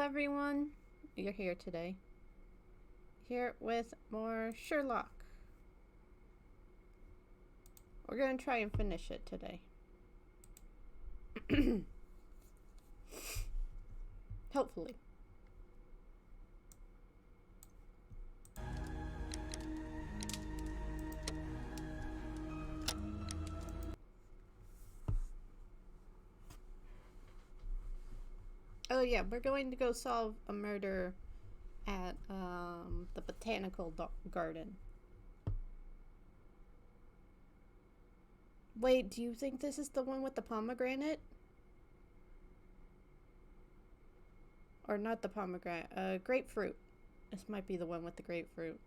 everyone. You're here today. Here with more Sherlock. We're going to try and finish it today. Hopefully. Oh yeah, we're going to go solve a murder at the botanical garden. Wait, do you think this is the one with the pomegranate? Or not the pomegranate, grapefruit. This might be the one with the grapefruit.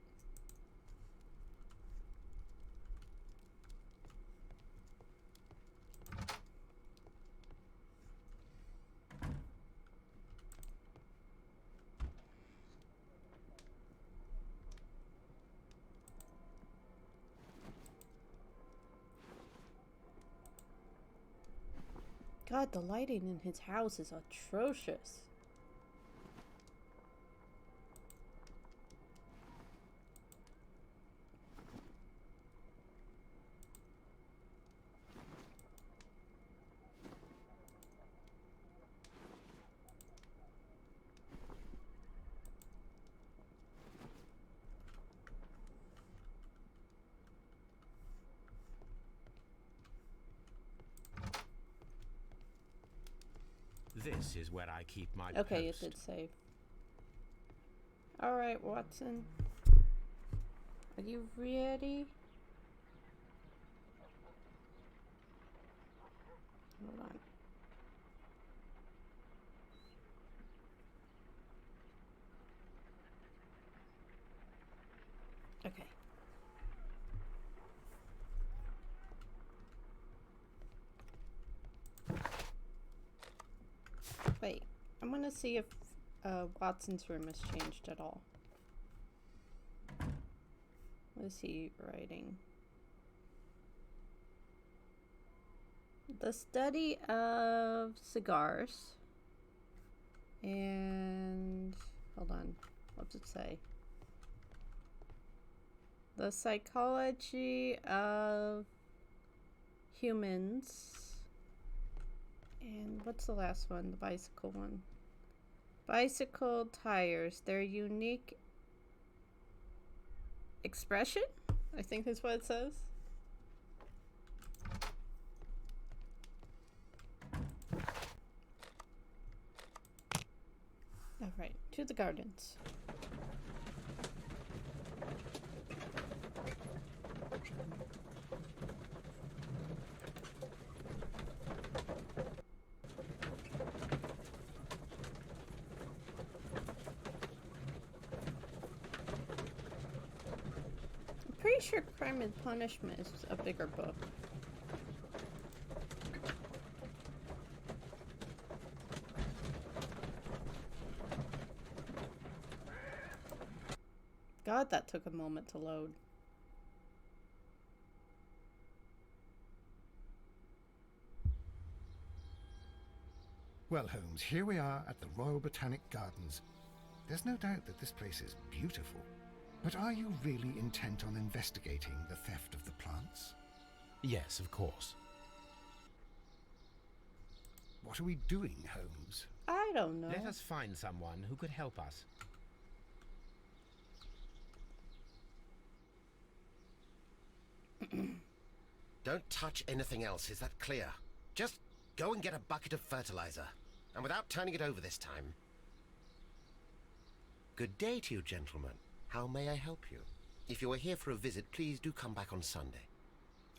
God, the lighting in his house is atrocious. This is where I keep my Okay, post. it did save. Alright, Watson. Are you ready? Hold on. Okay. Wait, I'm gonna see if Watson's room has changed at all. What is he writing? The study of cigars. And hold on, what's it say? The psychology of humans. And what's the last one? The bicycle one. Bicycle tires. Their unique expression? I think that's what it says. Alright, to the gardens. I'm pretty sure Crime and Punishment is a bigger book. God, that took a moment to load. Well, Holmes, here we are at the Royal Botanic Gardens. There's no doubt that this place is beautiful. But are you really intent on investigating the theft of the plants? Yes, of course. What are we doing, Holmes? I don't know. Let us find someone who could help us. Don't touch anything else, is that clear? Just go and get a bucket of fertilizer. And without turning it over this time. Good day to you, gentlemen. How may I help you? If you are here for a visit, please do come back on Sunday.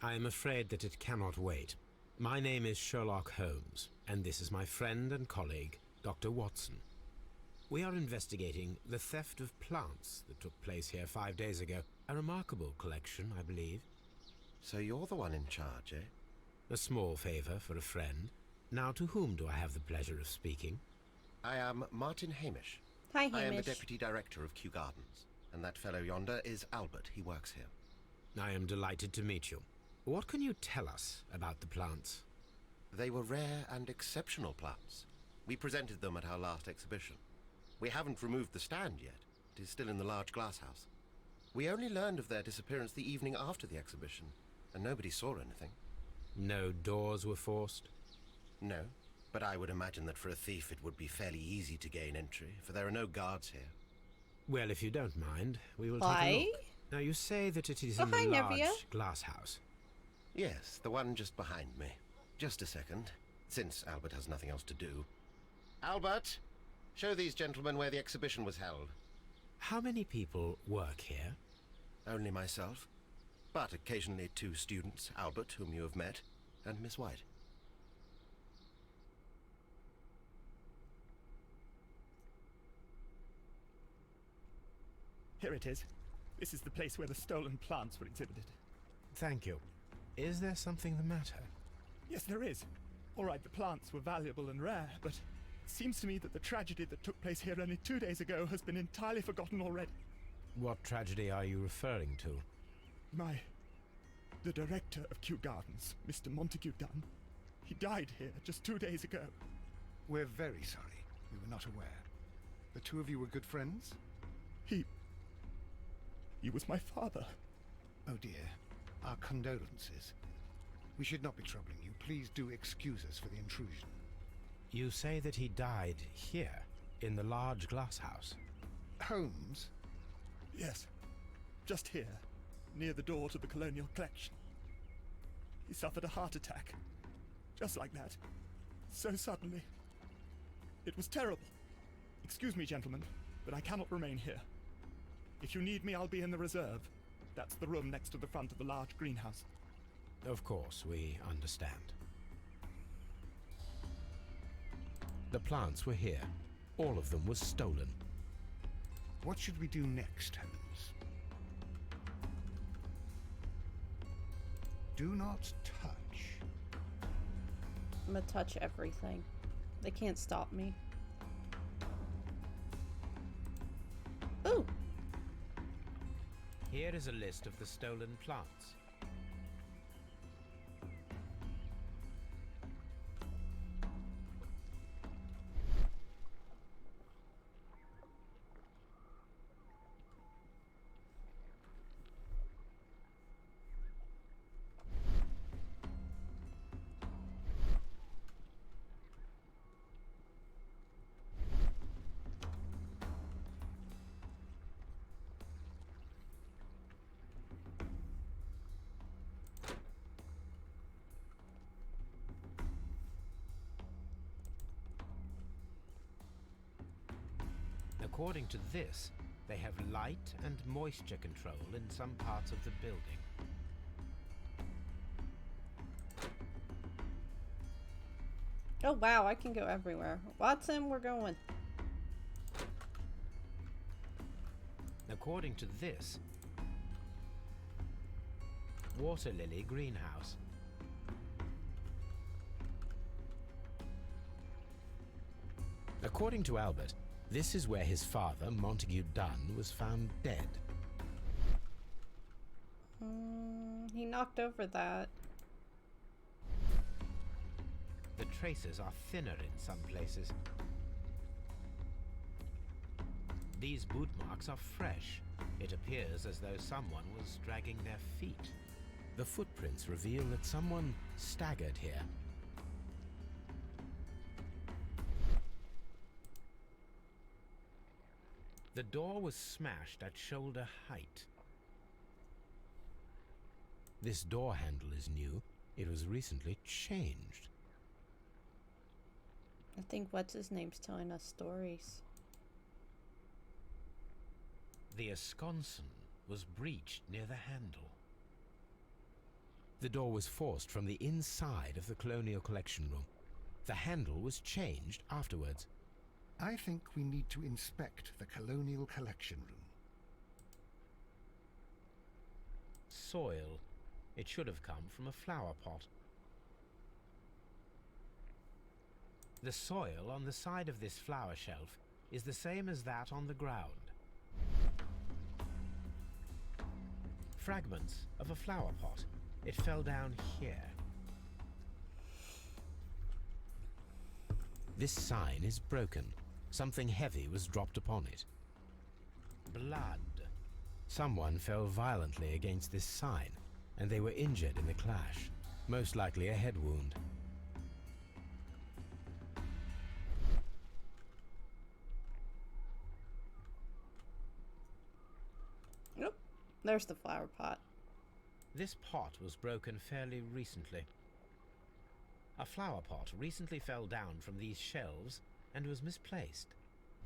I am afraid that it cannot wait. My name is Sherlock Holmes, and this is my friend and colleague, Dr. Watson. We are investigating the theft of plants that took place here 5 days ago. A remarkable collection, I believe. So you're the one in charge, eh? A small favor for a friend. Now, to whom do I have the pleasure of speaking? I am Martin Hamish. Hi, Hamish. I am the Deputy Director of Kew Gardens. And that fellow yonder is Albert. He works here. I am delighted to meet you. What can you tell us about the plants? They were rare and exceptional plants. We presented them at our last exhibition. We haven't removed the stand yet. It is still in the large glass house. We only learned of their disappearance the evening after the exhibition, and nobody saw anything. No doors were forced? No, but I would imagine that for a thief it would be fairly easy to gain entry, for there are no guards here. Well, if you don't mind, we will take a Why? look. Now, you say that it is Oh, in the hi, large Nevia. glass house. Yes, the one just behind me. Just a second, since Albert has nothing else to do. Albert! Show these gentlemen where the exhibition was held. How many people work here? Only myself, but occasionally 2 students, Albert, whom you have met, and Miss White. Here it is. This is the place where the stolen plants were exhibited. Thank you. Is there something the matter? Yes, there is. All right, the plants were valuable and rare, but it seems to me that the tragedy that took place here only 2 days ago has been entirely forgotten already. What tragedy are you referring to? The director of Kew Gardens, Mr. Montague Dunn, he died here just 2 days ago. We're very sorry. We were not aware. The two of you were good friends? He was my father. Oh dear. Our condolences. We should not be troubling you. Please do excuse us for the intrusion. You say that he died here, in the large glass house. Holmes? Yes, just here, near the door to the Colonial Collection. He suffered a heart attack. Just like that. So suddenly. It was terrible. Excuse me, gentlemen, but I cannot remain here. If you need me, I'll be in the reserve. That's the room next to the front of the large greenhouse. Of course, we understand. The plants were here. All of them was stolen. What should we do next, Holmes? Do not touch. I'm gonna touch everything. They can't stop me. Ooh! Here is a list of the stolen plants. According to this, they have light and moisture control in some parts of the building. Oh wow, I can go everywhere. Watson, we're going. According to this, water lily greenhouse. According to Albert, this is where his father, Montague Dunn, was found dead. He knocked over that. The traces are thinner in some places. These boot marks are fresh. It appears as though someone was dragging their feet. The footprints reveal that someone staggered here. The door was smashed at shoulder height. This door handle is new. It was recently changed. I think what's his name's telling us stories. The esconsson was breached near the handle. The door was forced from the inside of the Colonial Collection Room. The handle was changed afterwards. I think we need to inspect the Colonial Collection Room. Soil. It should have come from a flower pot. The soil on the side of this flower shelf is the same as that on the ground. Fragments of a flower pot. It fell down here. This sign is broken. Something heavy was dropped upon it. Blood. Someone fell violently against this sign, and they were injured in the clash. Most likely a head wound. Nope. There's the flower pot. This pot was broken fairly recently. A flower pot recently fell down from these shelves and was misplaced.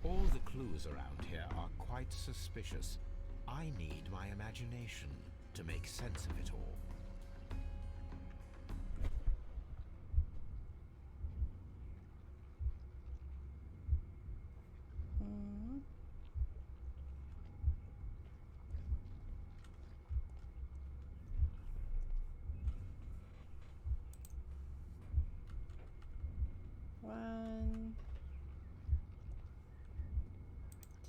All the clues around here are quite suspicious. I need my imagination to make sense of it all. Mm. One,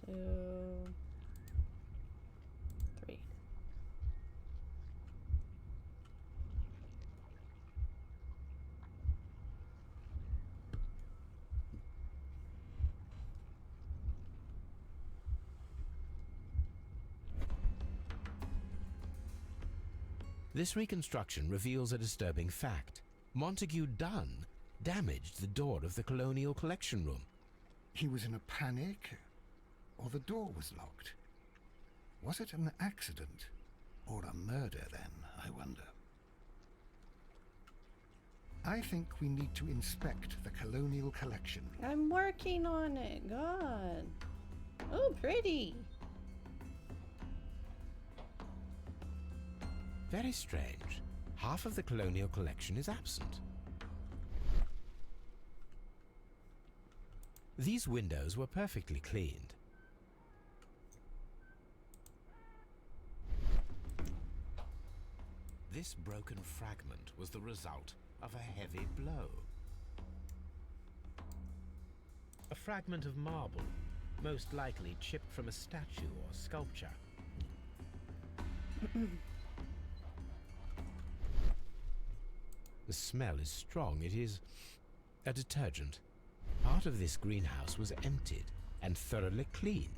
two, three. This reconstruction reveals a disturbing fact. Montague Dunn damaged the door of the Colonial Collection Room. He was in a panic, or the door was locked? Was it an accident, or a murder then, I wonder? I think we need to inspect the Colonial Collection. I'm working on it. God. Oh, pretty. Very strange. Half of the Colonial Collection is absent. These windows were perfectly cleaned. This broken fragment was the result of a heavy blow. A fragment of marble, most likely chipped from a statue or sculpture. The smell is strong. It is a detergent. Part of this greenhouse was emptied and thoroughly cleaned.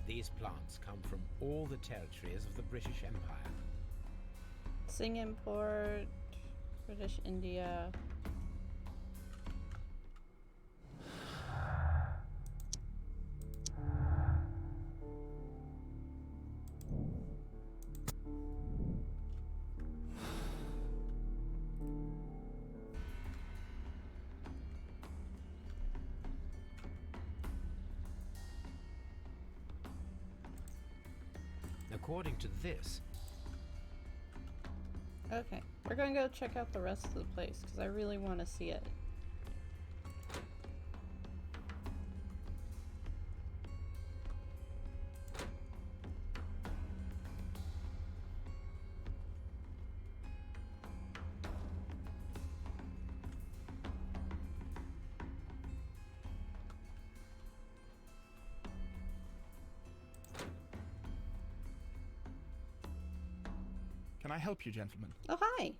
These plants come from all the territories of the British Empire. Singapore, British India. According to this, Okay, we're gonna go check out the rest of the place because I really want to see it. Can I help you, gentlemen? Oh, hi!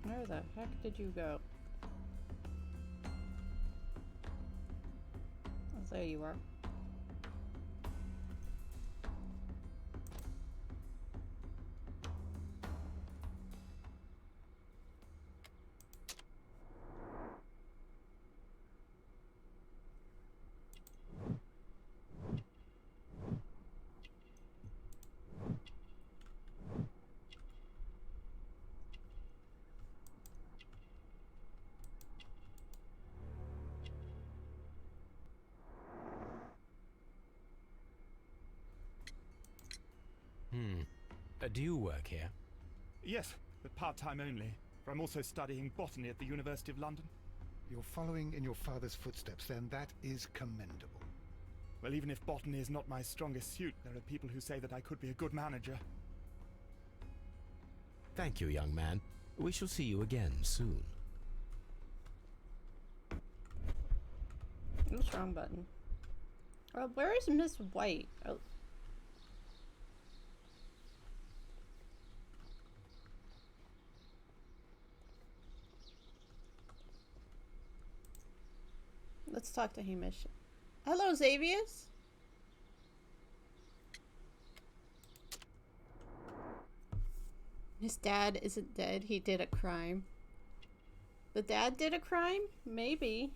Where the heck did you go? Oh, there you are. do you work here? Yes, but part-time only, for I'm also studying botany at the University of London. You're following in your father's footsteps, then. That is commendable. Well, even if botany is not my strongest suit, there are people who say that I could be a good manager. Thank you, young man. We shall see you again soon. Oops, wrong button. Oh, where is Miss White? Oh. Let's talk to Hamish. Hello, Xavius. His dad isn't dead. He did a crime. The dad did a crime? Maybe.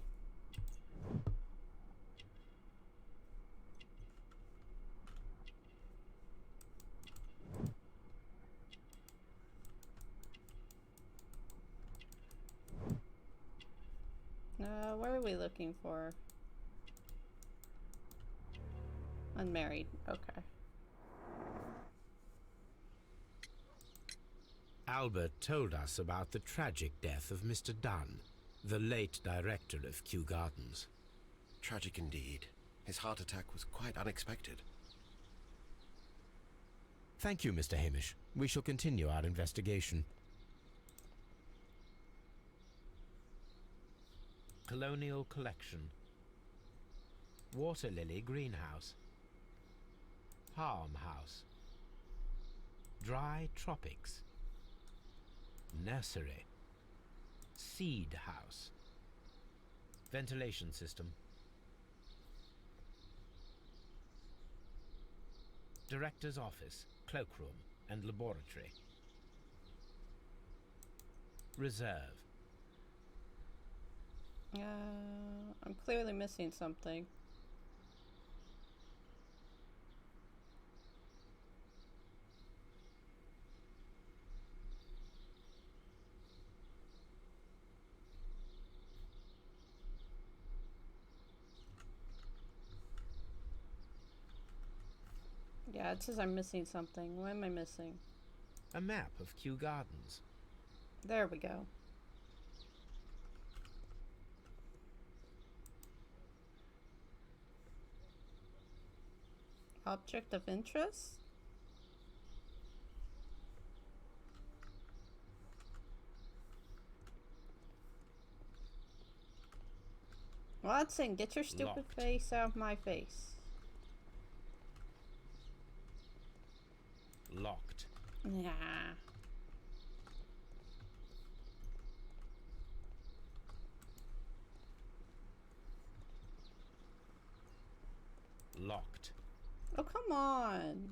What are we looking for? Unmarried. Okay. Albert told us about the tragic death of Mr. Dunn, the late director of Kew Gardens. Tragic indeed. His heart attack was quite unexpected. Thank you, Mr. Hamish. We shall continue our investigation. Colonial Collection. Water Lily Greenhouse. Palm House. Dry Tropics. Nursery. Seed House. Ventilation System. Director's Office, Cloakroom and Laboratory. Reserve. I'm clearly missing something. Yeah, it says I'm missing something. What am I missing? A map of Kew Gardens. There we go. Object of interest? Watson, get your stupid Locked. face out of my face. Locked. Nah. Locked. Oh, come on.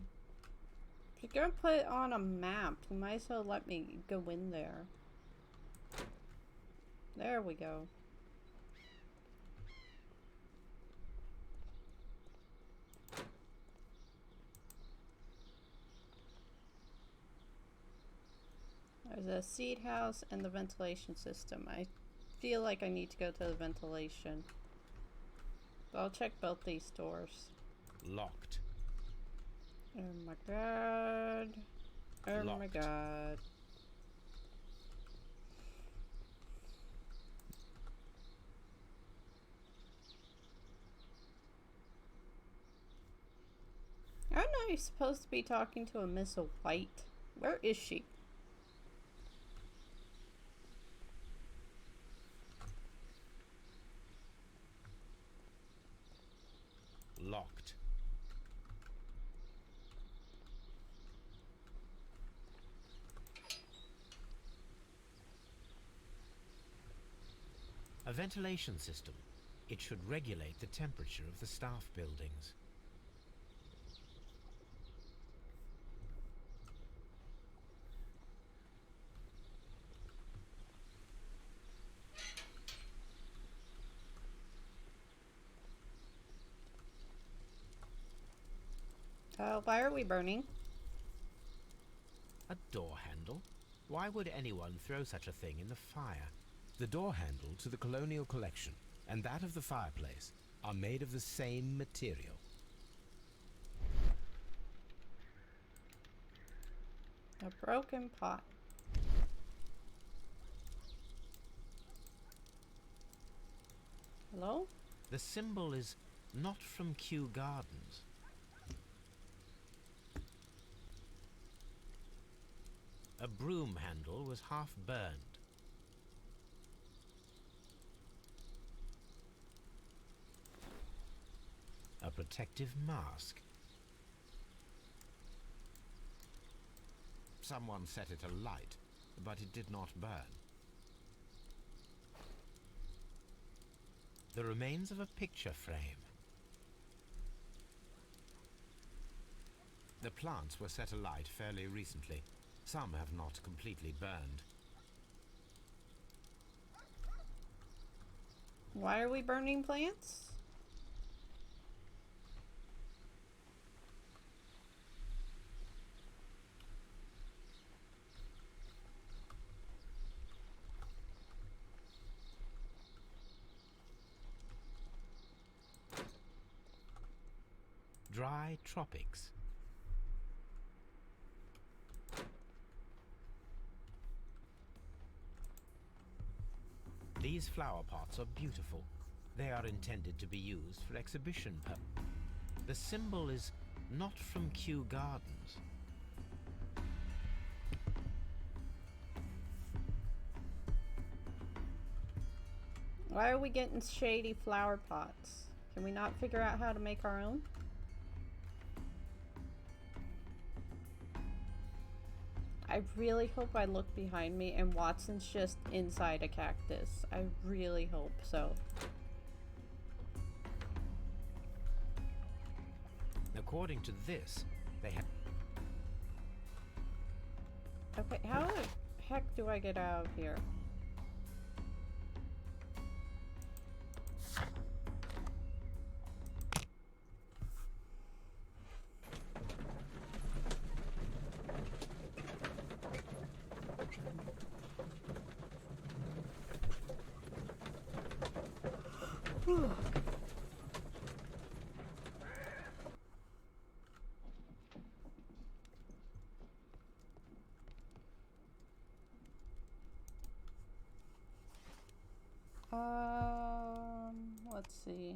If you're gonna put it on a map, you might as well let me go in there. There we go. There's a seed house and the ventilation system. I feel like I need to go to the ventilation. But I'll check both these doors. Locked. Oh my god. Oh my Locked. god. I don't know you're supposed to be talking to a Miss White. Where is she? Locked. A ventilation system. It should regulate the temperature of the staff buildings. Why are we burning? A door handle? Why would anyone throw such a thing in the fire? The door handle to the Colonial Collection and that of the fireplace are made of the same material. A broken pot. Hello? The symbol is not from Kew Gardens. A broom handle was half burned. A protective mask. Someone set it alight, but it did not burn. The remains of a picture frame. The plants were set alight fairly recently. Some have not completely burned. Why are we burning plants? Dry tropics. These flower pots are beautiful. They are intended to be used for exhibition purposes. The symbol is not from Kew Gardens. Why are we getting shady flower pots? Can we not figure out how to make our own? I really hope I look behind me and Watson's just inside a cactus. I really hope so. According to this, they have... Okay, how the heck do I get out of here? Whew. Let's see.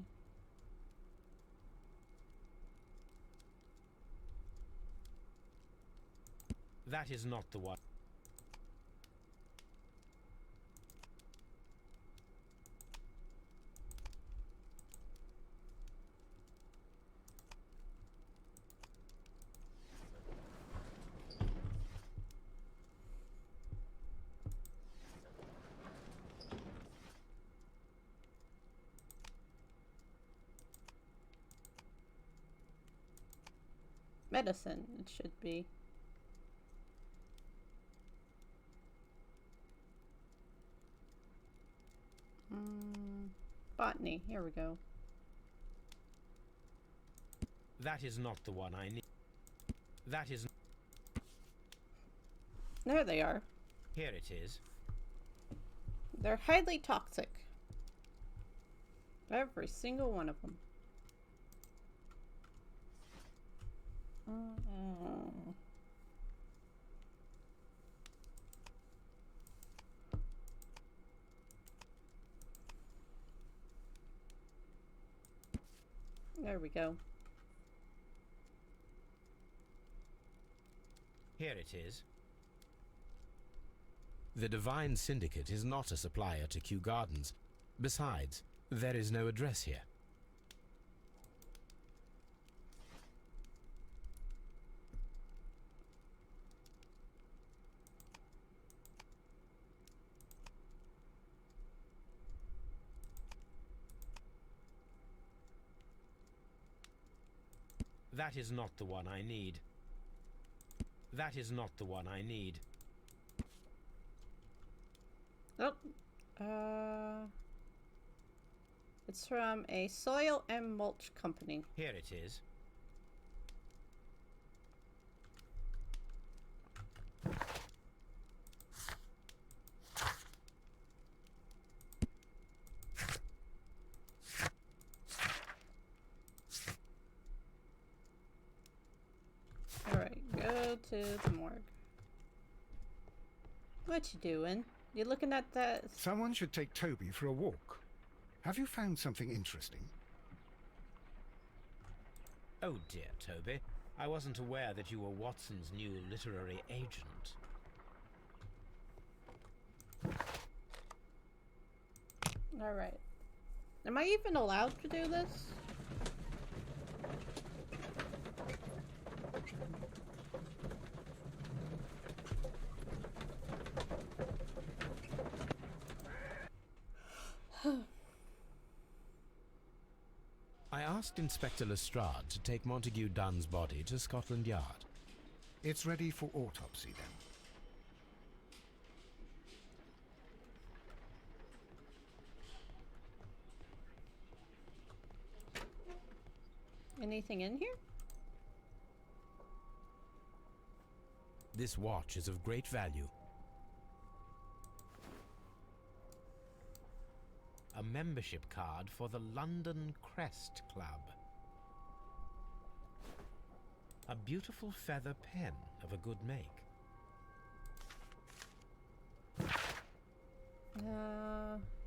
That is not the one. Medicine, it should be. Botany, here we go. That is not the one I need. That is... There they are. Here it is. They're highly toxic. Every single one of them. There we go. Here it is. The Divine Syndicate is not a supplier to Kew Gardens. Besides, there is no address here. That is not the one I need. That is not the one I need. Oh. It's from a soil and mulch company. Here it is. Alright, go to the morgue. What you doing? You looking at that? Someone should take Toby for a walk. Have you found something interesting? Oh dear, Toby. I wasn't aware that you were Watson's new literary agent. Alright. Am I even allowed to do this? I asked Inspector Lestrade to take Montague Dunn's body to Scotland Yard. It's ready for autopsy then. Anything in here? This watch is of great value. A membership card for the London Crest Club. A beautiful feather pen of a good make.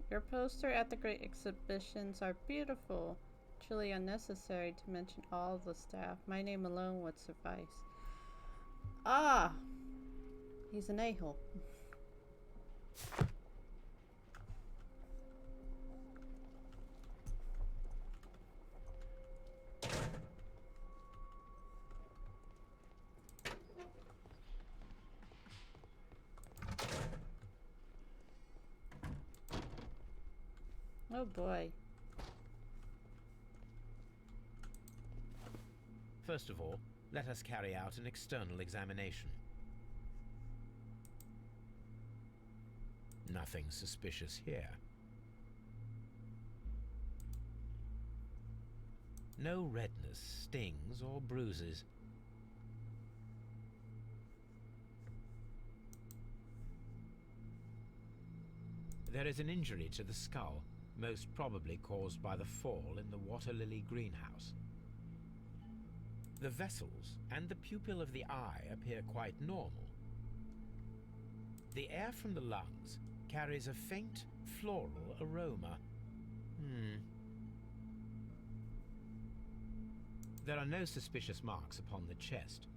Your poster at the great exhibitions are beautiful. Truly unnecessary to mention all of the staff. My name alone would suffice. Ah! He's an a-hole. Oh boy. First of all, let us carry out an external examination. Nothing suspicious here. No redness, stings, or bruises. There is an injury to the skull, most probably caused by the fall in the water lily greenhouse. The vessels and the pupil of the eye appear quite normal. The air from the lungs carries a faint floral aroma. There are no suspicious marks upon the chest.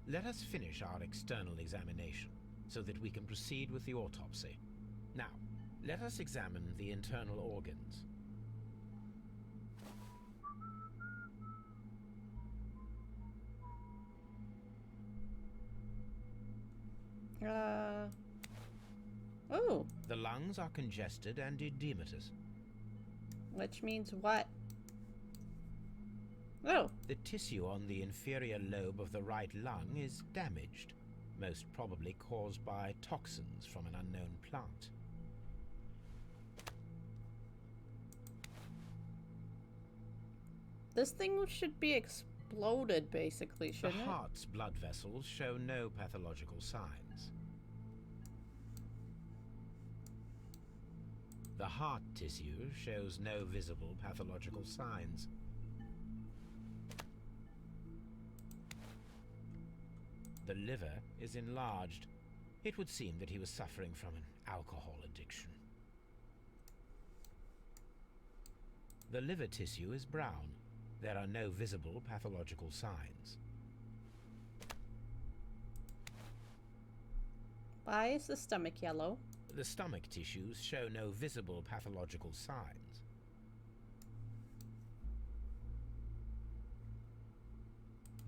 Let us finish our external examination so that we can proceed with the autopsy. Now, let us examine the internal organs. Oh, The lungs are congested and edematous. which means what? Oh, The tissue on the inferior lobe of the right lung is damaged, most probably caused by toxins from an unknown plant. this thing should be exploded, basically, The shouldn't it? heart's blood vessels show no pathological signs. The heart tissue shows no visible pathological signs. The liver is enlarged. It would seem that he was suffering from an alcohol addiction. The liver tissue is brown. There are no visible pathological signs. Why is the stomach yellow? The stomach tissues show no visible pathological signs.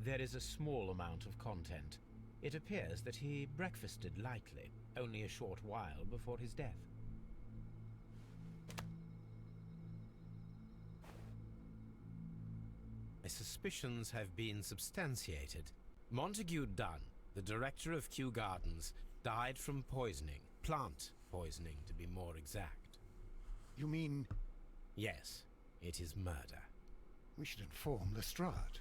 There is a small amount of content. It appears that he breakfasted lightly, only a short while before his death. My suspicions have been substantiated. Montague Dunn, the director of Kew Gardens, died from poisoning. Plant poisoning, to be more exact. You mean Yes, it is murder. we should inform Lestrade?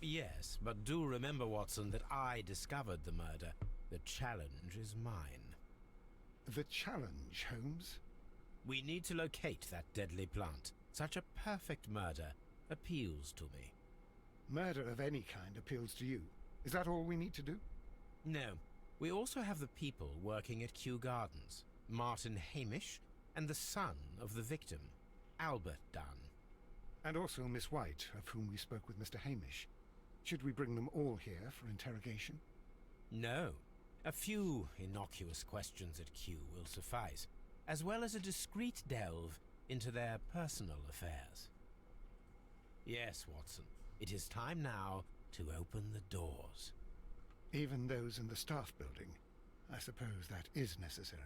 Yes, but do remember, Watson, that I discovered the murder. The challenge is mine. The challenge, Holmes? We need to locate that deadly plant. Such a perfect murder appeals to me. Murder of any kind appeals to you. Is that all we need to do? No, we also have the people working at Kew Gardens. Martin Hamish and the son of the victim, Albert Dunn. And also Miss White, of whom we spoke with Mr. Hamish. Should we bring them all here for interrogation? No, a few innocuous questions at Kew will suffice, as well as a discreet delve into their personal affairs. Yes, Watson, it is time now to open the doors. Even those in the staff building? I suppose that is necessary.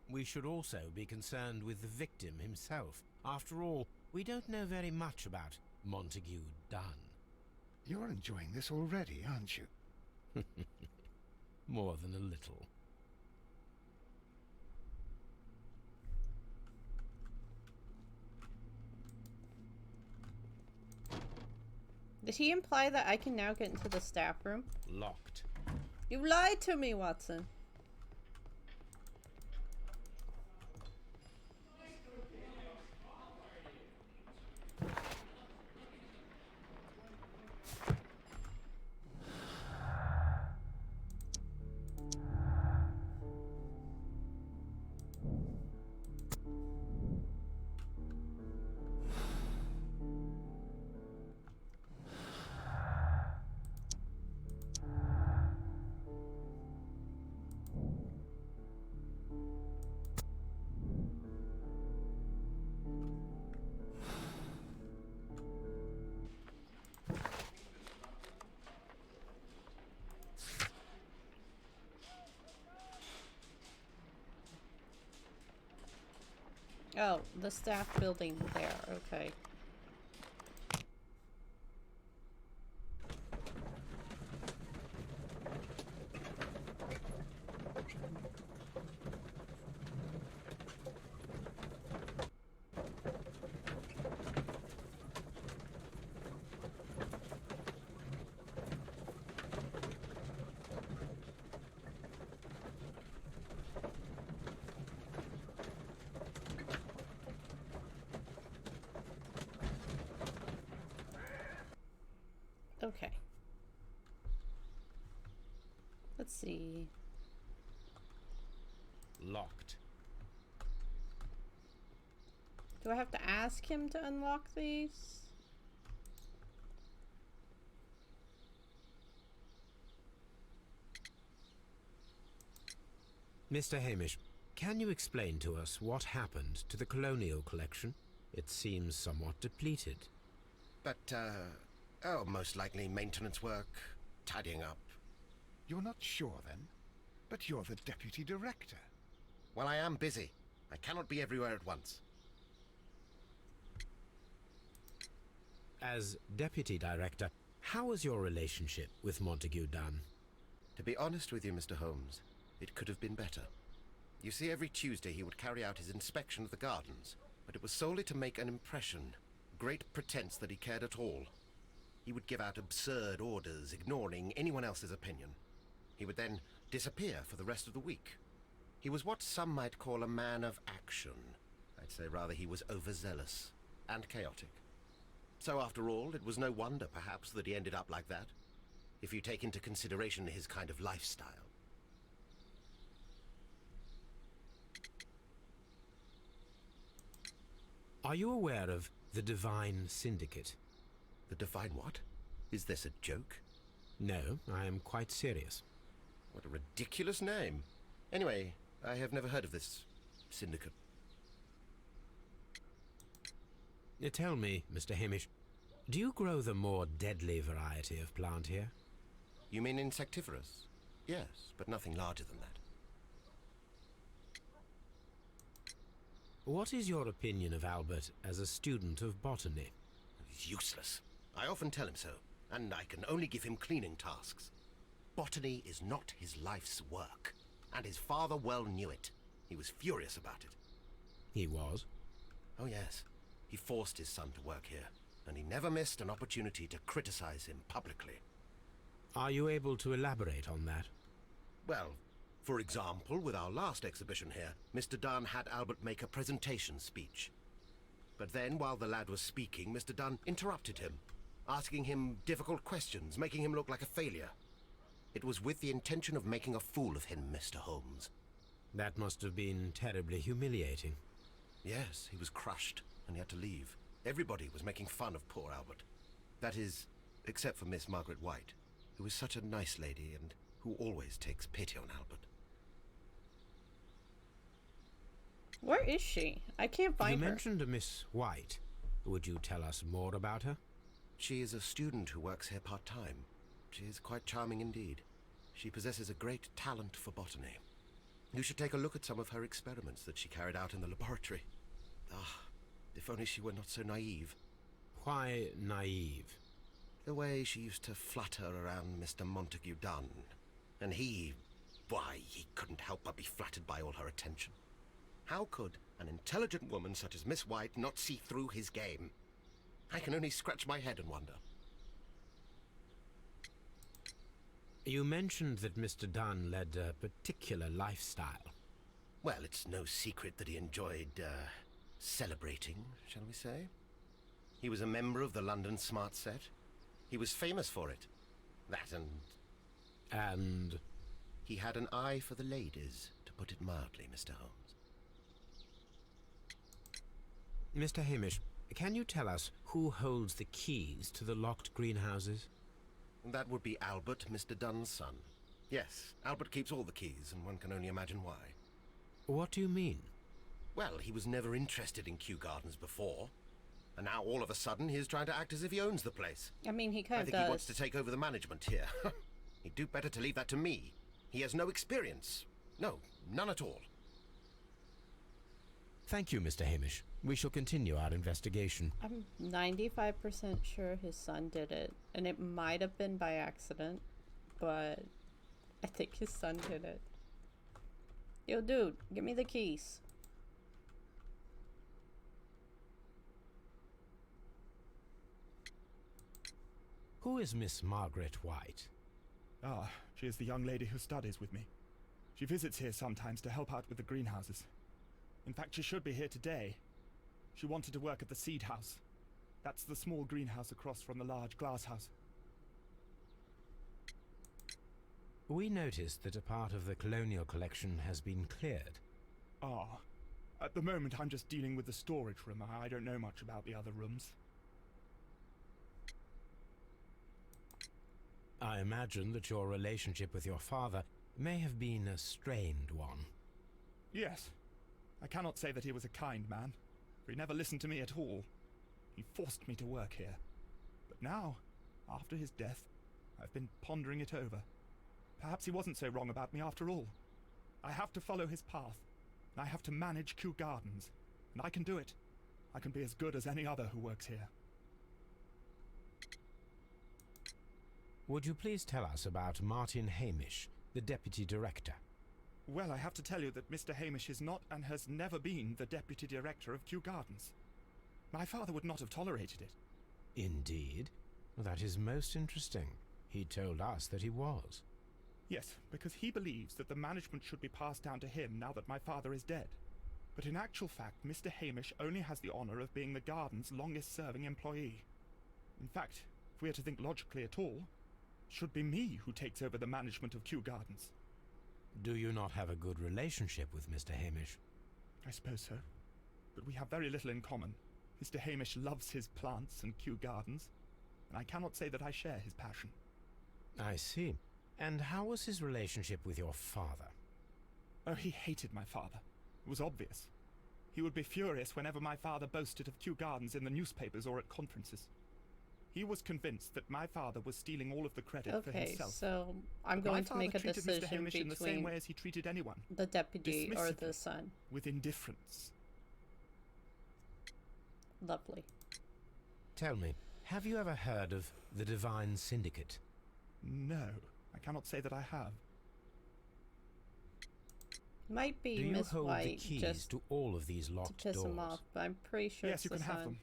We should also be concerned with the victim himself. After all, we don't know very much about Montague Dunn. You're enjoying this already, aren't you? More than a little. Did he imply that I can now get into the staff room? Locked. You lied to me, Watson. Oh, the staff building there, okay. Okay. Let's see. Locked. Do I have to ask him to unlock these? Mr. Hamish, can you explain to us what happened to the colonial collection? It seems somewhat depleted. But, oh, most likely maintenance work, tidying up. You're not sure, then? But you're the deputy director. Well, I am busy. I cannot be everywhere at once. As deputy director, how was your relationship with Montague Dunn? To be honest with you, Mr. Holmes, it could have been better. You see, every Tuesday he would carry out his inspection of the gardens, but it was solely to make an impression. Great pretense that he cared at all. He would give out absurd orders, ignoring anyone else's opinion. He would then disappear for the rest of the week. He was what some might call a man of action. I'd say rather he was overzealous and chaotic. So after all, it was no wonder, perhaps, that he ended up like that, if you take into consideration his kind of lifestyle. Are you aware of the Divine Syndicate? The Divine what? Is this a joke? No, I am quite serious. What a ridiculous name. Anyway, I have never heard of this syndicate. Tell me, Mr. Hamish, do you grow the more deadly variety of plant here? You mean insectivorous? Yes, but nothing larger than that. What is your opinion of Albert as a student of botany? He's useless. I often tell him so, and I can only give him cleaning tasks. Botany is not his life's work, and his father well knew it. He was furious about it. He was? Oh yes, he forced his son to work here, and he never missed an opportunity to criticize him publicly. Are you able to elaborate on that? Well, for example, with our last exhibition here, Mr. Dunn had Albert make a presentation speech. But then, while the lad was speaking, Mr. Dunn interrupted him, asking him difficult questions, making him look like a failure. It was with the intention of making a fool of him, Mr. Holmes. That must have been terribly humiliating. Yes, he was crushed, and he had to leave. Everybody was making fun of poor Albert. That is, except for Miss Margaret White, who is such a nice lady and who always takes pity on Albert. Where is she? I can't find her. You mentioned a Miss White. Would you tell us more about her? She is a student who works here part-time. She is quite charming indeed. She possesses a great talent for botany. You should take a look at some of her experiments that she carried out in the laboratory. Ah, if only she were not so naive. Why naive? The way she used to flutter around Mr. Montague Dunn. And he... why, he couldn't help but be flattered by all her attention. How could an intelligent woman such as Miss White not see through his game? I can only scratch my head and wonder. You mentioned that Mr. Dunn led a particular lifestyle. Well, it's no secret that he enjoyed, celebrating, shall we say? He was a member of the London Smart Set. He was famous for it. That And... he had an eye for the ladies, to put it mildly, Mr. Holmes. Mr. Hamish, can you tell us who holds the keys to the locked greenhouses? That would be Albert, Mr. Dunn's son. Yes, Albert keeps all the keys, and one can only imagine why. What do you mean? Well, he was never interested in Kew Gardens before. And now all of a sudden he is trying to act as if he owns the place. I mean, he I kind of think does. he wants to take over the management here. He'd do better to leave that to me. He has no experience. No, none at all. Thank you, Mr. Hamish. We shall continue our investigation. I'm 95% sure his son did it. And it might have been by accident, but I think his son did it. Yo, dude, give me the keys. Who is Miss Margaret White? Ah, she is the young lady who studies with me. She visits here sometimes to help out with the greenhouses. In fact, she should be here today. She wanted to work at the seed house. That's the small greenhouse across from the large glass house. We noticed that a part of the colonial collection has been cleared. Ah, at the moment I'm just dealing with the storage room. I don't know much about the other rooms. I imagine that your relationship with your father may have been a strained one. Yes. I cannot say that he was a kind man, for he never listened to me at all. He forced me to work here. But now, after his death, I've been pondering it over. Perhaps he wasn't so wrong about me after all. I have to follow his path. I have to manage Kew Gardens. And I can do it. I can be as good as any other who works here. Would you please tell us about Martin Hamish, the Deputy Director? Well, I have to tell you that Mr. Hamish is not and has never been the Deputy Director of Kew Gardens. My father would not have tolerated it. Indeed? That is most interesting. He told us that he was. Yes, because he believes that the management should be passed down to him now that my father is dead. But in actual fact, Mr. Hamish only has the honor of being the garden's longest-serving employee. In fact, if we are to think logically at all, it should be me who takes over the management of Kew Gardens. Do you not have a good relationship with Mr. Hamish? I suppose so. But we have very little in common. Mr. Hamish loves his plants and Kew Gardens, and I cannot say that I share his passion. I see. And how was his relationship with your father? Oh, he hated my father. It was obvious. He would be furious whenever my father boasted of Kew Gardens in the newspapers or at conferences. He was convinced that my father was stealing all of the credit for Okay, himself. so I'm But going to make a my father treated Mr. decision Hamish in the same between way as he treated anyone, the deputy or the dismissively. son. with indifference. Lovely. Tell me, have you ever heard of the Divine Syndicate? No, I cannot say that I have. Might be Do you Miss hold the White keys just to all of these to locked piss doors? him off, but I'm pretty sure Yes, it's you the can have son. them.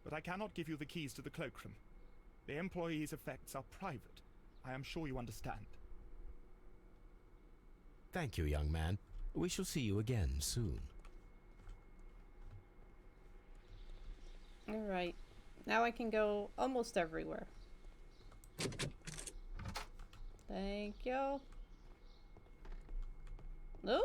But I cannot give you the keys to the cloakroom. The employees' effects are private. I am sure you understand. Thank you, young man. We shall see you again soon. Alright. Now I can go almost everywhere. Thank you. No?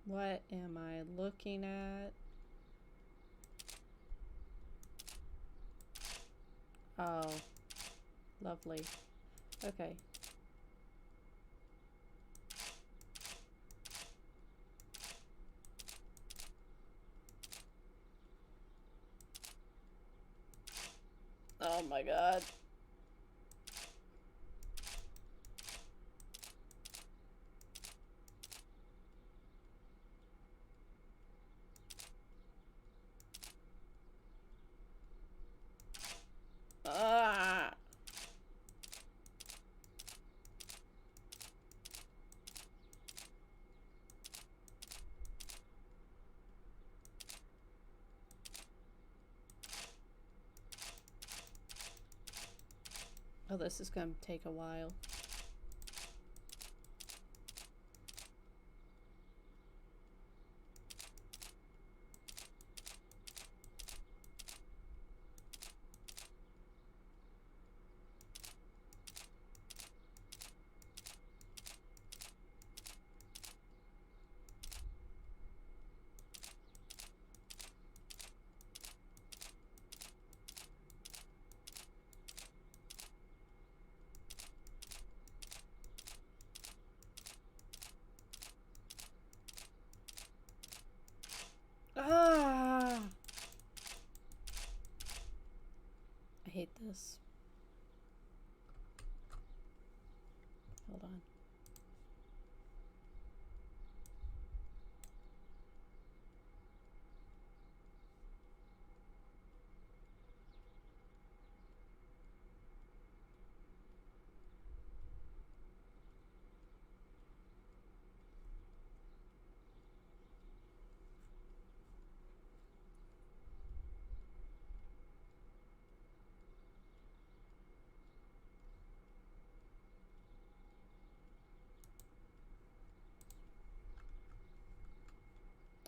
What am I looking at? Oh. Lovely. Okay. Oh my god. Oh, this is gonna take a while. Ah! I hate this. Hold on.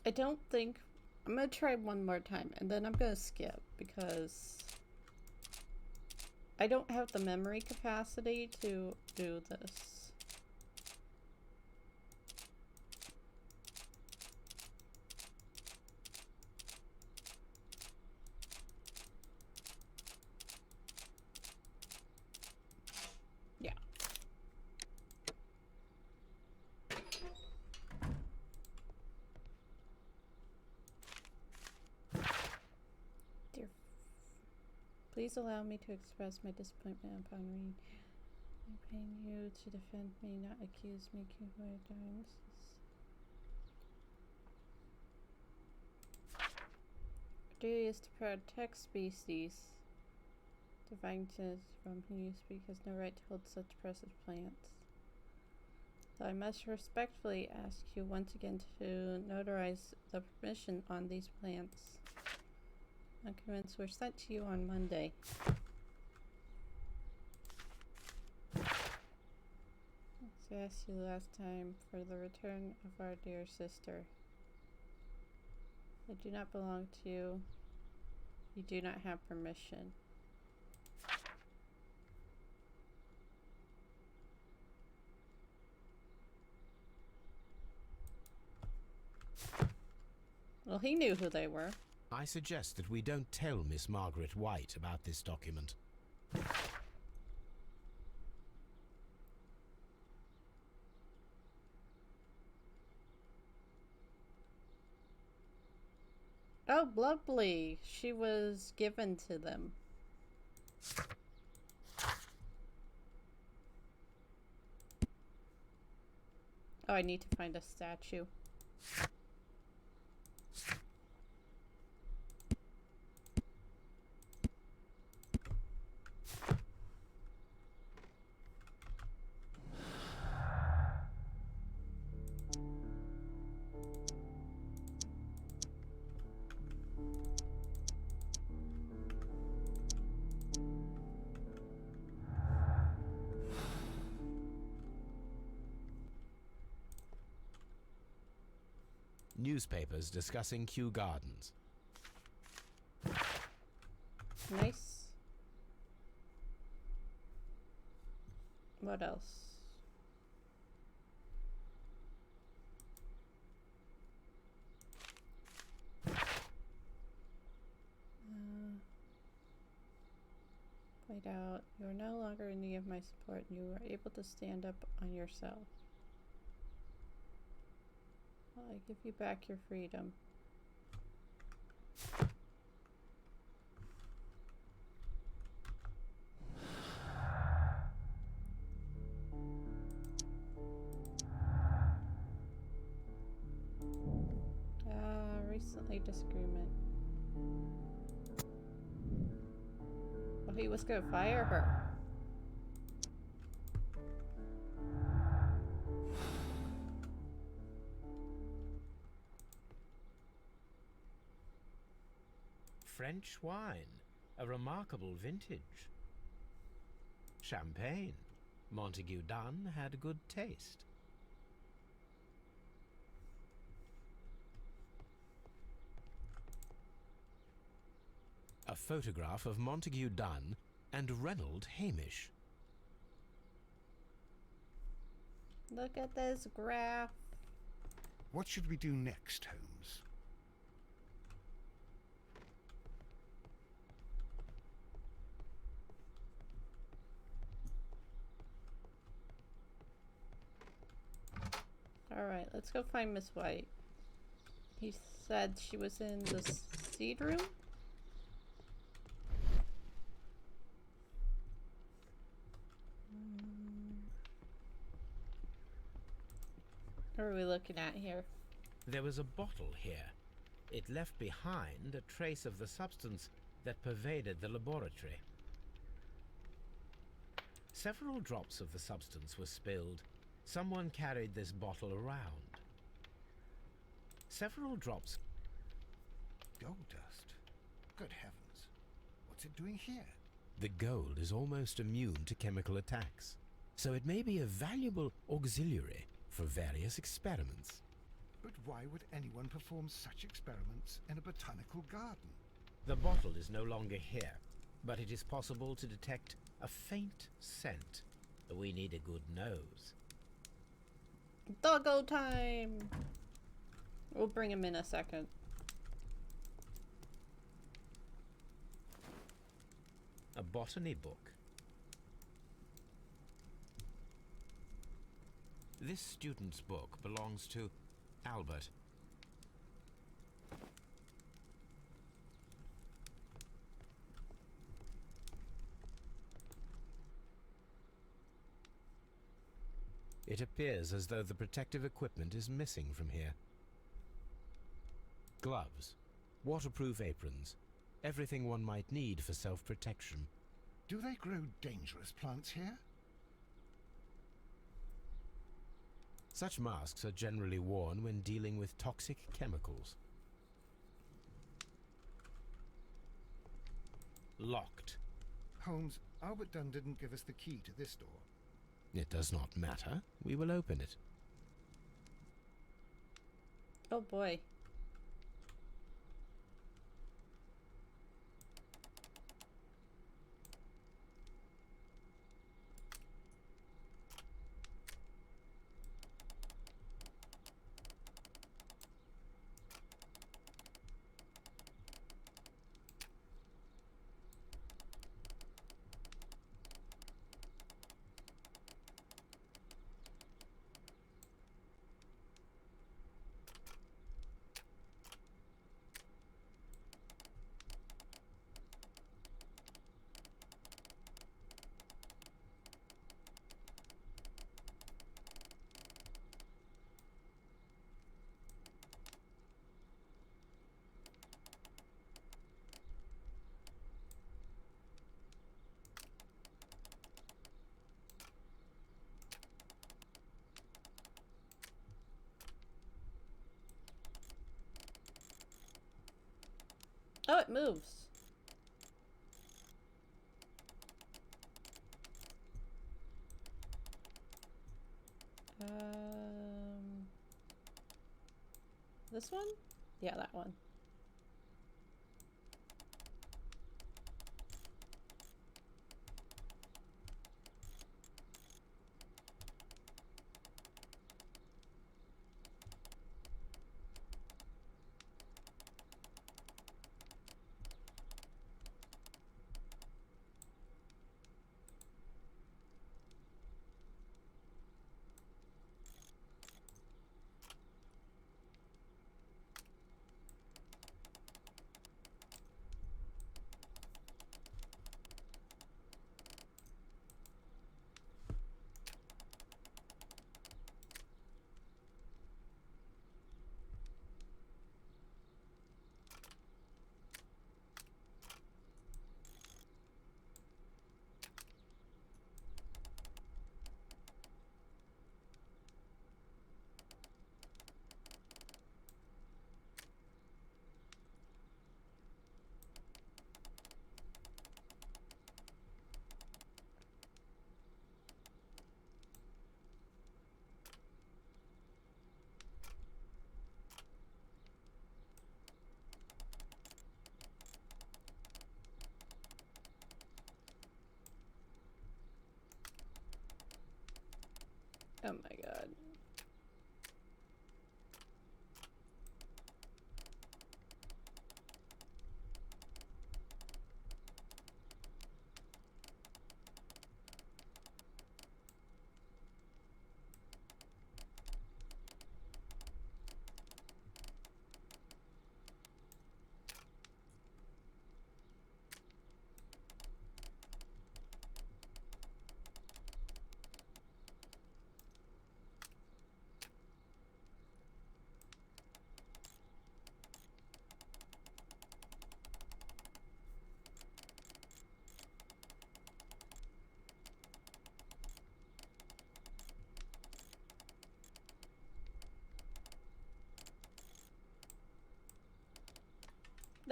I don't think... I'm gonna try one more time, and then I'm gonna skip, because I don't have the memory capacity to do this. Yeah. Dear, please allow me to express my disappointment upon reading. I'm paying you to defend me, not accuse me. Our duty is to protect species. Divine from whom you speak has no right to hold such precious plants. So I must respectfully ask you once again to notarize the permission on these plants. Documents were sent to you on Monday. As I asked you last time for the return of our dear sister. I do not belong to you. You do not have permission. Well, he knew who they were. I suggest that we don't tell Miss Margaret White about this document. Oh, lovely. She was given to them. Oh, I need to find a statue. Newspapers discussing Kew Gardens. Nice. What else? Point out, you are no longer in need of my support and you are able to stand up on yourself. I give you back your freedom. Recently disagreement. Well, he was gonna fire her. French wine, a remarkable vintage. Champagne. Montague Dunn had good taste. A photograph of Montague Dunn and Reynold Hamish. Look at this graph. What should we do next, Holmes? Alright, let's go find Miss White. He said she was in the seed room? What are we looking at here? There was a bottle here. It left behind a trace of the substance that pervaded the laboratory. Several drops of the substance were spilled. Someone carried this bottle around. Several drops... Gold dust? Good heavens. What's it doing here? The gold is almost immune to chemical attacks, so it may be a valuable auxiliary for various experiments. But why would anyone perform such experiments in a botanical garden? The bottle is no longer here, but it is possible to detect a faint scent. We need a good nose. Doggo time! We'll bring him in a second. A botany book. This student's book belongs to Albert. It appears as though the protective equipment is missing from here. Gloves, waterproof aprons, everything one might need for self-protection. Do they grow dangerous plants here? Such masks are generally worn when dealing with toxic chemicals. Locked. Holmes, Albert Dunn didn't give us the key to this door. It does not matter. We will open it. Oh boy. Oh, it moves. This one? Yeah, that one.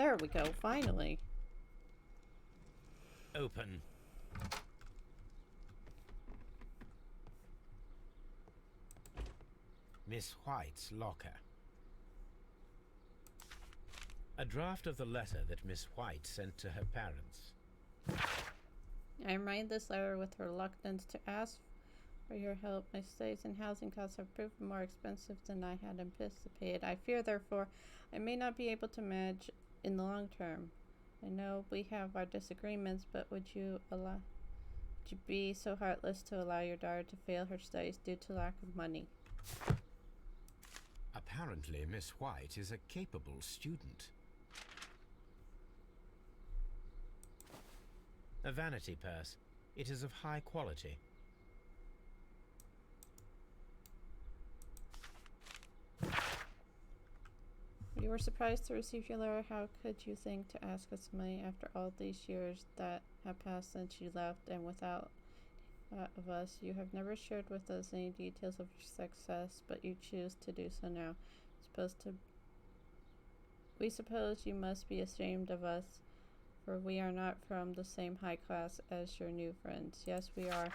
There we go, finally. Open. Miss White's locker. A draft of the letter that Miss White sent to her parents. I write this letter with reluctance to ask for your help. My stays and housing costs have proven more expensive than I had anticipated. I fear, therefore, I may not be able to manage in the long term. I know we have our disagreements, but would you be so heartless to allow your daughter to fail her studies due to lack of money? Apparently, Miss White is a capable student. A vanity purse. It is of high quality. You were surprised to receive your letter. How could you think to ask us money after all these years that have passed since you left, and without of us? You have never shared with us any details of your success, but you choose to do so now. We suppose you must be ashamed of us, for we are not from the same high class as your new friends. Yes, we are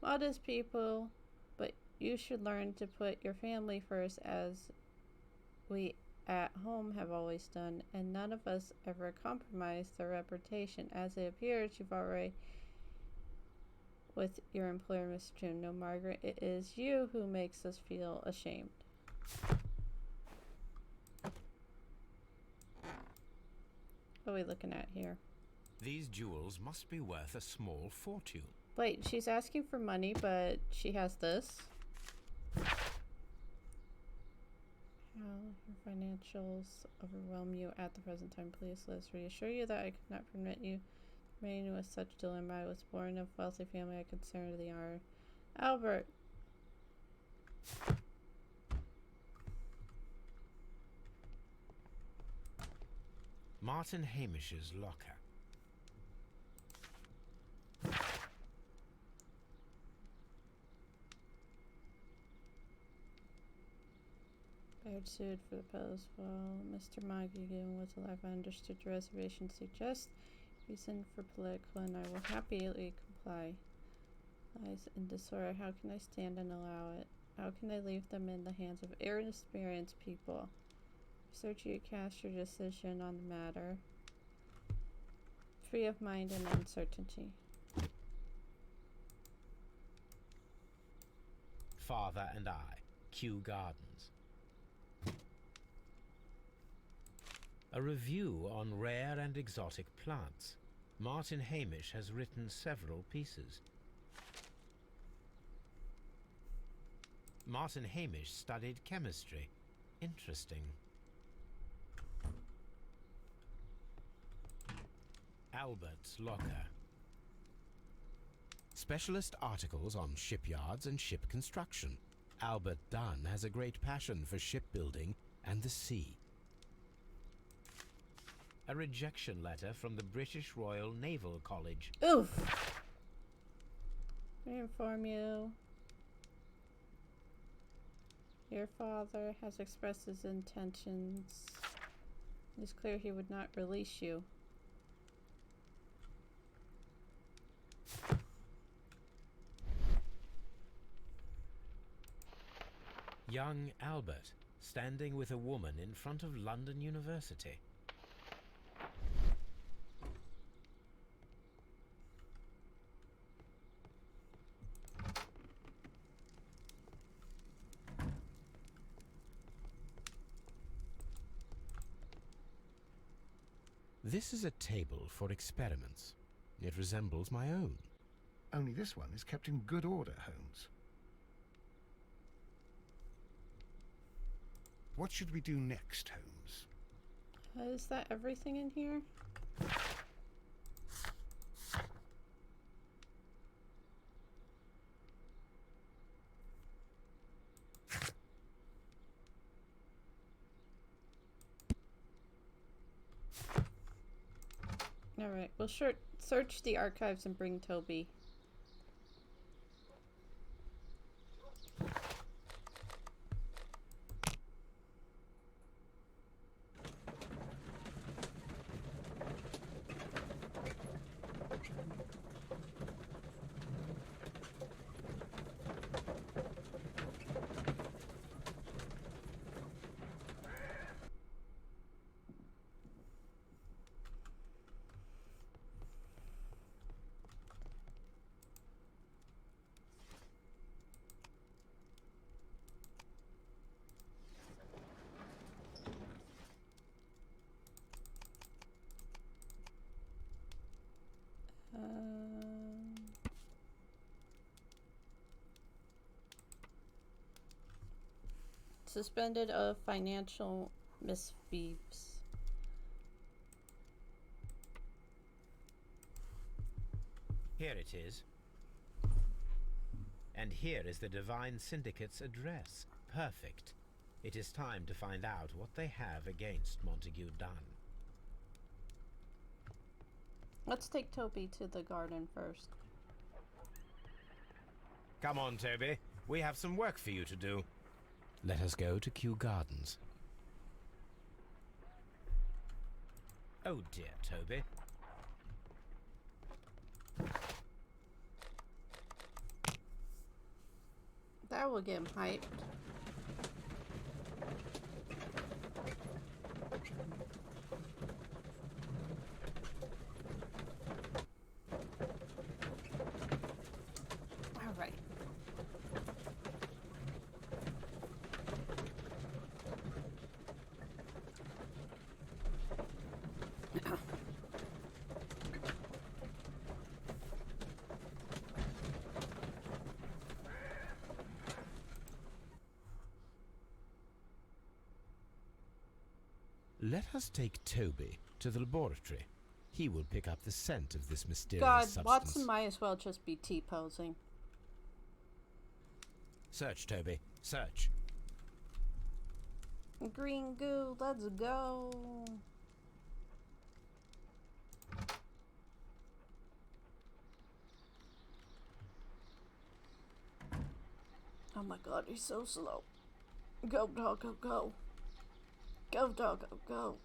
modest people, but you should learn to put your family first, as we at home have always done, and none of us ever compromised their reputation. As it appears, you've already with your employer, Mr. Jim. No, Margaret, it is you who makes us feel ashamed. What are we looking at here? These jewels must be worth a small fortune. Wait, she's asking for money, but she has this. How your financials overwhelm you at the present time. Please let us reassure you that I could not permit you to remain with such dilemma. I was born of a wealthy family. I consider the honor. Albert. Martin Hamish's locker. Baird sued for the post. While Mr. Montague was alive, I understood your reservation suggests reason for political, and I will happily comply. Lies in disorder. How can I stand and allow it? How can I leave them in the hands of inexperienced people? Research you cast your decision on the matter, free of mind and uncertainty. Father and I. Kew Gardens. A review on rare and exotic plants. Martin Hamish has written several pieces. Martin Hamish studied chemistry. Interesting. Albert's locker. Specialist articles on shipyards and ship construction. Albert Dunn has a great passion for shipbuilding and the sea. A rejection letter from the British Royal Naval College. Oof! I inform you. Your father has expressed his intentions. It is clear he would not release you. Young Albert, standing with a woman in front of London University. This is a table for experiments. It resembles my own. Only this one is kept in good order, Holmes. What should we do next, Holmes? Is that everything in here? Alright, we'll search the archives and bring Toby. Suspended of financial misfeasance. Here it is. And here is the Divine Syndicate's address. Perfect. It is time to find out what they have against Montague Dunn. Let's take Toby to the garden first. Come on, Toby. We have some work for you to do. Let us go to Kew Gardens. Oh dear, Toby. That will get him hyped. All right. Let us take Toby to the laboratory. He will pick up the scent of this mysterious God, substance. Watson might as well just be T-posing. Search, Toby. Search. Green goo, let's go. Oh my god, he's so slow. Go, dog, go, go. Go, dog, go, go.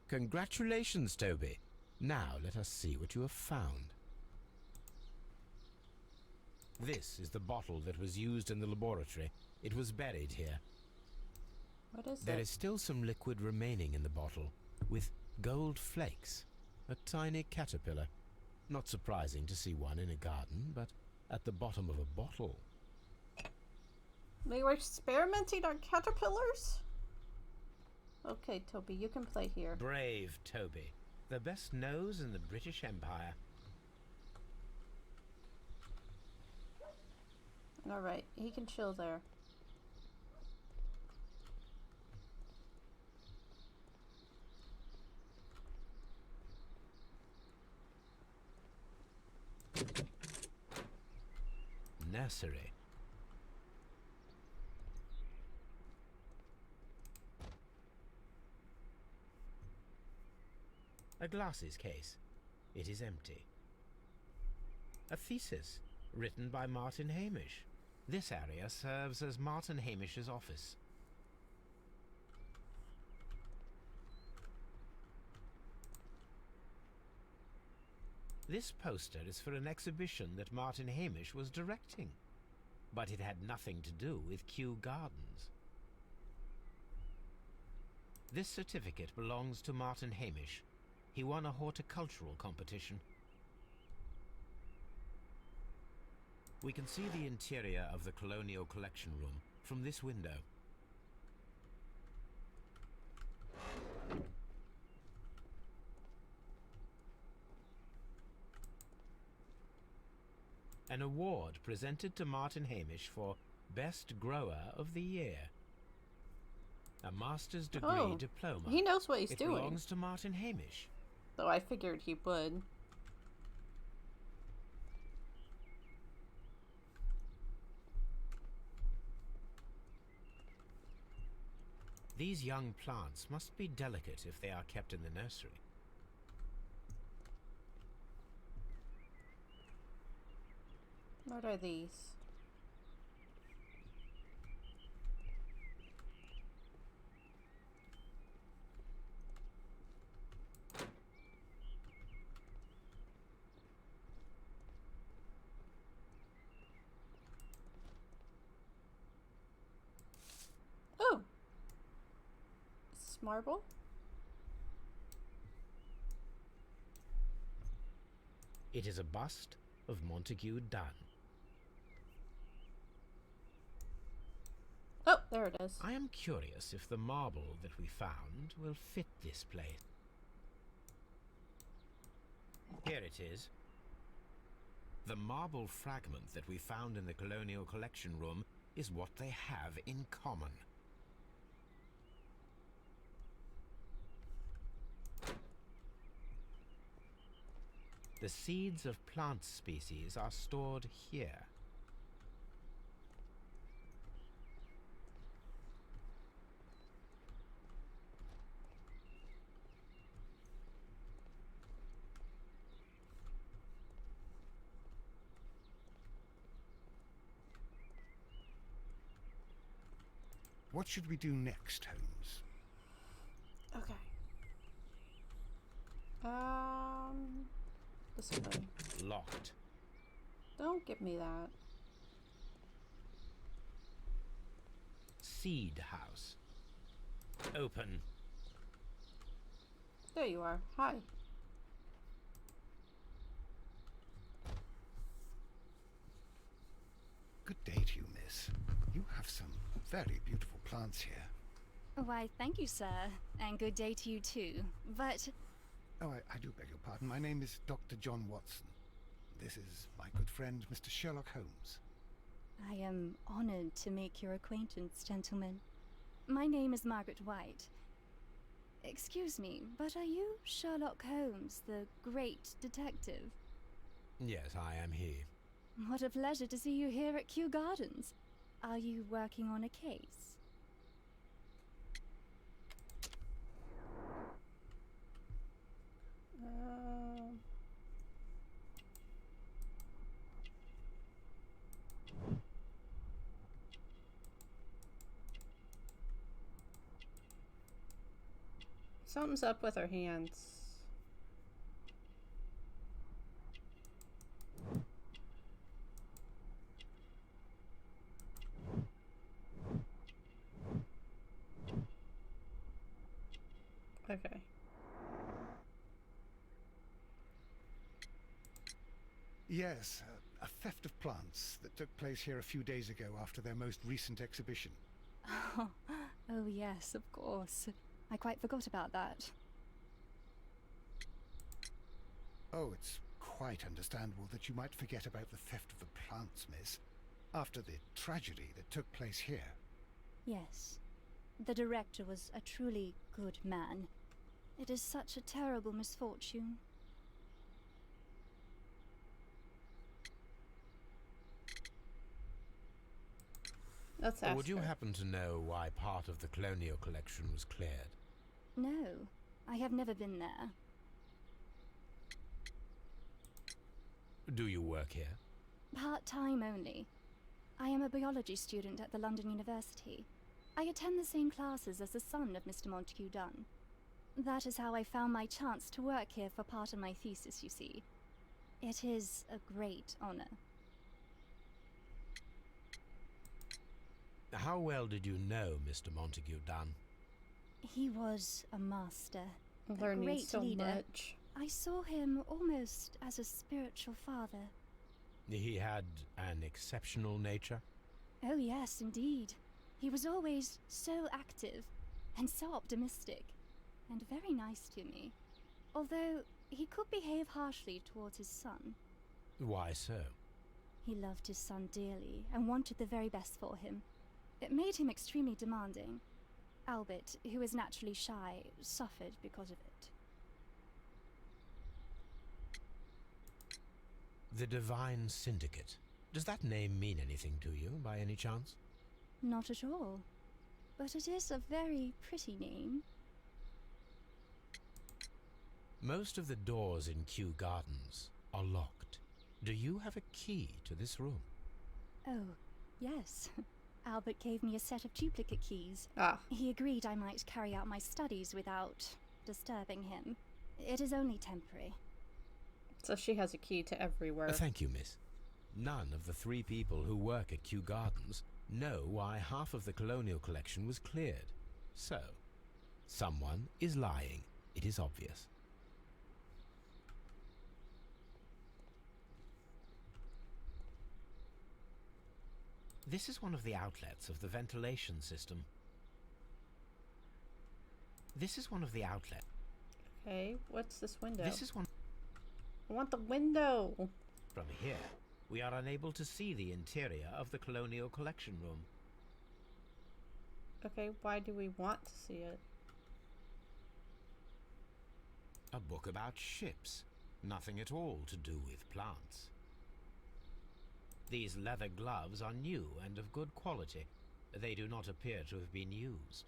Congratulations, Toby. Now let us see what you have found. This is the bottle that was used in the laboratory. It was buried here. What is There it? is still some liquid remaining in the bottle, with gold flakes. A tiny caterpillar. Not surprising to see one in a garden, but at the bottom of a bottle. They were experimenting on caterpillars? Okay, Toby, you can play here. Brave Toby. The best nose in the British Empire. Alright, he can chill there. Nursery. A glasses case. It is empty. A thesis, written by Martin Hamish. This area serves as Martin Hamish's office. This poster is for an exhibition that Martin Hamish was directing, but it had nothing to do with Kew Gardens. This certificate belongs to Martin Hamish. He won a horticultural competition. We can see the interior of the Colonial Collection Room from this window. An award presented to Martin Hamish for Best Grower of the Year. A master's degree diploma. He knows what he's It doing. belongs to Martin Hamish. Though I figured he would. These young plants must be delicate if they are kept in the nursery. What are these? Oh! Is this marble? It is a bust of Montague Dunn. Oh, there it is. I am curious if the marble that we found will fit this place. Here it is. The marble fragment that we found in the Colonial Collection Room is what they have in common. The seeds of plant species are stored here. What should we do next, Holmes? Okay. This way. Locked. Don't give me that. Seed house. Open. There you are. Hi. Good day to you, miss. You have some very beautiful plants here. Why, thank you, sir. And good day to you, too. But... Oh, I do beg your pardon. My name is Dr. John Watson. This is my good friend, Mr. Sherlock Holmes. I am honored to make your acquaintance, gentlemen. My name is Margaret White. Excuse me, but are you Sherlock Holmes, the great detective? Yes, I am he. What a pleasure to see you here at Kew Gardens. Are you working on a case? Something's up with her hands. Okay. Yes, a theft of plants that took place here a few days ago after their most recent exhibition. Oh yes, of course. I quite forgot about that. Oh, it's quite understandable that you might forget about the theft of the plants, miss, after the tragedy that took place here. Yes. The director was a truly good man. It is such a terrible misfortune. Let's ask Would you her. happen to know why part of the colonial collection was cleared? No, I have never been there. Do you work here? Part-time only. I am a biology student at the London University. I attend the same classes as the son of Mr. Montague Dunn. That is how I found my chance to work here for part of my thesis, you see. It is a great honor. How well did you know Mr. Montague Dunn? He was a master, a Learning great so leader. much. I saw him almost as a spiritual father. He had an exceptional nature? Oh yes, indeed. He was always so active and so optimistic and very nice to me. Although he could behave harshly towards his son. Why so? He loved his son dearly and wanted the very best for him. It made him extremely demanding. Albert, who is naturally shy, suffered because of it. The Divine Syndicate. Does that name mean anything to you, by any chance? Not at all. But it is a very pretty name. Most of the doors in Kew Gardens are locked. Do you have a key to this room? Oh, yes. Albert gave me a set of duplicate keys. Ah, He agreed I might carry out my studies without disturbing him. It is only temporary. so she has a key to everywhere. Thank you, miss. None of the 3 people who work at Kew Gardens know why half of the colonial collection was cleared. So, someone is lying. It is obvious. This is one of the outlets of the ventilation system. This is one of the outlets. Okay, what's this window? This is one. I want the window! From here, we are unable to see the interior of the Colonial Collection Room. Okay, why do we want to see it? A book about ships. Nothing at all to do with plants. These leather gloves are new and of good quality. They do not appear to have been used.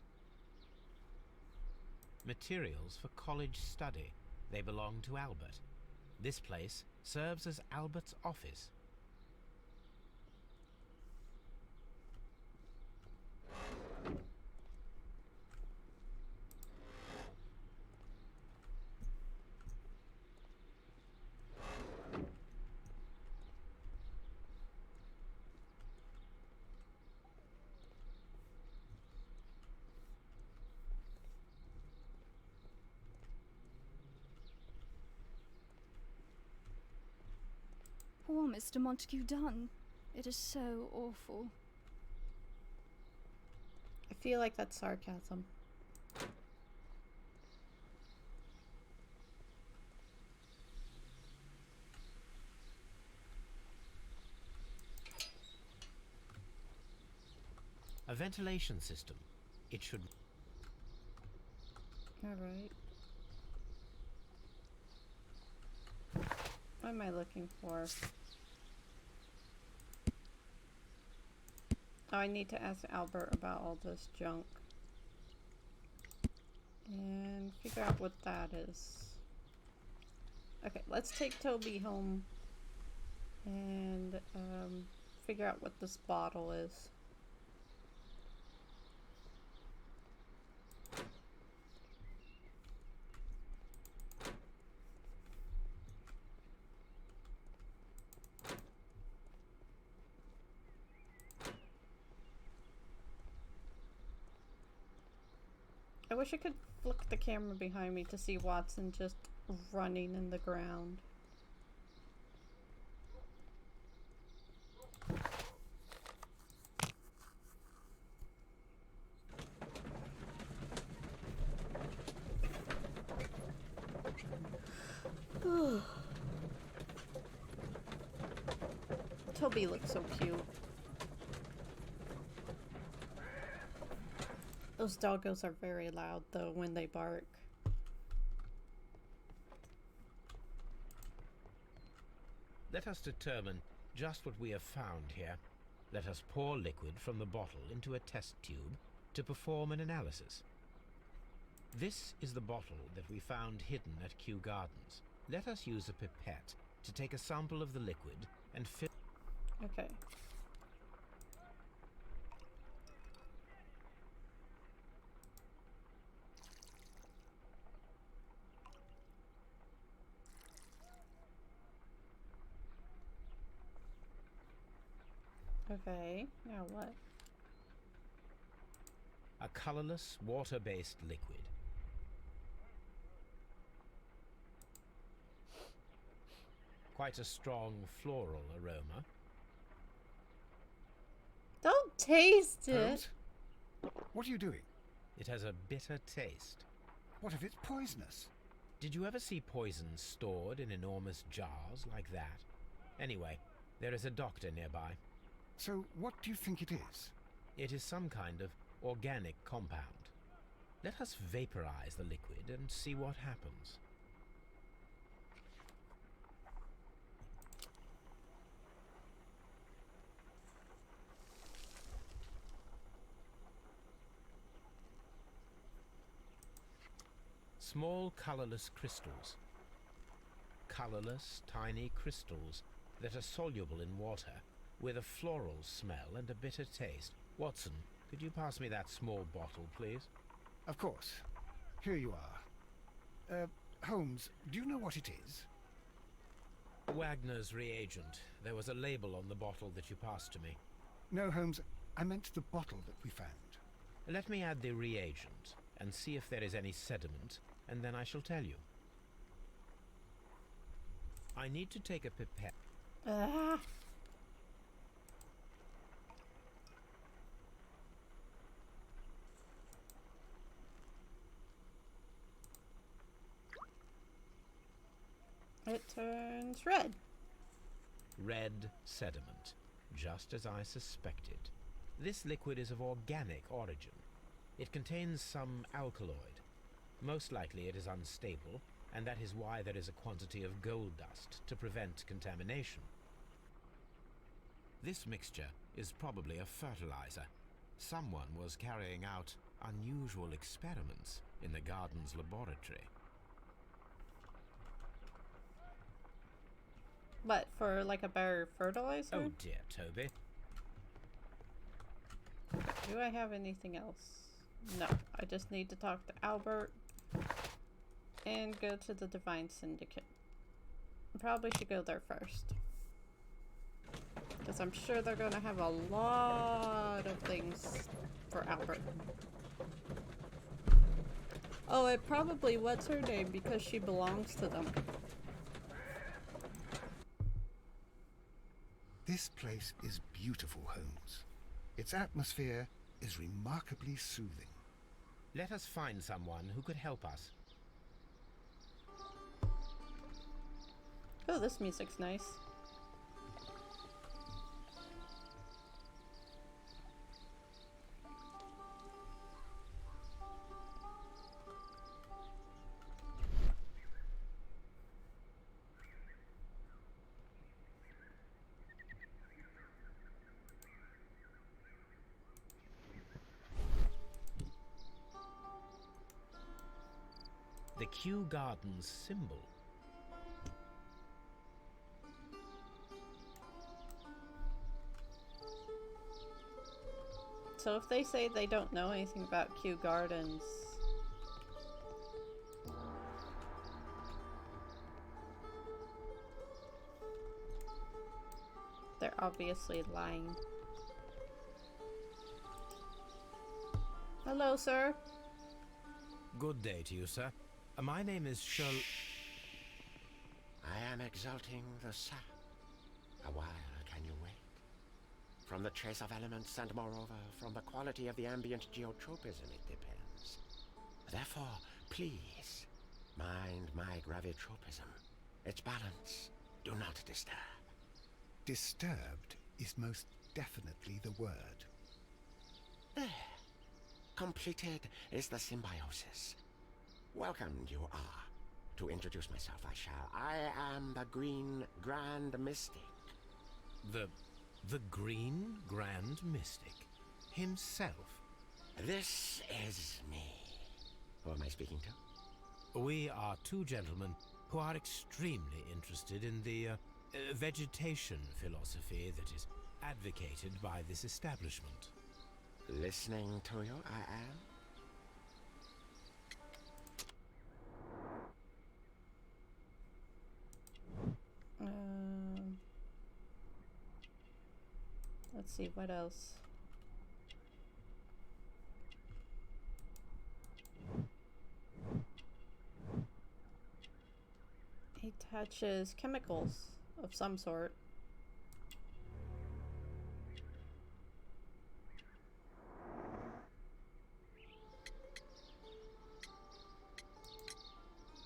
Materials for college study. They belong to Albert. This place serves as Albert's office. Poor Mr. Montague Dunn. It is so awful. I feel like that's sarcasm. A ventilation system. It should... Alright. What am I looking for? Oh, I need to ask Albert about all this junk. And figure out what that is. Okay, let's take Toby home and figure out what this bottle is. I wish I could flick the camera behind me to see Watson just running in the ground. Toby looks so cute. Those doggos are very loud though when they bark. Let us determine just what we have found here. Let us pour liquid from the bottle into a test tube to perform an analysis. This is the bottle that we found hidden at Kew Gardens. Let us use a pipette to take a sample of the liquid and fill... Okay. Okay, now what? A colorless, water-based liquid. Quite a strong floral aroma. Don't taste it! Holmes? What are you doing? It has a bitter taste. What if it's poisonous? Did you ever see poison stored in enormous jars like that? Anyway, there is a doctor nearby. So what do you think it is? It is some kind of organic compound. Let us vaporize the liquid and see what happens. Small colorless crystals. Colorless, tiny crystals that are soluble in water, with a floral smell and a bitter taste. Watson, could you pass me that small bottle, please? Of course. Here you are. Holmes, do you know what it is? Wagner's reagent. There was a label on the bottle that you passed to me. No, Holmes, I meant the bottle that we found. Let me add the reagent and see if there is any sediment, and then I shall tell you. I need to take a pipette. Ah. It turns red. Red sediment, just as I suspected. This liquid is of organic origin. It contains some alkaloid. Most likely it is unstable, and that is why there is a quantity of gold dust to prevent contamination. This mixture is probably a fertilizer. Someone was carrying out unusual experiments in the garden's laboratory. What, for like a better fertilizer? Oh dear, Toby. Do I have anything else? No, I just need to talk to Albert and go to the Divine Syndicate. I probably should go there first, because I'm sure they're gonna have a lot of things for Albert. Oh, it probably, what's her name, because she belongs to them. This place is beautiful, Holmes. Its atmosphere is remarkably soothing. Let us find someone who could help us. Oh, this music's nice. The Kew Gardens symbol. So if they say they don't know anything about Kew Gardens, they're obviously lying. Hello, sir. Good day to you, sir. My name is Sherlock. I am exalting the sap. A while can you wait? From the trace of elements and moreover from the quality of the ambient geotropism it depends. Therefore, please, mind my gravitropism. Its balance. Do not disturb. Disturbed is most definitely the word. There. Completed is the symbiosis. Welcomed you are. To introduce myself I shall. I am the Green Grand Mystic. The Green Grand Mystic himself. This is me. Who am I speaking to? We are two gentlemen who are extremely interested in the vegetation philosophy that is advocated by this establishment. Listening to you, I am. Let's see, what else? He touches chemicals of some sort.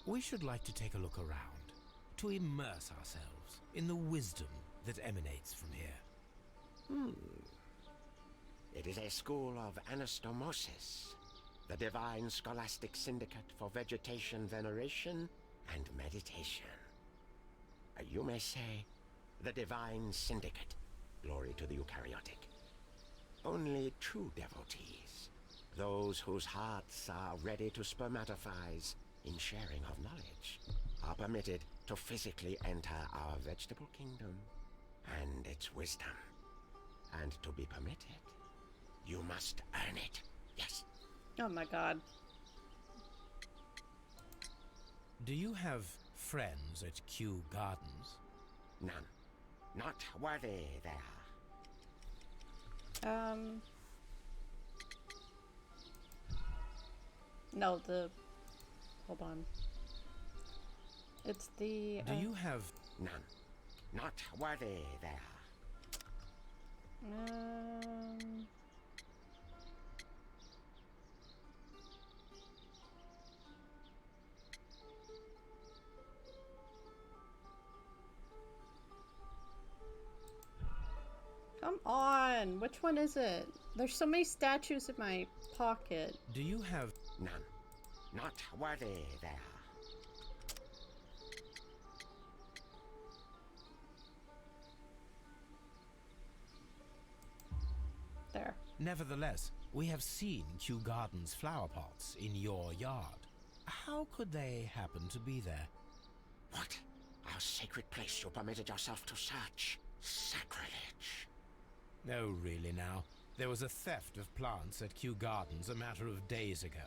We should like to take a look around, to immerse ourselves in the wisdom that emanates from here. It is a school of anastomosis, the divine scholastic syndicate for vegetation veneration and meditation. You may say, the divine syndicate, glory to the eukaryotic. Only true devotees, those whose hearts are ready to spermatophize in sharing of knowledge, are permitted to physically enter our vegetable kingdom and its wisdom. And to be permitted, you must earn it. Yes. Oh my god. Do you have friends at Kew Gardens? None. Not worthy they are. No, hold on. It's the, Do you have... None. Not worthy they are. Come on! Which one is it? There's so many statues in my pocket. Do you have... None. Not worthy there. There. Nevertheless, we have seen Kew Gardens flower pots in your yard. How could they happen to be there? What? Our sacred place you permitted yourself to search. Sacrilege. No, really now. There was a theft of plants at Kew Gardens a matter of days ago,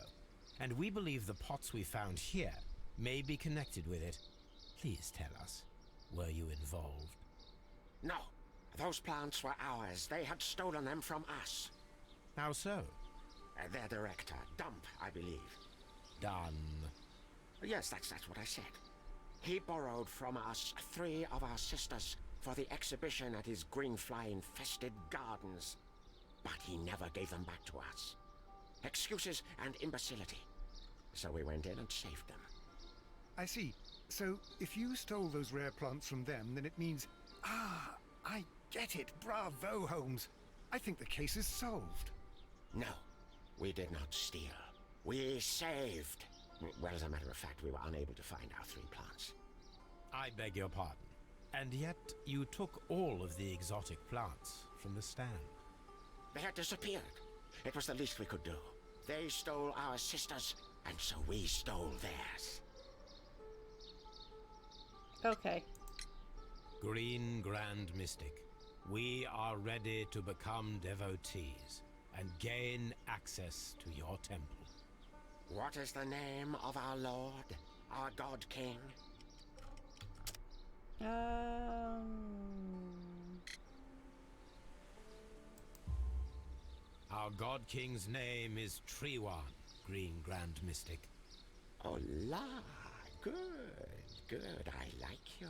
and we believe the pots we found here may be connected with it. Please tell us, were you involved? No. Those plants were ours. They had stolen them from us. How so? Their director, Dump, I believe. Done. Yes, that's what I said. He borrowed from us 3 of our sisters for the exhibition at his green fly-infested gardens. But he never gave them back to us. Excuses and imbecility. So we went in and saved them. I see. So, if you stole those rare plants from them, then it means... Ah, I get it. Bravo, Holmes. I think the case is solved. No, we did not steal. We saved. Well, as a matter of fact, we were unable to find our 3 plants. I beg your pardon. And yet, you took all of the exotic plants from the stand. They had disappeared. It was the least we could do. They stole our sisters, and so we stole theirs. Okay. Green Grand Mystic, we are ready to become devotees and gain access to your temple. What is the name of our Lord, our God King? Our God King's name is Treewan, Green Grand Mystic. Oh la, good, good, I like you.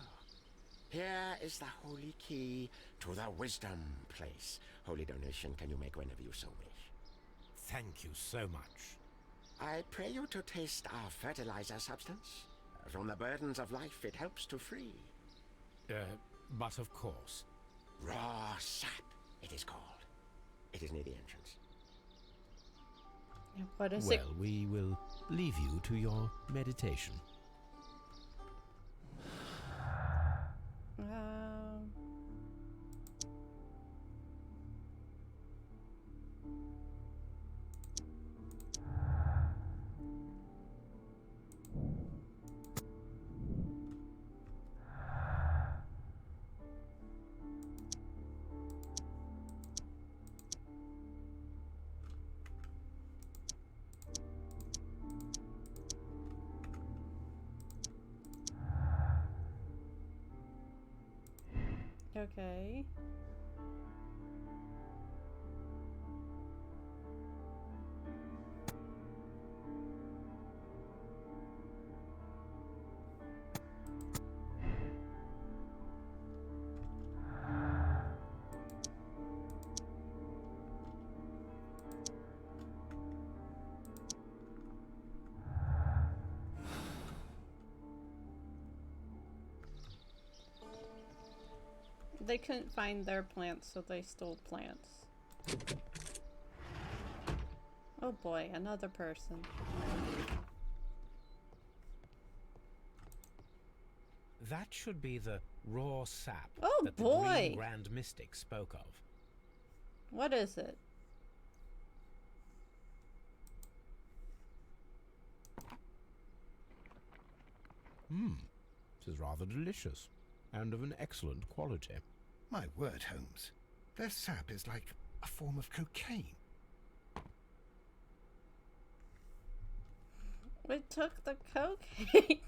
Here is the holy key to the wisdom place. Holy donation can you make whenever you so wish. Thank you so much. I pray you to taste our fertilizer substance. From the burdens of life it helps to free. But of course. Raw sap, it is called. It is near the entrance. What is it? Well, we will leave you to your meditation. Okay. They couldn't find their plants, so they stole plants. Oh boy, another person. That should be the raw sap Oh that the boy! Green Grand Mystic spoke of. What is it? This is rather delicious, and of an excellent quality. My word, Holmes. Their sap is like a form of cocaine. We took the cocaine.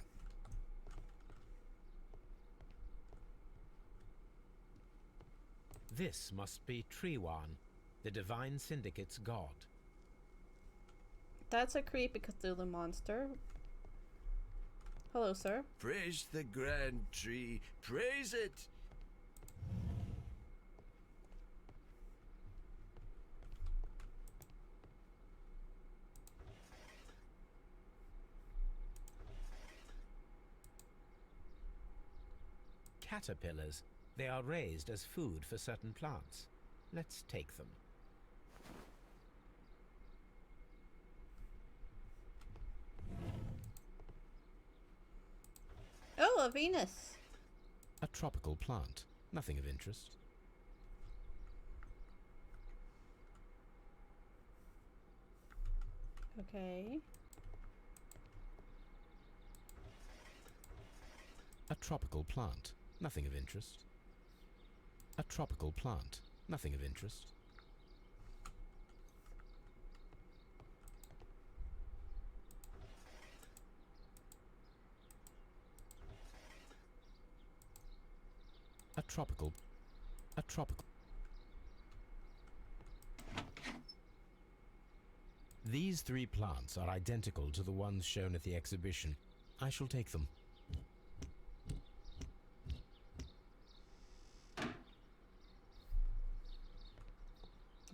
This must be Treewan, the Divine Syndicate's god. That's a creepy Cthulhu monster. Hello, sir. Praise the grand tree. Praise it. Caterpillars. They are raised as food for certain plants. Let's take them. Oh, a Venus. A tropical plant. Nothing of interest. Okay. A tropical plant. Nothing of interest. A tropical plant. Nothing of interest. A tropical. These 3 plants are identical to the ones shown at the exhibition. I shall take them.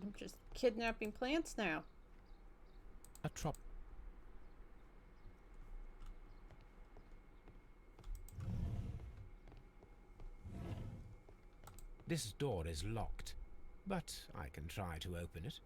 I'm just kidnapping plants now. A trop. This door is locked, but I can try to open it.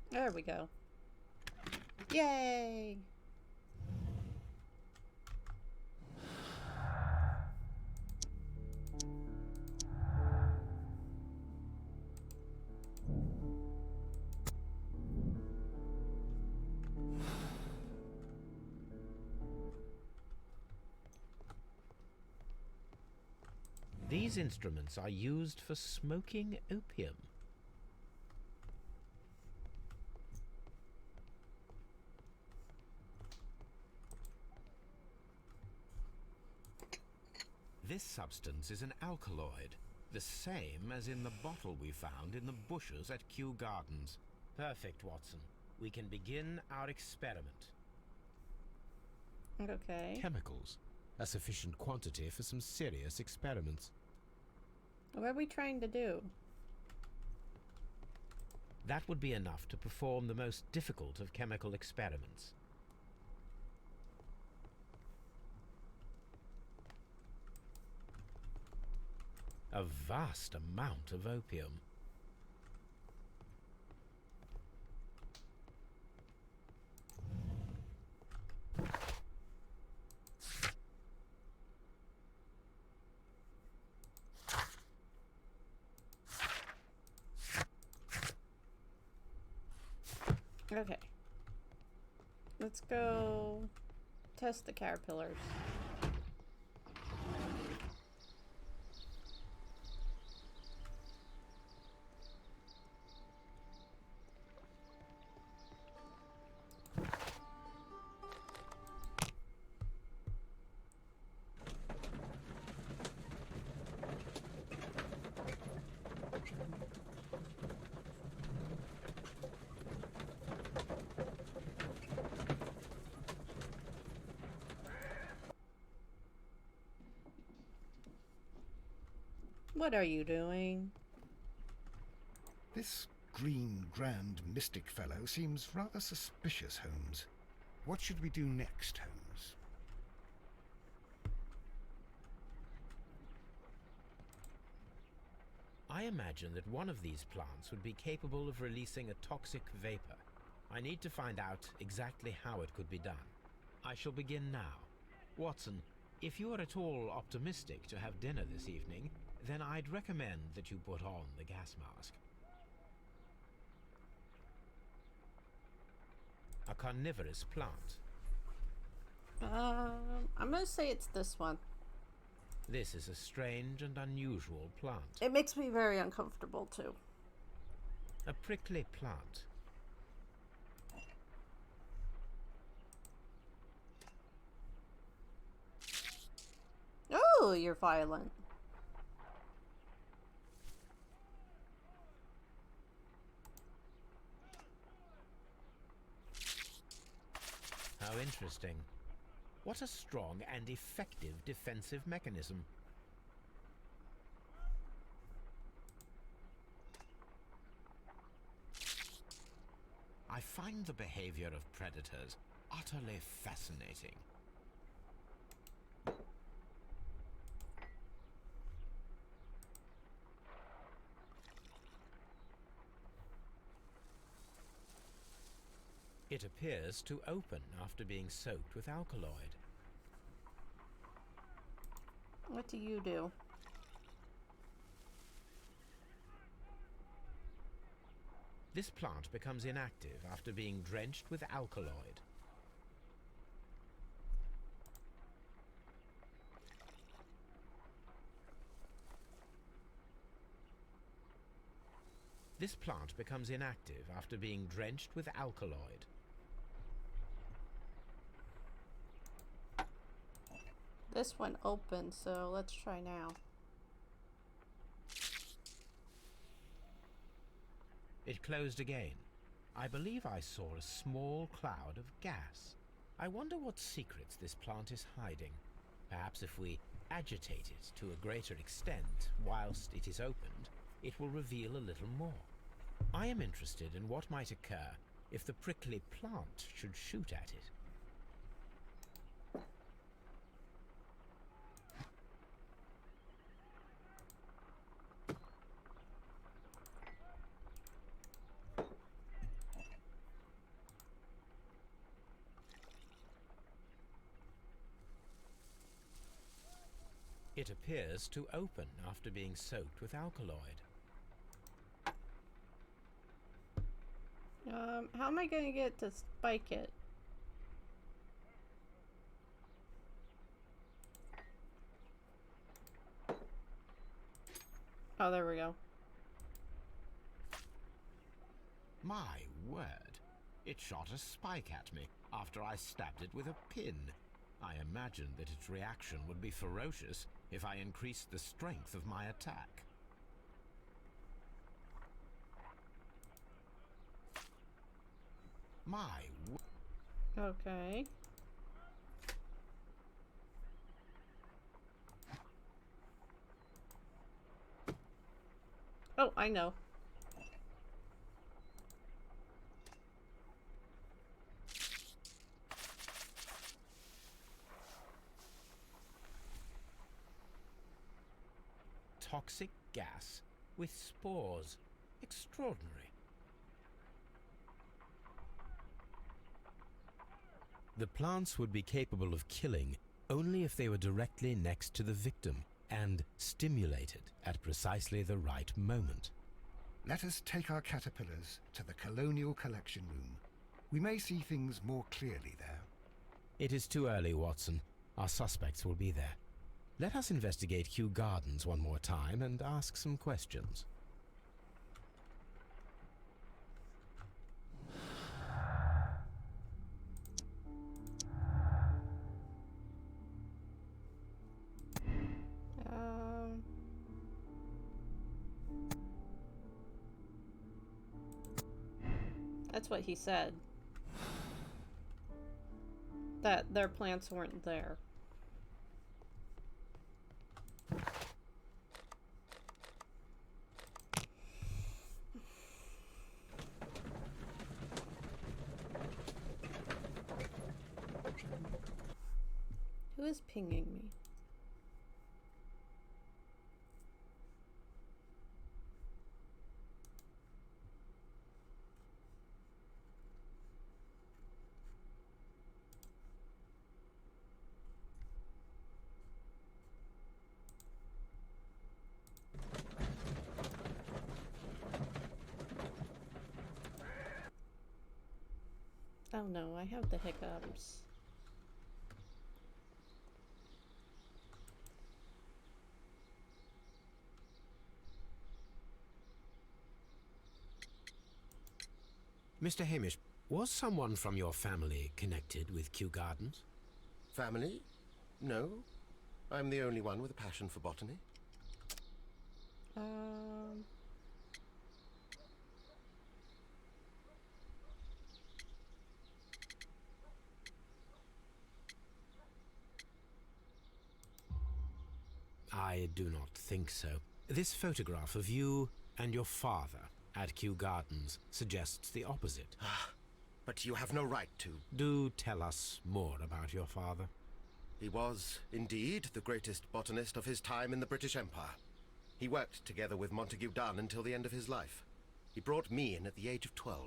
There we go. Yay! These instruments are used for smoking opium. This substance is an alkaloid, the same as in the bottle we found in the bushes at Kew Gardens. Perfect, Watson. We can begin our experiment. Okay. Chemicals. A sufficient quantity for some serious experiments. What are we trying to do? That would be enough to perform the most difficult of chemical experiments. A vast amount of opium. Okay. Let's go test the caterpillars. What are you doing? This green grand mystic fellow seems rather suspicious, Holmes. What should we do next, Holmes? I imagine that one of these plants would be capable of releasing a toxic vapor. I need to find out exactly how it could be done. I shall begin now. Watson, if you are at all optimistic to have dinner this evening, then I'd recommend that you put on the gas mask. a carnivorous plant. I'm gonna say it's this one. This is a strange and unusual plant. It makes me very uncomfortable too. A prickly plant. Oh, you're violent. How interesting. What a strong and effective defensive mechanism. I find the behavior of predators utterly fascinating. It appears to open after being soaked with alkaloid. What do you do? This plant becomes inactive after being drenched with alkaloid. This plant becomes inactive after being drenched with alkaloid. This one opened, so let's try now. It closed again. I believe I saw a small cloud of gas. I wonder what secrets this plant is hiding. Perhaps if we agitate it to a greater extent whilst it is opened, it will reveal a little more. I am interested in what might occur if the prickly plant should shoot at it. It appears to open after being soaked with alkaloid. How am I gonna get to spike it? Oh, there we go. My word! It shot a spike at me after I stabbed it with a pin. I imagined that its reaction would be ferocious if I increased the strength of my attack. Okay. Oh, I know. Toxic gas with spores. Extraordinary. The plants would be capable of killing only if they were directly next to the victim and stimulated at precisely the right moment. Let us take our caterpillars to the Colonial Collection Room. We may see things more clearly there. It is too early, Watson. Our suspects will be there. Let us investigate Kew Gardens one more time and ask some questions. That's what he said. That their plants weren't there. Who is pinging me? Oh no, I have the hiccups. Mr. Hamish, was someone from your family connected with Kew Gardens? Family? No. I'm the only one with a passion for botany. I do not think so. This photograph of you and your father at Kew Gardens suggests the opposite. But you have no right to. Do tell us more about your father. He was, indeed, the greatest botanist of his time in the British Empire. He worked together with Montague Dunn until the end of his life. He brought me in at the age of 12.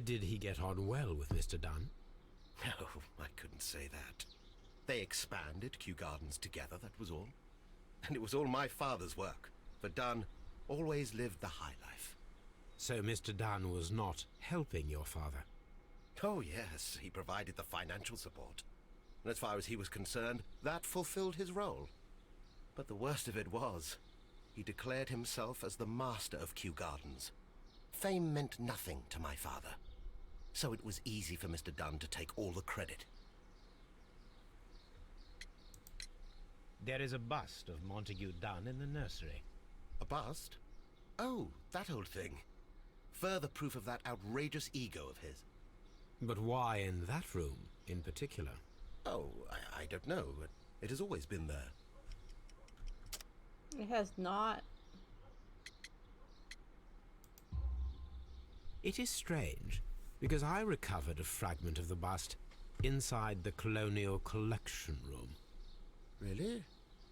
Did he get on well with Mr. Dunn? No, I couldn't say that. They expanded Kew Gardens together, that was all. And it was all my father's work, for Dunn always lived the high life. So Mr. Dunn was not helping your father? Oh yes, he provided the financial support. And as far as he was concerned, that fulfilled his role. But the worst of it was, he declared himself as the master of Kew Gardens. Fame meant nothing to my father, so it was easy for Mr. Dunn to take all the credit. There is a bust of Montague Dunn in the nursery. A bust? Oh, that old thing. Further proof of that outrageous ego of his. But why in that room in particular? Oh, I don't know. It has always been there. It has not. It is strange, because I recovered a fragment of the bust inside the Colonial Collection Room. Really?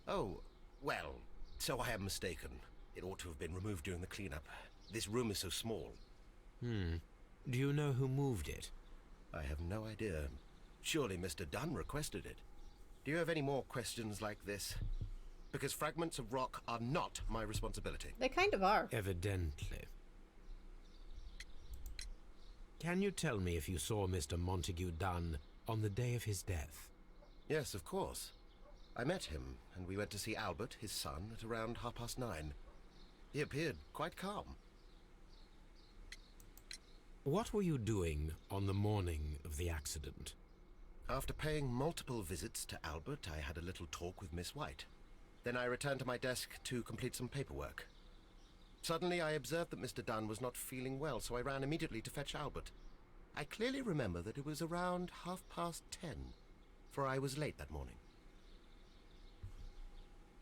Oh, well, so I am mistaken. It ought to have been removed during the cleanup. This room is so small. Do you know who moved it? I have no idea. Surely Mr. Dunn requested it. Do you have any more questions like this? Because fragments of rock are not my responsibility. They kind of are. Evidently. Can you tell me if you saw Mr. Montague Dunn on the day of his death? Yes, of course. I met him, and we went to see Albert, his son, at around 9:30. He appeared quite calm. What were you doing on the morning of the accident? After paying multiple visits to Albert, I had a little talk with Miss White. Then I returned to my desk to complete some paperwork. Suddenly I observed that Mr. Dunn was not feeling well, so I ran immediately to fetch Albert. I clearly remember that it was around 10:30, for I was late that morning.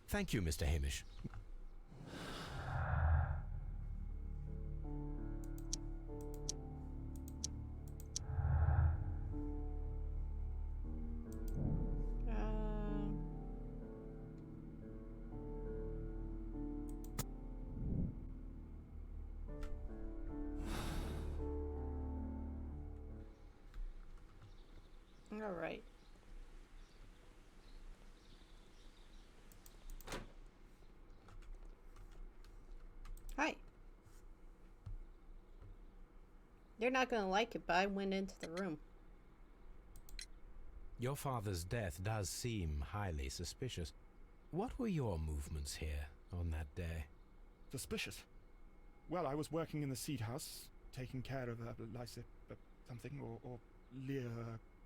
Thank you, Mr. Hamish. All right. Hi. They're not gonna like it, but I went into the room. Your father's death does seem highly suspicious. What were your movements here on that day? Suspicious. Well, I was working in the seed house, taking care of something, or Lear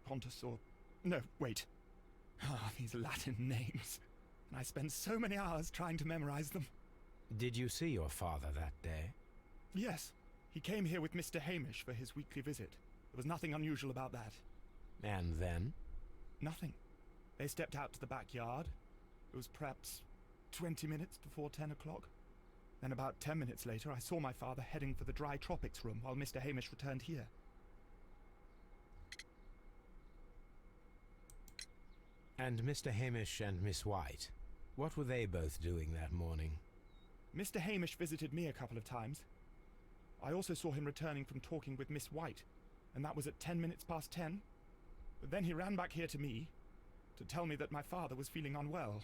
Pontus, or... No, wait. Ah, these Latin names. And I spent so many hours trying to memorize them. Did you see your father that day? Yes. He came here with Mr. Hamish for his weekly visit. There was nothing unusual about that. And then? Nothing. They stepped out to the backyard. It was perhaps 20 minutes before 10 o'clock. Then about 10 minutes later, I saw my father heading for the dry tropics room while Mr. Hamish returned here. And Mr. Hamish and Miss White, what were they both doing that morning? Mr. Hamish visited me a couple of times. I also saw him returning from talking with Miss White, and that was at 10 minutes past 10. But then he ran back here to me to tell me that my father was feeling unwell.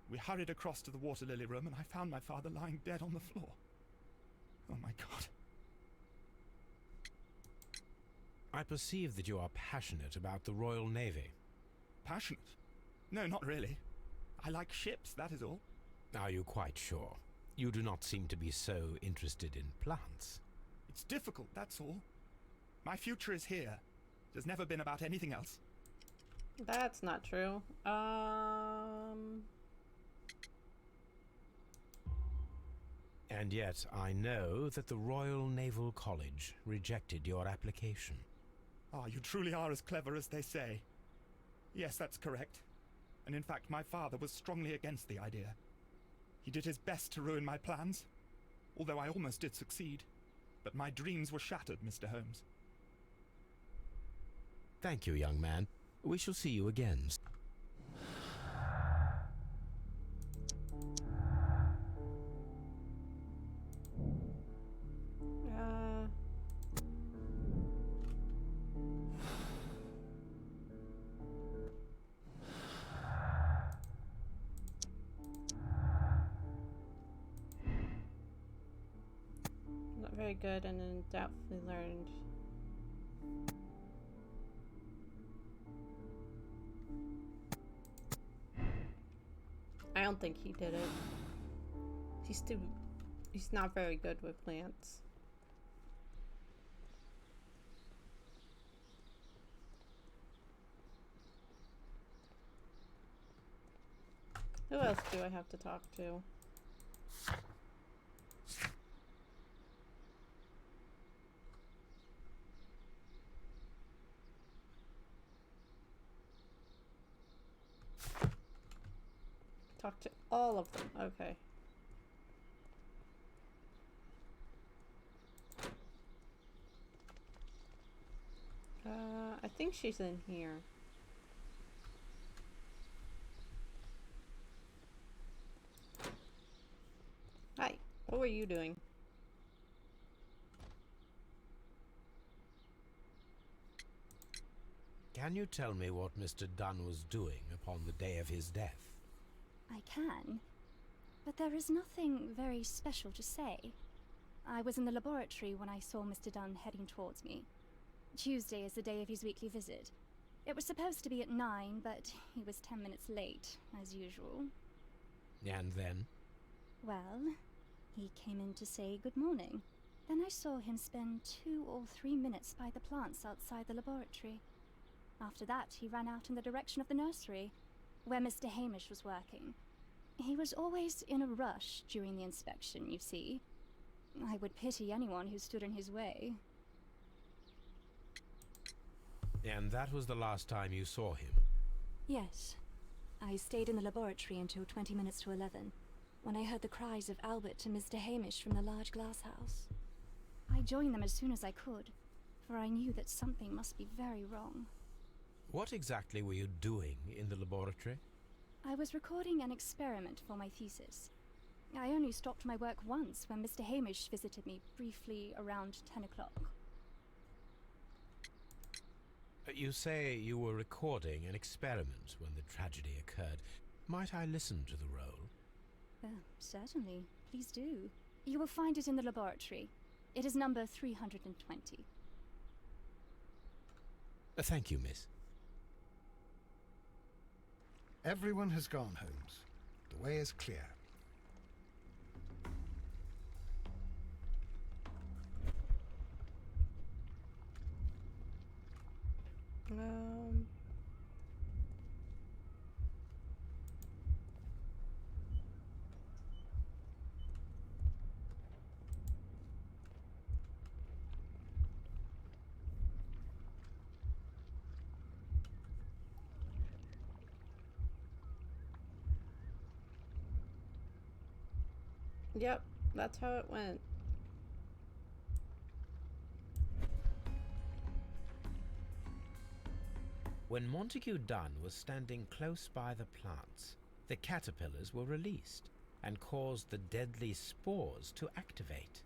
We hurried across to the water lily room, and I found my father lying dead on the floor. Oh my God. I perceive that you are passionate about the Royal Navy. Passionate? No, not really. I like ships, that is all. Are you quite sure? You do not seem to be so interested in plants. It's difficult, that's all. My future is here. It has never been about anything else. That's not true. And yet I know that the Royal Naval College rejected your application. Ah, you truly are as clever as they say. Yes, that's correct. And in fact, my father was strongly against the idea. He did his best to ruin my plans, although I almost did succeed. But my dreams were shattered, Mr. Holmes. Thank you, young man. We shall see you again. Not very good, and then doubtfully learned. I don't think he did it. He's not very good with plants. Who else do I have to talk to? Talk to all of them. Okay. I think she's in here. Hi. What were you doing? Can you tell me what Mr. Dunn was doing upon the day of his death? I can, but there is nothing very special to say. I was in the laboratory when I saw Mr. Dunn heading towards me. Tuesday is the day of his weekly visit. It was supposed to be at 9, but he was 10 minutes late, as usual. And then? Well, he came in to say good morning. Then I saw him spend 2 or 3 minutes by the plants outside the laboratory. After that, he ran out in the direction of the nursery, where Mr. Hamish was working. He was always in a rush during the inspection, you see. I would pity anyone who stood in his way. And that was the last time you saw him? Yes. I stayed in the laboratory until 20 minutes to 11, when I heard the cries of Albert and Mr. Hamish from the large glass house. I joined them as soon as I could, for I knew that something must be very wrong. What exactly were you doing in the laboratory? I was recording an experiment for my thesis. I only stopped my work once when Mr. Hamish visited me briefly around 10 o'clock. You say you were recording an experiment when the tragedy occurred. Might I listen to the roll? Certainly. Please do. You will find it in the laboratory. It is number 320. Thank you, miss. Everyone has gone, Holmes. The way is clear. Yep, that's how it went. When Montague Dunn was standing close by the plants, the caterpillars were released and caused the deadly spores to activate.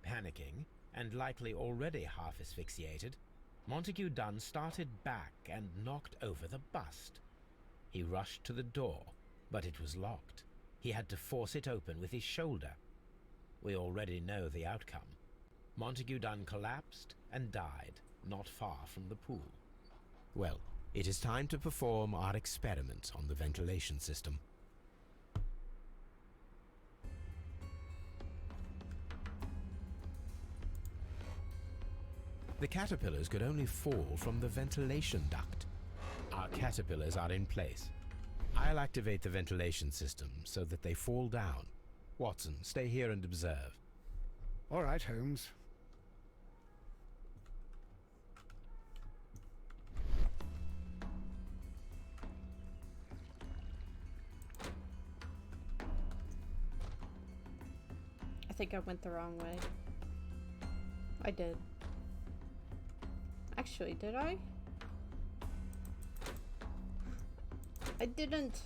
Panicking, and likely already half asphyxiated, Montague Dunn started back and knocked over the bust. He rushed to the door, but it was locked. He had to force it open with his shoulder. We already know the outcome. Montague Dunn collapsed and died, not far from the pool. Well, it is time to perform our experiment on the ventilation system. The caterpillars could only fall from the ventilation duct. Our caterpillars are in place. I'll activate the ventilation system so that they fall down. Watson, stay here and observe. All right, Holmes. I think I went the wrong way. I did. Actually, did I? I didn't.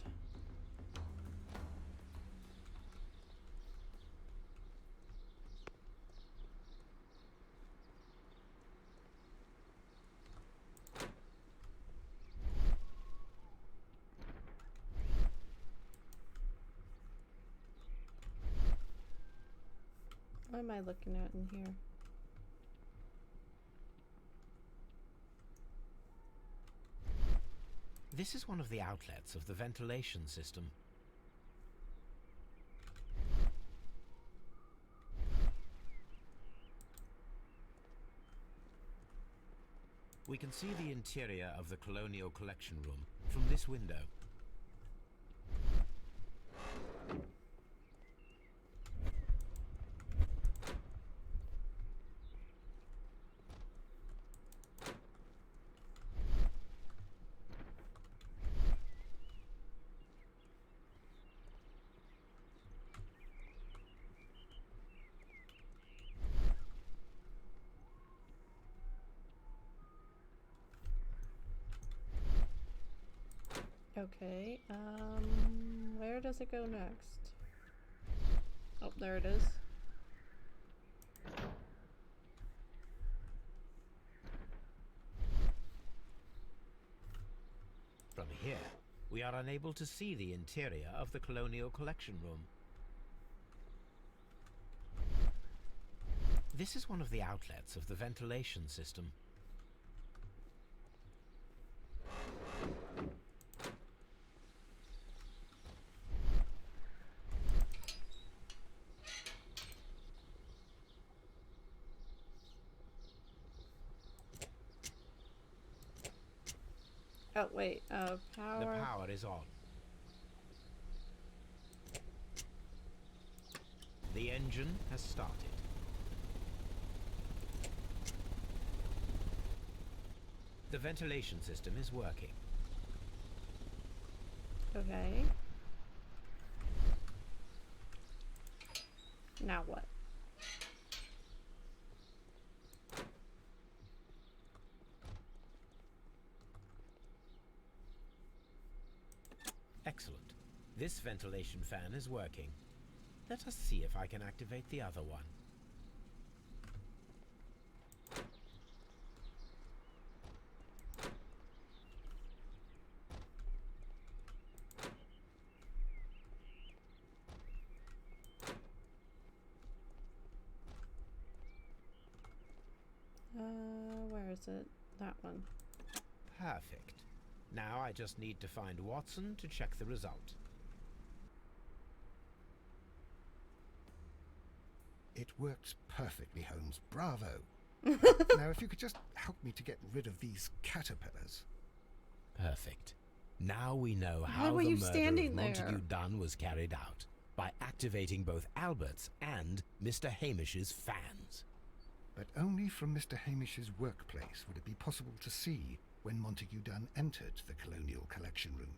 What am I looking at in here? This is one of the outlets of the ventilation system. We can see the interior of the Colonial Collection Room from this window. Okay, where does it go next? Oh, there it is. From here, we are unable to see the interior of the Colonial Collection Room. This is one of the outlets of the ventilation system. Oh, wait, power. The power is on. The engine has started. The ventilation system is working. Okay. Now what? Excellent. This ventilation fan is working. Let us see if I can activate the other one. Where is it? That one. Perfect. Now I just need to find Watson to check the result. It works perfectly, Holmes. Bravo. Now, if you could just help me to get rid of these caterpillars. Perfect. Now we know Why how were the you murder standing of there? Montague Dunn was carried out. By activating both Albert's and Mr. Hamish's fans. But only from Mr. Hamish's workplace would it be possible to see when Montague Dunn entered the Colonial Collection Room.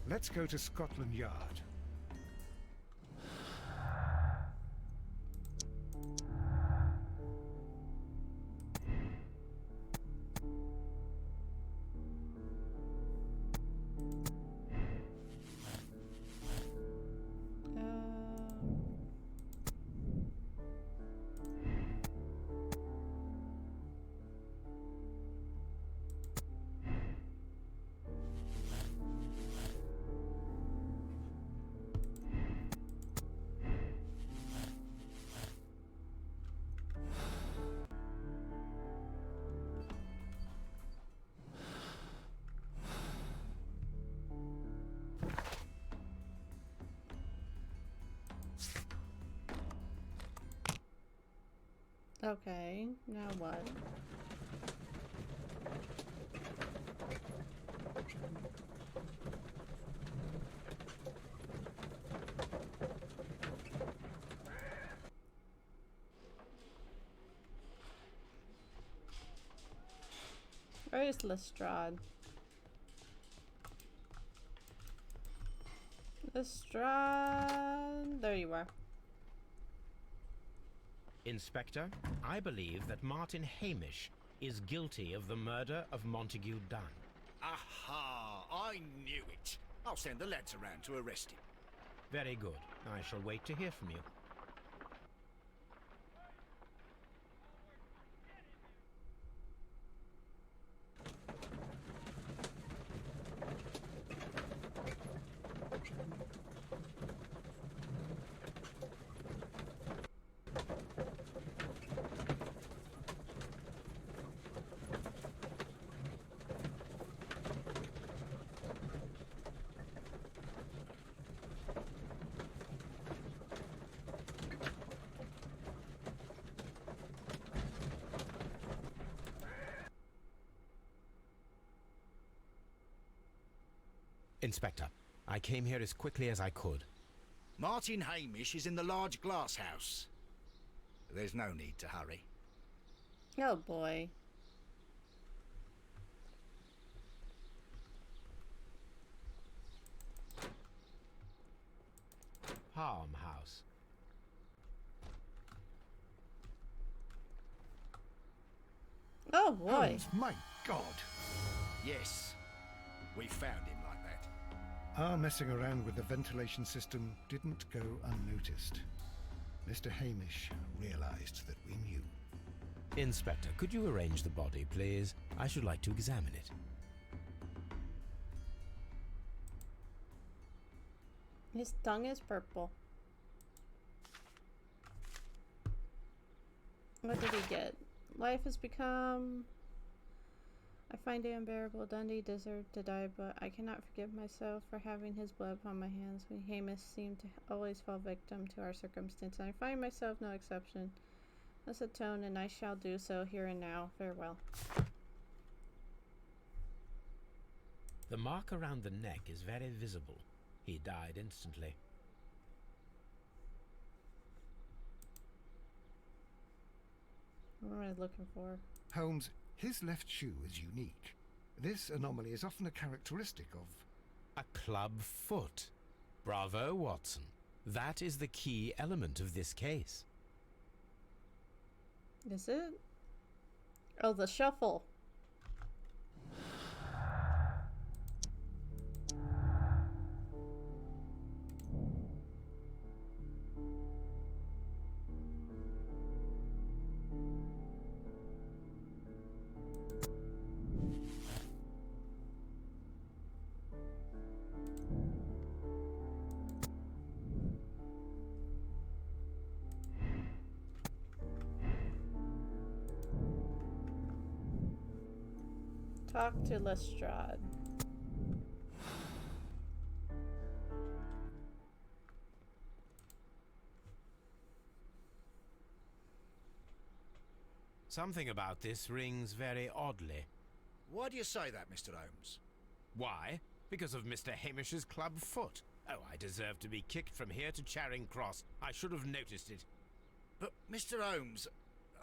Let's go to Scotland Yard. Okay, now what? Where is Lestrade? Lestrade... There you are. Inspector, I believe that Martin Hamish is guilty of the murder of Montague Dunn. Aha! I knew it. I'll send the lads around to arrest him. Very good. I shall wait to hear from you. Inspector, I came here as quickly as I could. Martin Hamish is in the large glass house. There's no need to hurry. Oh boy. Palm House. Oh boy. Holmes, my God! Yes, we found him like that. Our messing around with the ventilation system didn't go unnoticed. Mr. Hamish realized that we knew. Inspector, could you arrange the body, please? I should like to examine it. His tongue is purple. What did he get? Life has become... I find it unbearable. Dundee deserved to die, but I cannot forgive myself for having his blood upon my hands. We Hamish seemed to always fall victim to our circumstance, and I find myself no exception. Let's atone, and I shall do so here and now. Farewell. The mark around the neck is very visible. He died instantly. What am I looking for? Holmes, his left shoe is unique. This anomaly is often a characteristic of... A club foot. Bravo, Watson. That is the key element of this case. Is it? Oh, the shuffle. Talk to Lestrade. Something about this rings very oddly. Why do you say that, Mr. Holmes? Why? Because of Mr. Hamish's club foot. Oh, I deserve to be kicked from here to Charing Cross. I should have noticed it. But, Mr. Holmes,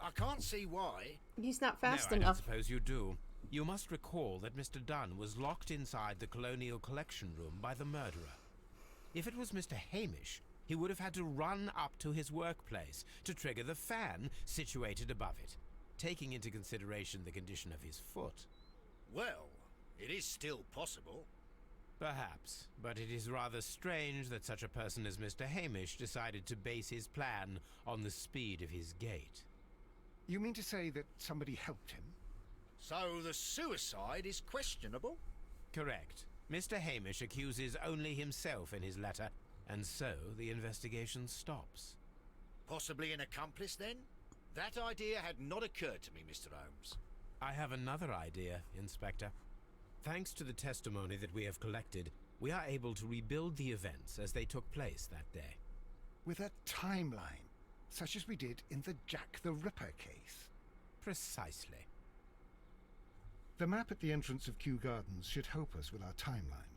I can't see why. He's not fast no, enough. I don't suppose you do. You must recall that Mr. Dunn was locked inside the Colonial Collection Room by the murderer. If it was Mr. Hamish, he would have had to run up to his workplace to trigger the fan situated above it, taking into consideration the condition of his foot. Well, it is still possible. Perhaps, but it is rather strange that such a person as Mr. Hamish decided to base his plan on the speed of his gait. You mean to say that somebody helped him? So the suicide is questionable? Correct. Mr. Hamish accuses only himself in his letter, and so the investigation stops. Possibly an accomplice, then? That idea had not occurred to me, Mr. Holmes. I have another idea, Inspector. Thanks to the testimony that we have collected, we are able to rebuild the events as they took place that day. With a timeline. such as we did in the Jack the Ripper case. Precisely. The map at the entrance of Kew Gardens should help us with our timeline.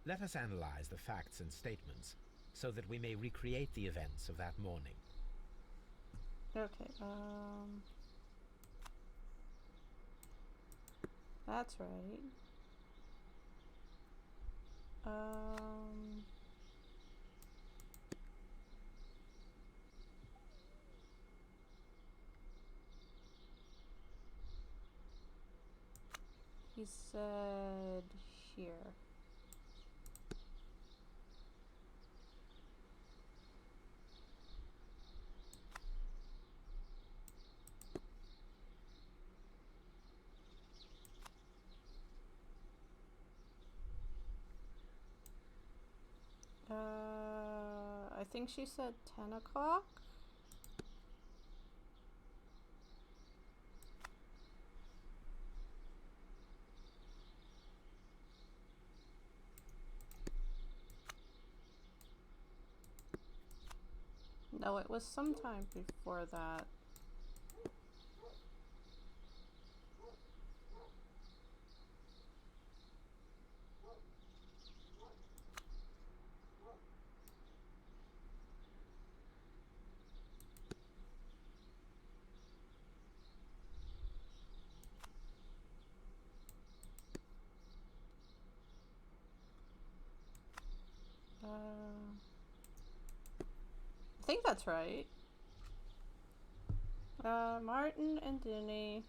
Let us analyze the facts and statements so that we may recreate the events of that morning. Okay, that's right. He said here. I think she said 10 o'clock. No, it was sometime before that. I think that's right. Martin and Denny.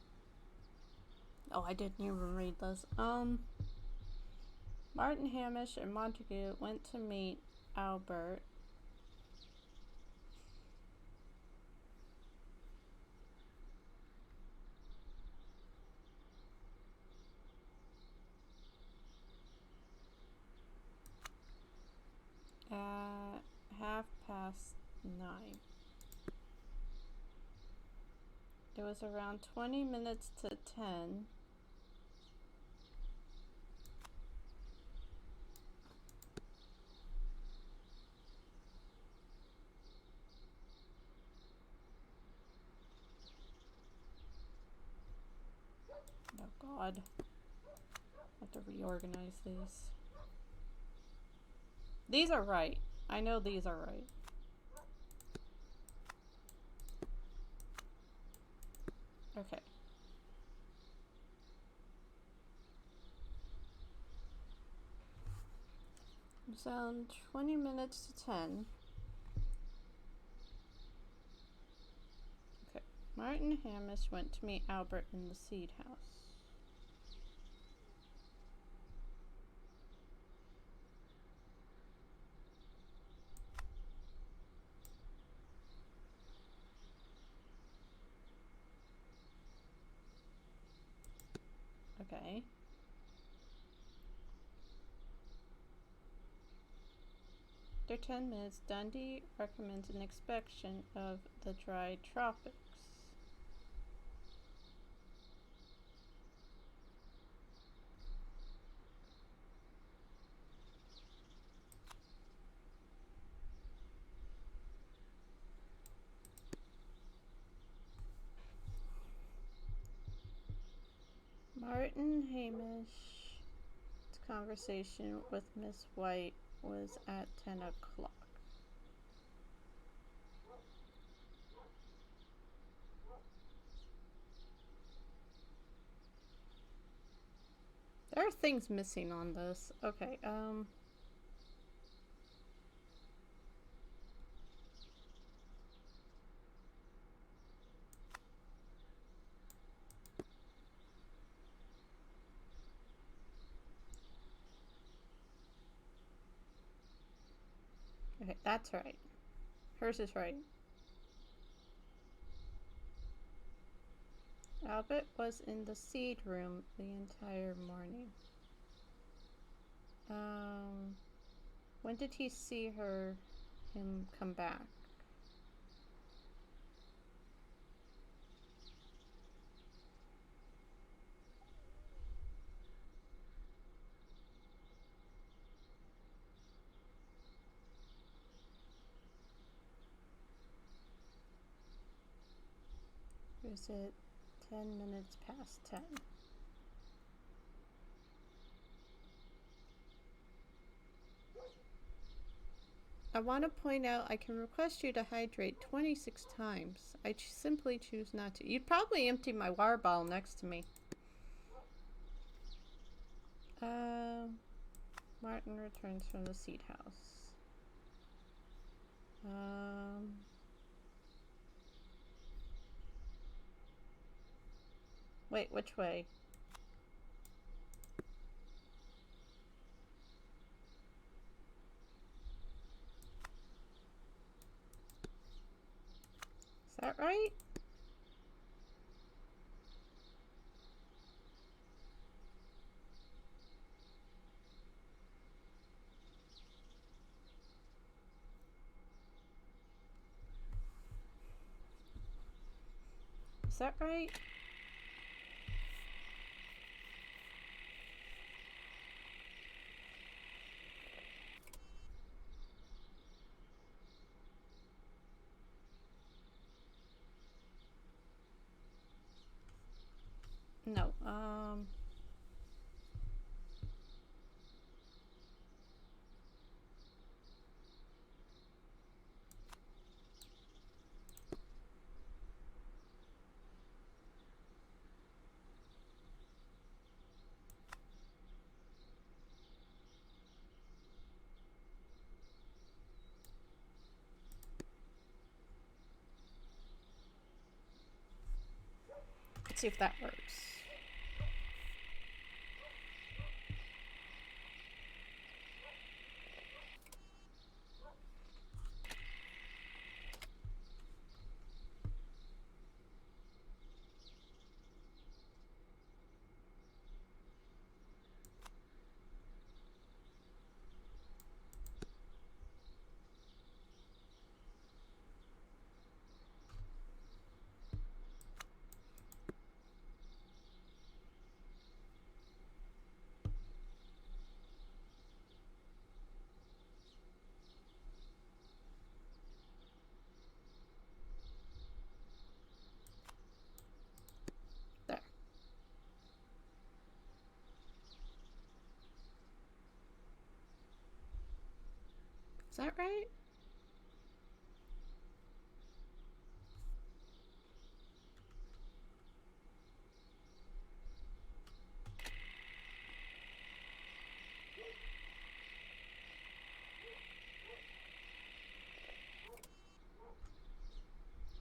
Oh, I didn't even read this. Martin, Hamish, and Montague went to meet Albert. At 9:30. It was around 20 minutes to 10. Oh God. I have to reorganize these. These are right. I know these are right. Okay. So 20 minutes to 10. Okay. Martin and Hamish went to meet Albert in the seed house. Okay. After 10 minutes, Dundee recommends an inspection of the dry tropics. Martin Hamish's conversation with Miss White was at 10 o'clock. There are things missing on this. Okay, okay, that's right. Hers is right. Albert was in the seed room the entire morning. When did he see him come back? is it 10 minutes past 10? I want to point out I can request you to hydrate 26 times. I simply choose not to. You'd probably empty my water bottle next to me. Martin returns from the seed house. Wait, which way? Is that right? Is that right? No, let's see if that works. There. Is that right?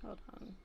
Hold on.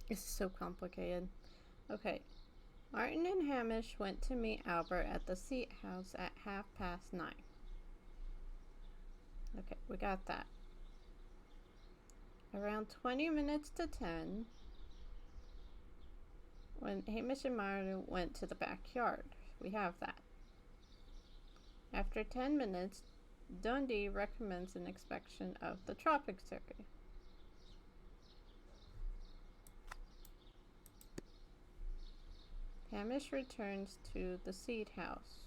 This is so complicated. Okay. Martin and Hamish went to meet Albert at the seat house at 9:30. Okay, we got that. Around 20 minutes to 10, when Hamish and Martin went to the backyard. We have that. After 10 minutes, Dundee recommends an inspection of the tropics area. Hamish returns to the seed house.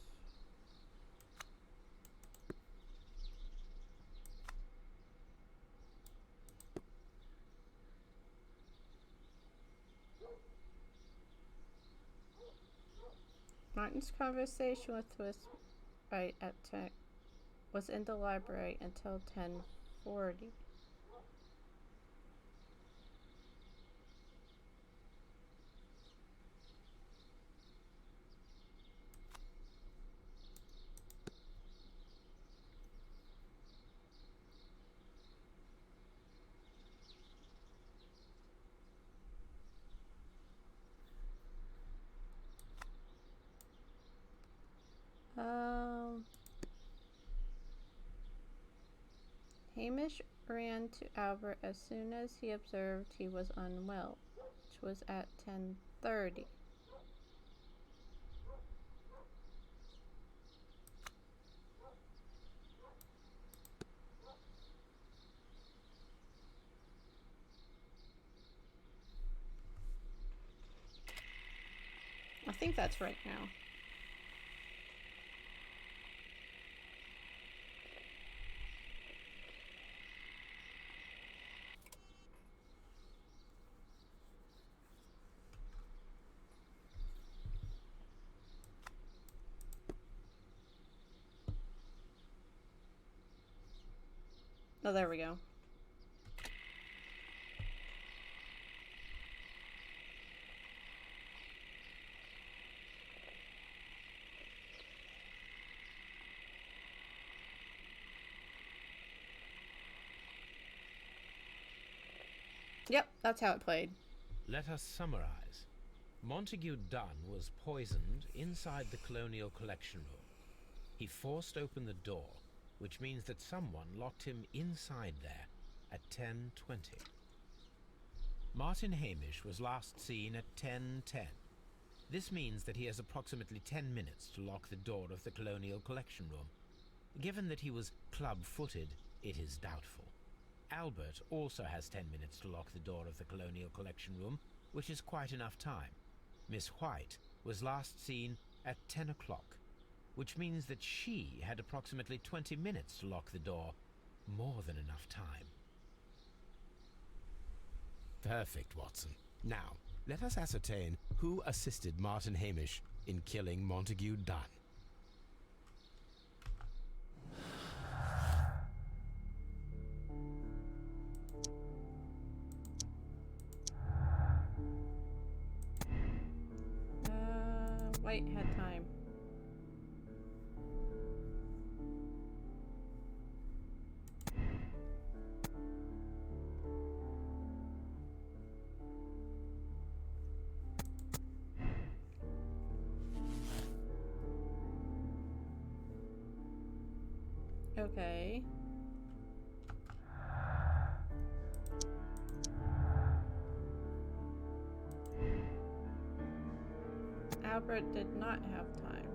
Martin's conversation with Twistbite at 10 was in the library until 10:40. Hamish ran to Albert as soon as he observed he was unwell, which was at 10:30. I think that's right now. Oh, there we go. Yep, that's how it played. Let us summarize. Montague Dunn was poisoned inside the Colonial Collection Room. He forced open the door, which means that someone locked him inside there at 10:20. Martin Hamish was last seen at 10:10. This means that he has approximately 10 minutes to lock the door of the Colonial Collection Room. Given that he was club-footed, it is doubtful. Albert also has 10 minutes to lock the door of the Colonial Collection Room, which is quite enough time. Miss White was last seen at 10 o'clock, which means that she had approximately 20 minutes to lock the door. More than enough time. Perfect, Watson. Now, let us ascertain who assisted Martin Hamish in killing Montague Dunn. White had time. Okay. Albert did not have time.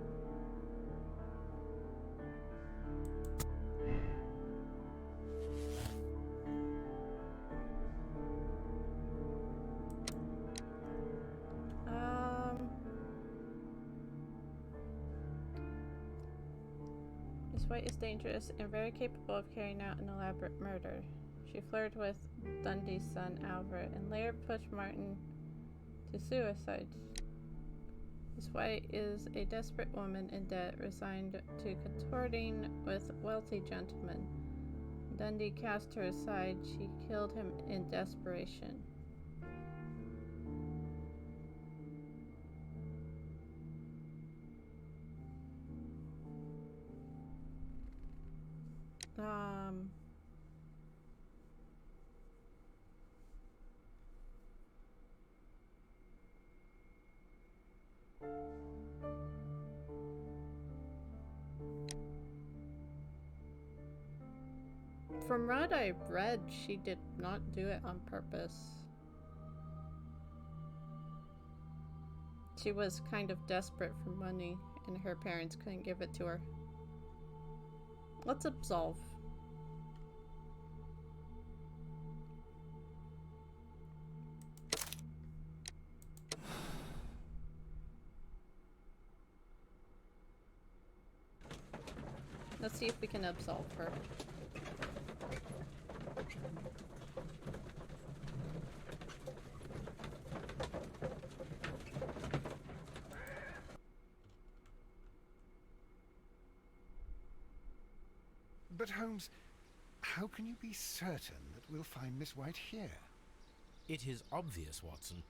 Miss White is dangerous and very capable of carrying out an elaborate murder. She flirted with Dundee's son Albert and later pushed Martin to suicide. Miss White is a desperate woman in debt, resigned to consorting with wealthy gentlemen. Dundee cast her aside. She killed him in desperation. From what I've read, she did not do it on purpose. She was kind of desperate for money, and her parents couldn't give it to her. Let's absolve. Let's see if we can absolve her. But Holmes, how can you be certain that we'll find Miss White here? It is obvious, Watson.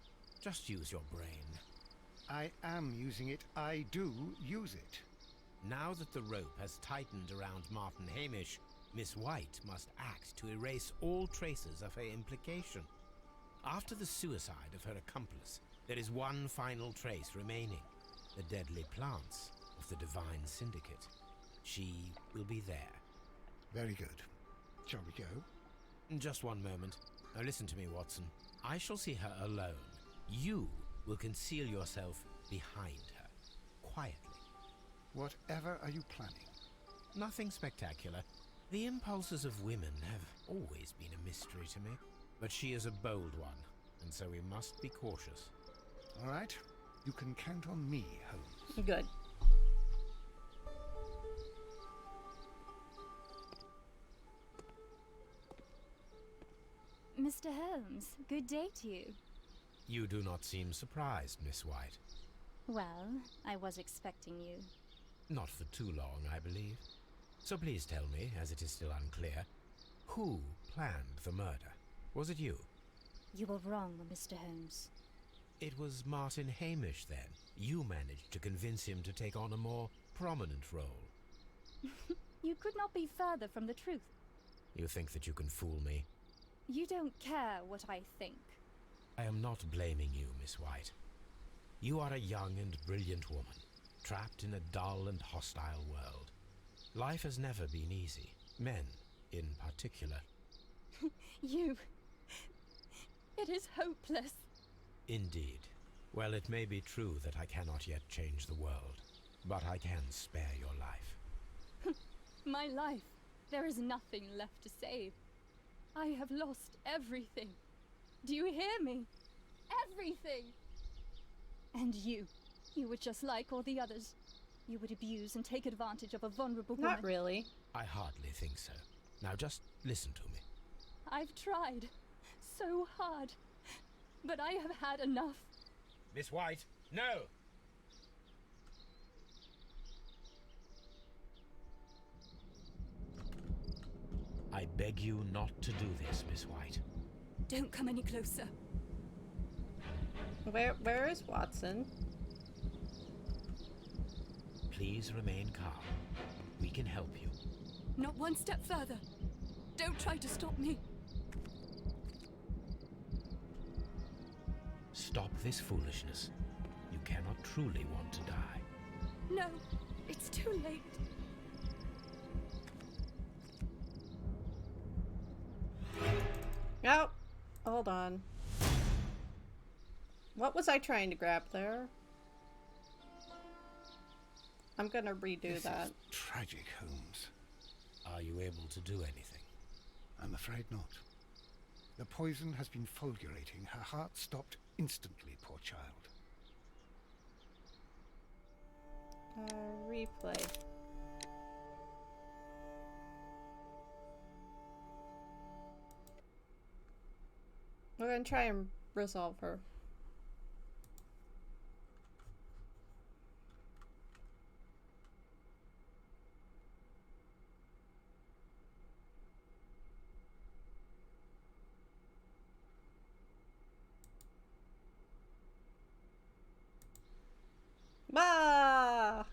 Just use your brain. I am using it. I do use it. Now that the rope has tightened around Martin Hamish, Miss White must act to erase all traces of her implication. After the suicide of her accomplice, there is one final trace remaining: the deadly plants of the Divine Syndicate. She will be there. Very good. Shall we go? Just one moment. Now listen to me, Watson. I shall see her alone. You will conceal yourself behind her, quietly. Whatever are you planning? Nothing spectacular. The impulses of women have always been a mystery to me. But she is a bold one, and so we must be cautious. All right. You can count on me, Holmes. Good. Mr. Holmes, good day to you. You do not seem surprised, Miss White. Well, I was expecting you. Not for too long, I believe. So please tell me, as it is still unclear, who planned the murder? Was it you? You were wrong, Mr. Holmes. It was Martin Hamish, then. You managed to convince him to take on a more prominent role. You could not be further from the truth. You think that you can fool me? You don't care what I think. I am not blaming you, Miss White. You are a young and brilliant woman, trapped in a dull and hostile world. Life has never been easy, men in particular. You... It is hopeless. Indeed. Well, it may be true that I cannot yet change the world, but I can spare your life. My life. There is nothing left to save. I have lost everything. Do you hear me? Everything! And you were just like all the others. You would abuse and take advantage of a vulnerable woman. Not really. I hardly think so. Now just listen to me. I've tried so hard, but I have had enough. Miss White, no! I beg you not to do this, Miss White. Don't come any closer. Where is Watson? Please remain calm. We can help you. Not one step further. Don't try to stop me. Stop this foolishness. You cannot truly want to die. No, it's too late. Oh, hold on. What was I trying to grab there? I'm gonna redo that. This is tragic, Holmes. Are you able to do anything? I'm afraid not. The poison has been fulgurating. Her heart stopped instantly, poor child. Replay. We're gonna try and resolve her. Bah!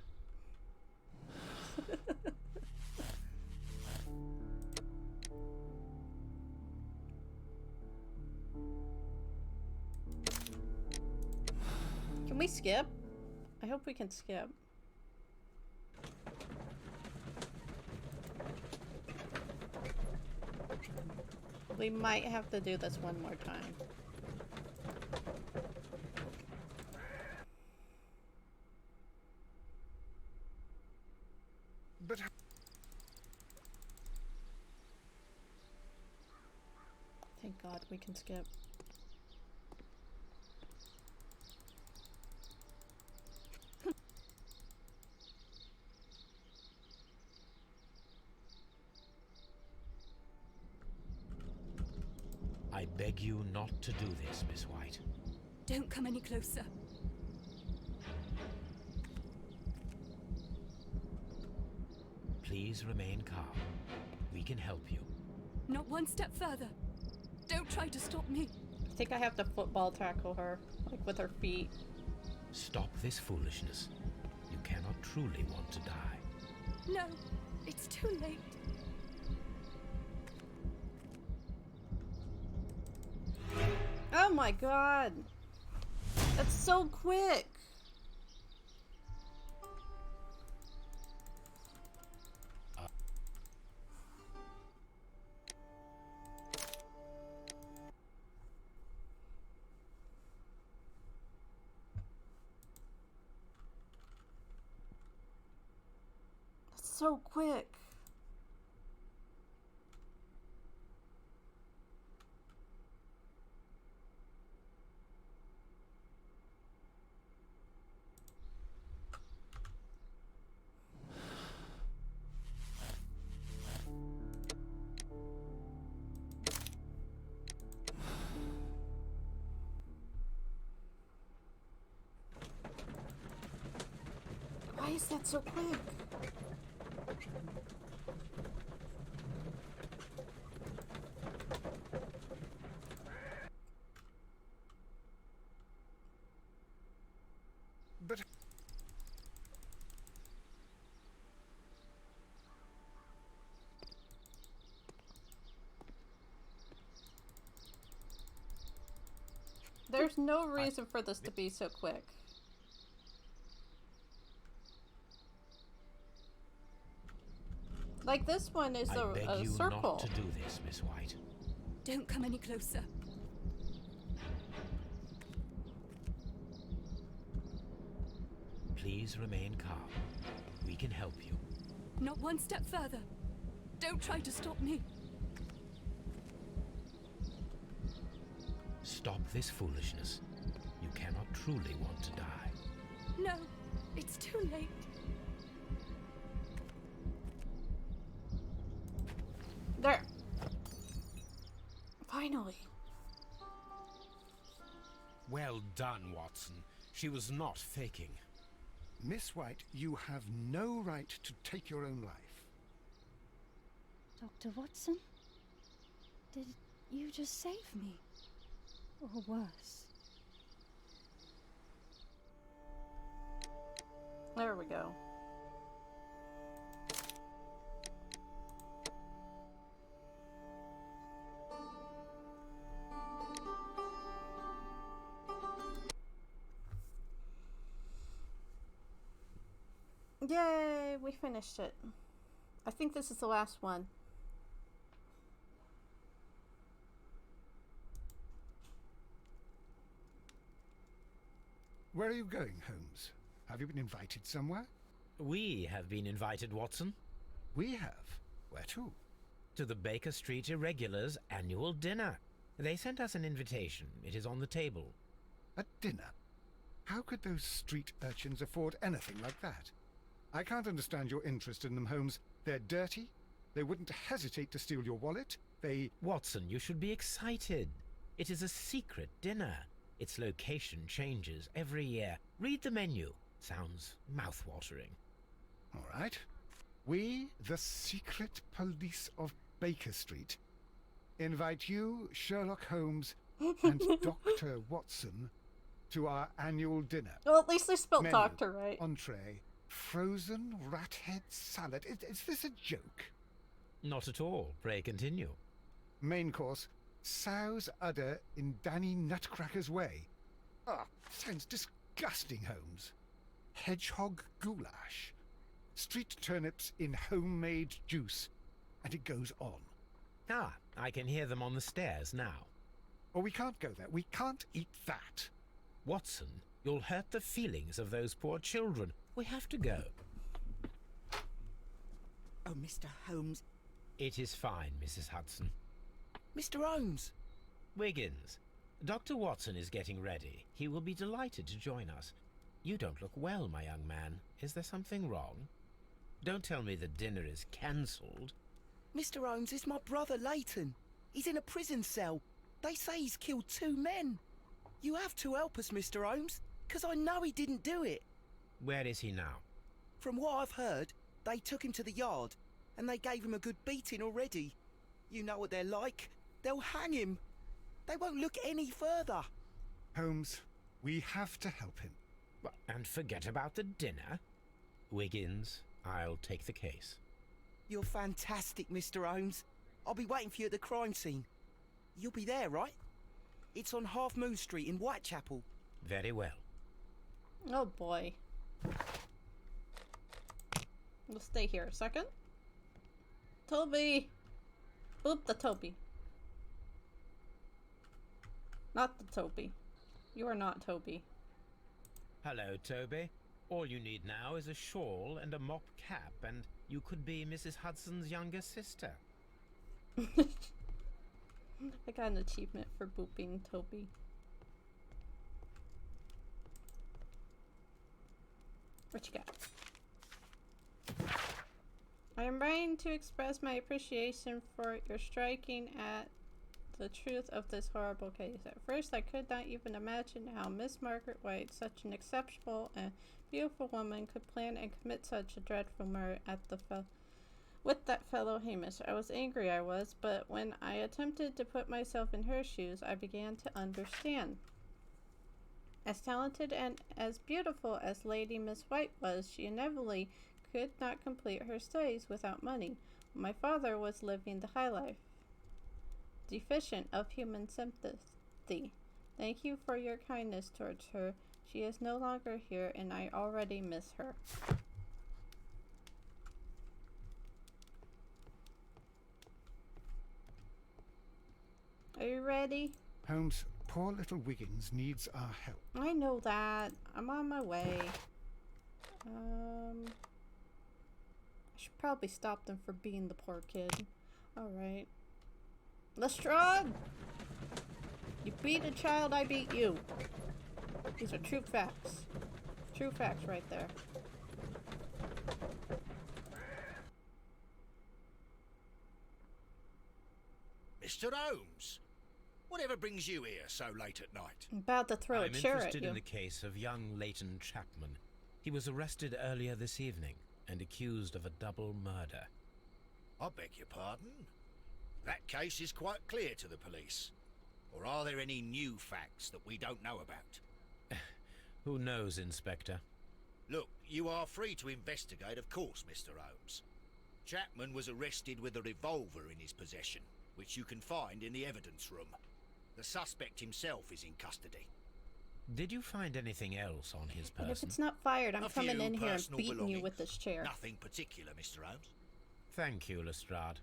Can we skip? I hope we can skip. We might have to do this one more time. But Thank God we can skip. I beg you not to do this, Miss White. Don't come any closer. Please remain calm. We can help you. Not one step further. Don't try to stop me. I think I have to football tackle her, like with her feet. Stop this foolishness. You cannot truly want to die. No, it's too late. Oh my god! That's so quick! That's so quick. Why is that so quick? But There's no reason for this to be so quick. Like this one is I beg a you circle. not to do this, Miss White. Don't come any closer. Please remain calm. We can help you. Not one step further. Don't try to stop me. Stop this foolishness. You cannot truly want to die. No, it's too late. There. Finally. Well done, Watson. She was not faking. Miss White, you have no right to take your own life. Dr. Watson? Did you just save me? Or worse? There we go. Yay, we finished it. I think this is the last one. Where are you going, Holmes? Have you been invited somewhere? We have been invited, Watson, We have. Where to? to the Baker Street Irregulars' annual dinner. They sent us an invitation. It is on the table. A dinner? How could those street urchins afford anything like that? I can't understand your interest in them, Holmes. They're dirty. They wouldn't hesitate to steal your wallet. They... Watson, you should be excited. It is a secret dinner. Its location changes every year. Read the menu. Sounds mouth-watering. All right. We, the secret police of Baker Street, invite you, Sherlock Holmes, and Dr. Watson to our annual dinner. Well, at least they spelled Menu, doctor right. Entree, frozen rat head salad. Is this a joke? Not at all. Pray continue. Main course, sow's udder in Danny Nutcracker's way. Ah, sounds disgusting, Holmes. Hedgehog goulash. Street turnips in homemade juice. And it goes on. Ah, I can hear them on the stairs now. Oh, we can't go there. We can't eat that. Watson, you'll hurt the feelings of those poor children. We have to go. Oh, Mr. Holmes. It is fine, Mrs. Hudson. Mr. Holmes! Wiggins, Dr. Watson is getting ready. He will be delighted to join us. You don't look well, my young man. Is there something wrong? Don't tell me the dinner is cancelled. Mr. Holmes is my brother Leighton. He's in a prison cell. They say he's killed 2 men. You have to help us, Mr. Holmes, because I know he didn't do it. Where is he now? From what I've heard, they took him to the yard, and they gave him a good beating already. You know what they're like. They'll hang him. They won't look any further. Holmes, we have to help him. And forget about the dinner. Wiggins, I'll take the case. You're fantastic, Mr. Holmes. I'll be waiting for you at the crime scene. You'll be there, right? It's on Half Moon Street in Whitechapel. Very well. Oh boy. We'll stay here a second. Toby! Oop, the Toby. Not the Toby. You are not Toby. Hello, Toby. All you need now is a shawl and a mop cap, and you could be Mrs. Hudson's younger sister. I got an achievement for booping Toby. What you got? I am writing to express my appreciation for your striking at the truth of this horrible case. At first, I could not even imagine how Miss Margaret White, such an exceptional and beautiful woman, could plan and commit such a dreadful murder at with that fellow Hamish. I was angry, I was, but when I attempted to put myself in her shoes, I began to understand. As talented and as beautiful as Lady Miss White was, she inevitably could not complete her studies without money. My father was living the high life, deficient of human sympathy. Thank you for your kindness towards her. She is no longer here, and I already miss her. Are you ready? Holmes, poor little Wiggins needs our help. I know that. I'm on my way. I should probably stop them for being the poor kid. Alright. Lestrade! You beat a child, I beat you. These are true facts. True facts right there. Mr. Holmes, whatever brings you here so late at night? I'm about to throw a chair at you. I'm interested in the case of young Leighton Chapman. He was arrested earlier this evening and accused of a double murder. I beg your pardon? That case is quite clear to the police. Or are there any new facts that we don't know about? Who knows, Inspector? Look, you are free to investigate, of course, Mr. Holmes. Chapman was arrested with a revolver in his possession, which you can find in the evidence room. The suspect himself is in custody. Did you find anything else on his person? And if it's not fired, I'm coming in here and beating you belongings. with this chair. Nothing particular, Mr. Holmes. Thank you, Lestrade.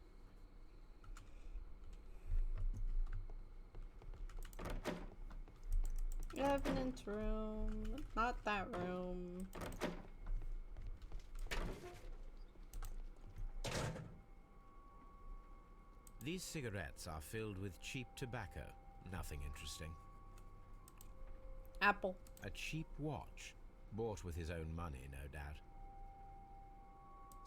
Evidence room. Not that room. These cigarettes are filled with cheap tobacco. Nothing interesting. Apple. A cheap watch. Bought with his own money, no doubt.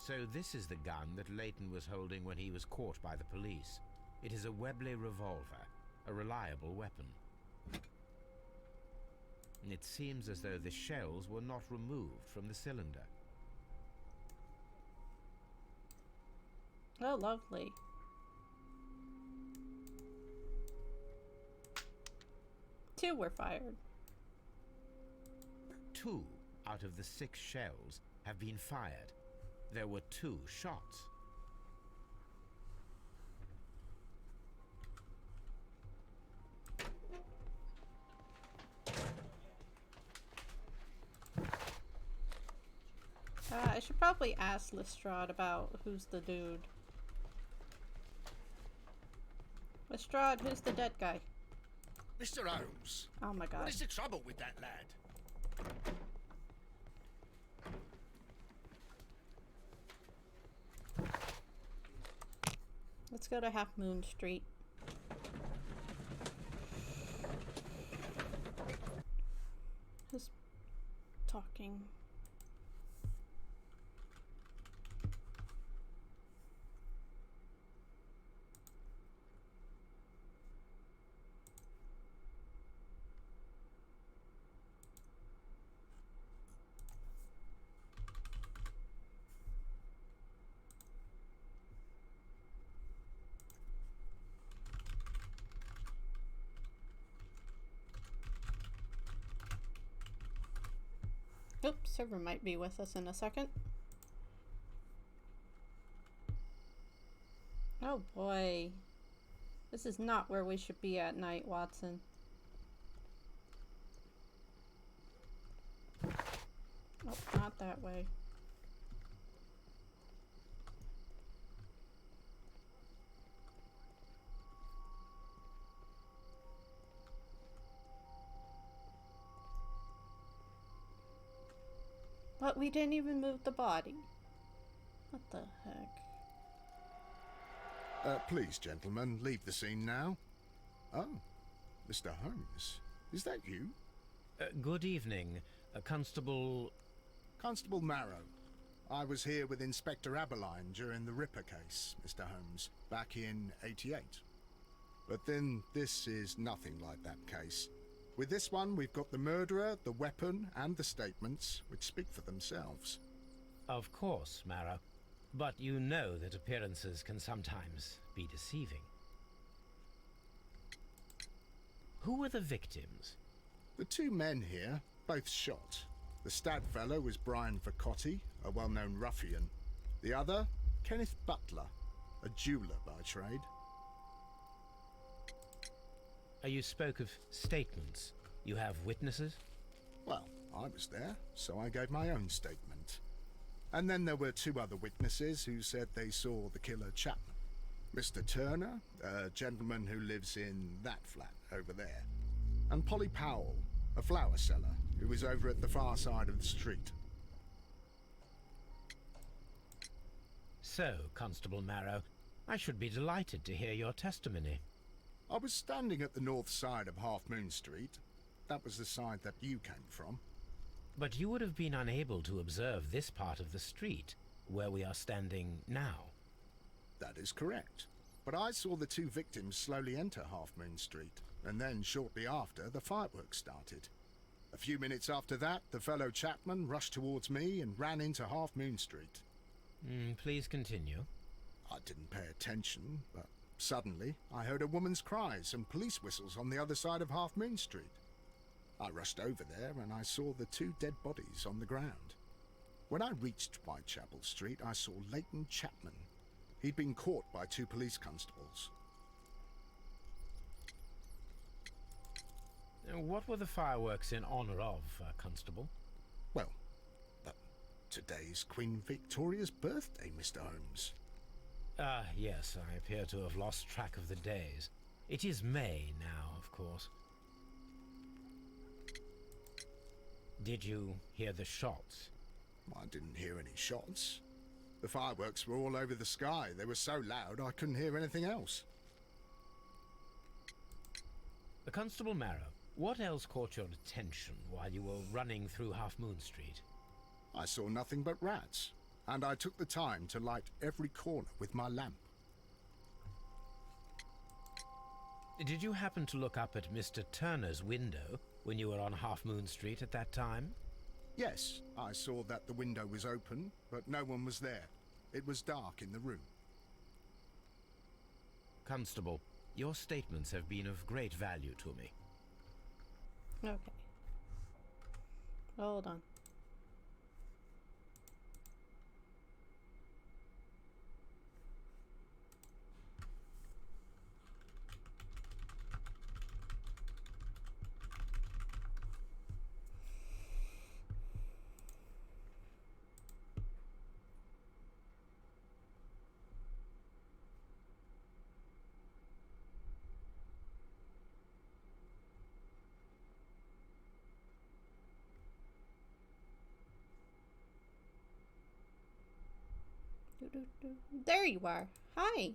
So this is the gun that Leighton was holding when he was caught by the police. It is a Webley revolver, a reliable weapon. It seems as though the shells were not removed from the cylinder. Oh, lovely. Two were fired. 2 out of the 6 shells have been fired. There were 2 shots. I should probably ask Lestrade about who's the dude. Lestrade, who's the dead guy? Mr. Holmes. Oh my god. What is the trouble with that lad? Let's go to Half Moon Street. Who's talking? Oops, server might be with us in a second. Oh boy. This is not where we should be at night, Watson. Oh, not that way. But we didn't even move the body. What the heck? Please, gentlemen, leave the scene now. Oh, Mr. Holmes, is that you? Good evening, Constable... Constable Marrow. I was here with Inspector Aberline during the Ripper case, Mr. Holmes, back in '88. But then this is nothing like that case. With this one, we've got the murderer, the weapon, and the statements, which speak for themselves. Of course, Marrow. But you know that appearances can sometimes be deceiving. Who were the victims? The two men here, both shot. The stabbed fellow was Brian Vercotti, a well-known ruffian. The other, Kenneth Butler, a jeweller by trade. You spoke of statements. You have witnesses? Well, I was there, so I gave my own statement. And then there were two other witnesses who said they saw the killer Chapman. Mr. Turner, a gentleman who lives in that flat over there. And Polly Powell, a flower seller, who was over at the far side of the street. So, Constable Marrow, I should be delighted to hear your testimony. I was standing at the north side of Half Moon Street. That was the side that you came from. But you would have been unable to observe this part of the street, where we are standing now. That is correct. But I saw the two victims slowly enter Half Moon Street, and then shortly after, the fireworks started. A few minutes after that, the fellow Chapman rushed towards me and ran into Half Moon Street. Please continue. I didn't pay attention, but suddenly I heard a woman's cries and police whistles on the other side of Half Moon Street. I rushed over there and I saw the two dead bodies on the ground. When I reached Whitechapel Street, I saw Leighton Chapman. He'd been caught by two police constables. What were the fireworks in honor of, Constable? Well, today's Queen Victoria's birthday, Mr. Holmes. Yes, I appear to have lost track of the days. It is May now, of course. Did you hear the shots? I didn't hear any shots. The fireworks were all over the sky. They were so loud I couldn't hear anything else. Constable Marrow, what else caught your attention while you were running through Half Moon Street? I saw nothing but rats, and I took the time to light every corner with my lamp. Did you happen to look up at Mr. Turner's window when you were on Half Moon Street at that time? Yes, I saw that the window was open, but no one was there. It was dark in the room. Constable, your statements have been of great value to me. Okay. Hold on. There you are. Hi.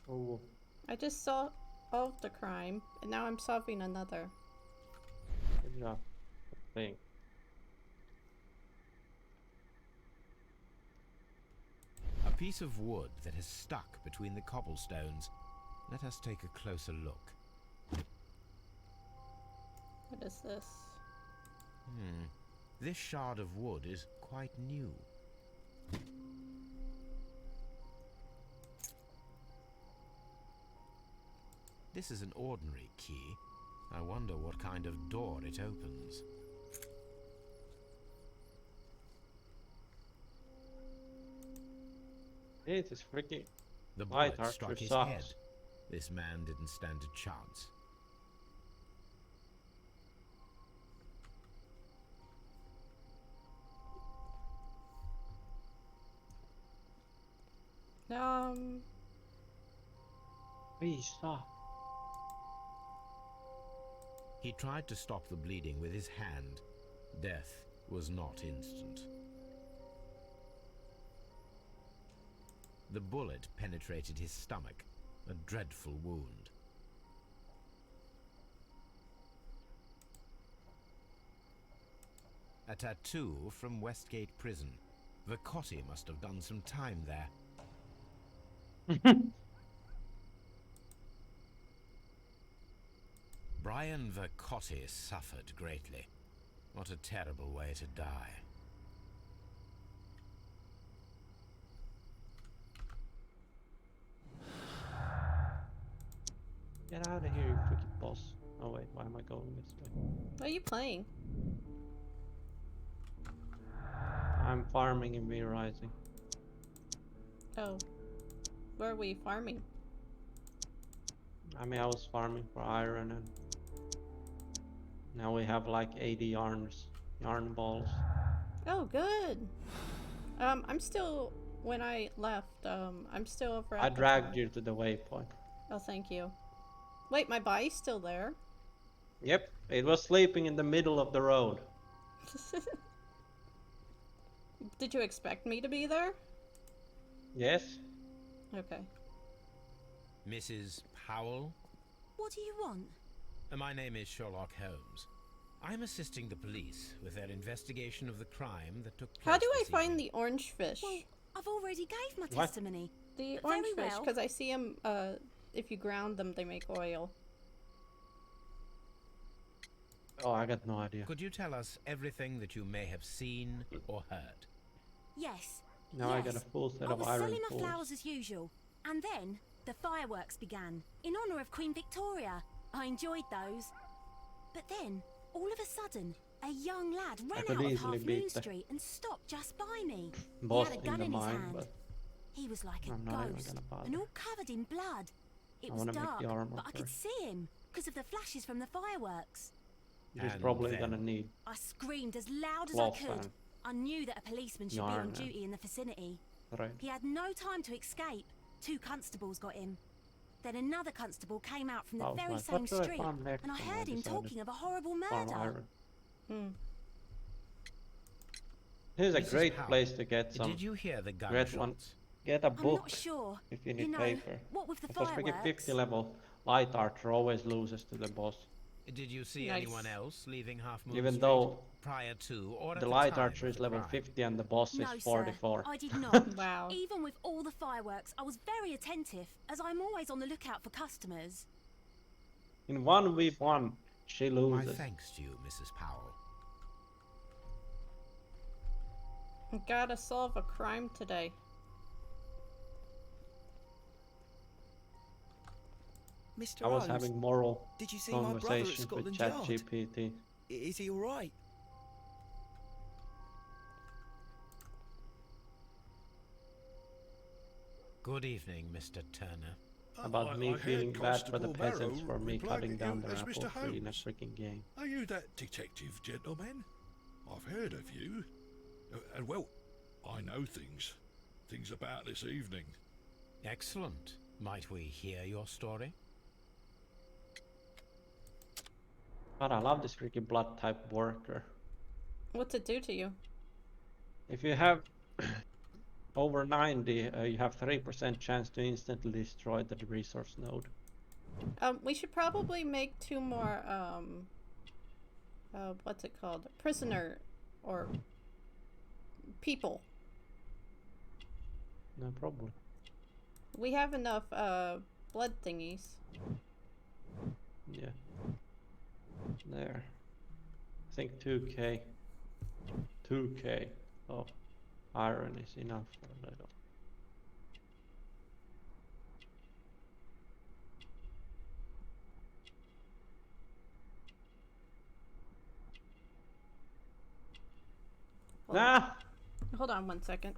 Oh, I just solved the crime, and now I'm solving another. yeah, thing. A piece of wood that has stuck between the cobblestones. Let us take a closer look. What is this? This shard of wood is quite new. This is an ordinary key. I wonder what kind of door it opens. It is freaking. The Light bullet archer struck his sucks. head. This man didn't stand a chance. We stop. He tried to stop the bleeding with his hand. Death was not instant. The bullet penetrated his stomach, a dreadful wound. A tattoo from Westgate Prison. Vercotti must have done some time there. Brian Vercotti suffered greatly. What a terrible way to die. Get out of here, you freaking boss. Oh wait, why am I going this way? What are you playing? I'm farming in V Rising. Oh. Where are we farming? I mean, I was farming for iron and now we have like 80 yarn balls. Oh, good. I'm still, when I left, I'm still over at I the dragged farm. you to the waypoint. Oh, thank you. Wait, my body's still there? Yep, it was sleeping in the middle of the road. Did you expect me to be there? Yes? Okay. Mrs. Powell? What do you want? My name is Sherlock Holmes. I'm assisting the police with their investigation of the crime that took place. How do I this find evening. the orange fish? Well, I've already gave my What? testimony. The Very orange fish, well. because I see them, if you ground them, they make oil. Oh, I got no idea. Could you tell us everything that you may have seen or heard? Yes. Now I yes. got a full set I of was iron selling my tools. flowers as usual, and then the fireworks began in honor of Queen Victoria. I enjoyed those, but then all of a sudden, a young lad ran could out of easily Half beat Moon the Street and stopped just by me. Boss he had a in gun the in his mine, hand. but He was like a I'm not even ghost, gonna bother. and all covered in blood. It I was wanna make dark, the armor but I could first. see him because of the flashes from the fireworks. he's And probably then- gonna need I screamed as loud as Cloth I could. and I knew that a policeman should be yarn on and duty in the vicinity. thread. He had no time to escape. 2 constables got him. Then another constable came out from the I was very like, same what do I street, farm next? and I And heard him decided talking of a horrible farm murder. iron. Hmm. Here's a Mrs. great Powell, place to get some. Did you hear the Red one. gunshots? Get a I'm book not sure. if you You need know, paper. what with the Because freaking fireworks? 50 level light archer always loses to the boss. Did you see Nice. anyone else leaving Half Moon Even Street though prior to or at the the light time archer of is the level crime? 50 and the boss No, is 44. sir, I did not. Wow. Even with all the fireworks, I was very attentive, as I'm always on the lookout for customers. In 1v1, she My loses. thanks to you, Mrs. Powell. Gotta solve a crime today. Mr. I was Holmes, having moral did you see my brother at conversations with Scotland Yard? ChatGPT. Is he alright? Good evening, Mr. Turner. About me I feeling heard bad for the Constable peasants Barrow for me reply cutting to down you their as apple Mr. tree in a Holmes. freaking game. Are you that detective gentleman? I've heard of you. And well, I know things. Things about this evening. Excellent. Might we hear your story? God, I love this freaking blood type worker. What's it do to you? If you have over 90, you have 3% chance to instantly destroy the resource node. We should probably make 2 more, what's it called? Prisoner, or people. No problem. We have enough, blood thingies. Yeah. There. I think 2k. 2k of iron is enough for a little. Hold Ah! Hold on 1 second.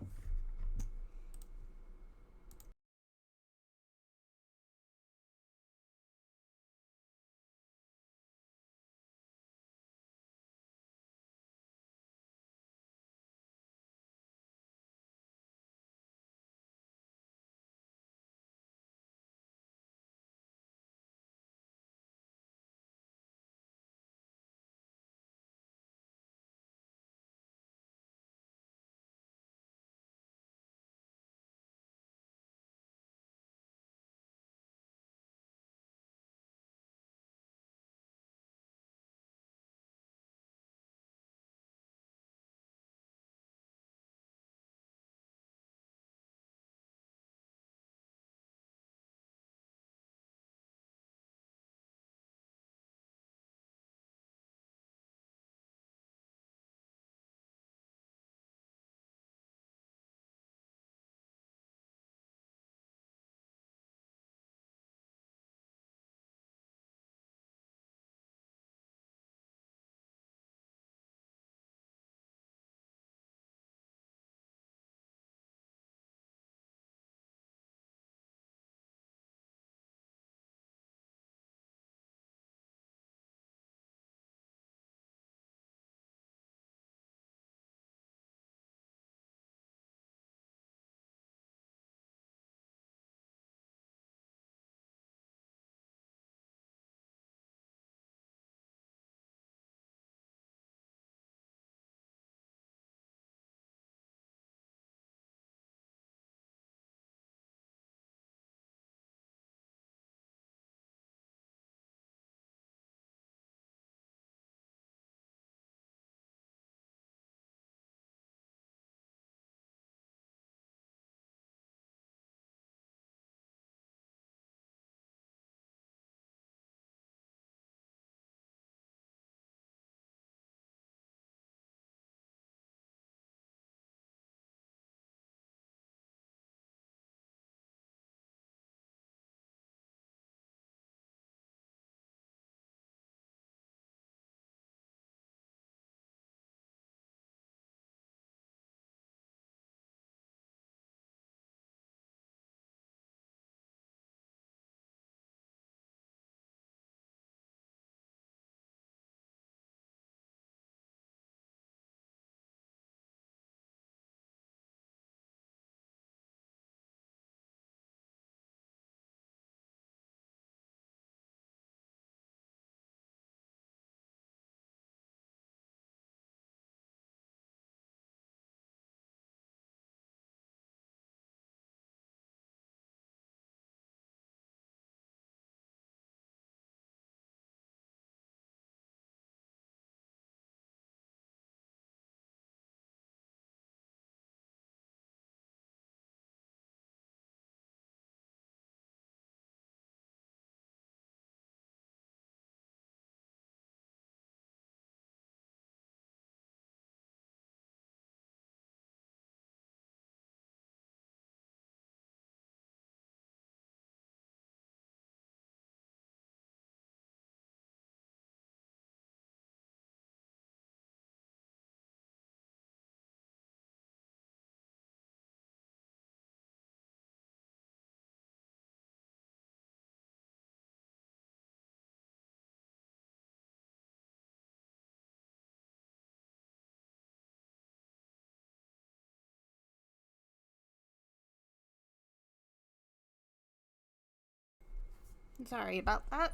Sorry about that.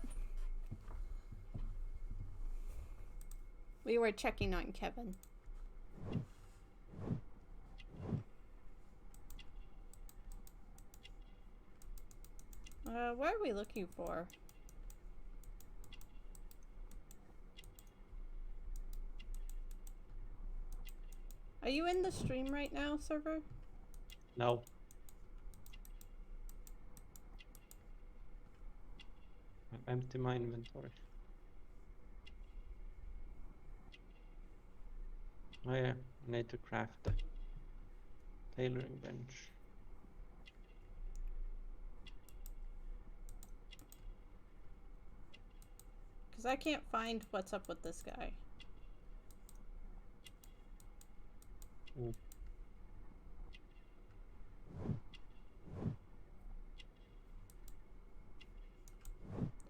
We were checking on Kevin. What are we looking for? Are you in the stream right now, server? No. I've emptied my inventory. Oh yeah, I need to craft the tailoring bench. Because I can't find what's up with this guy. Mm.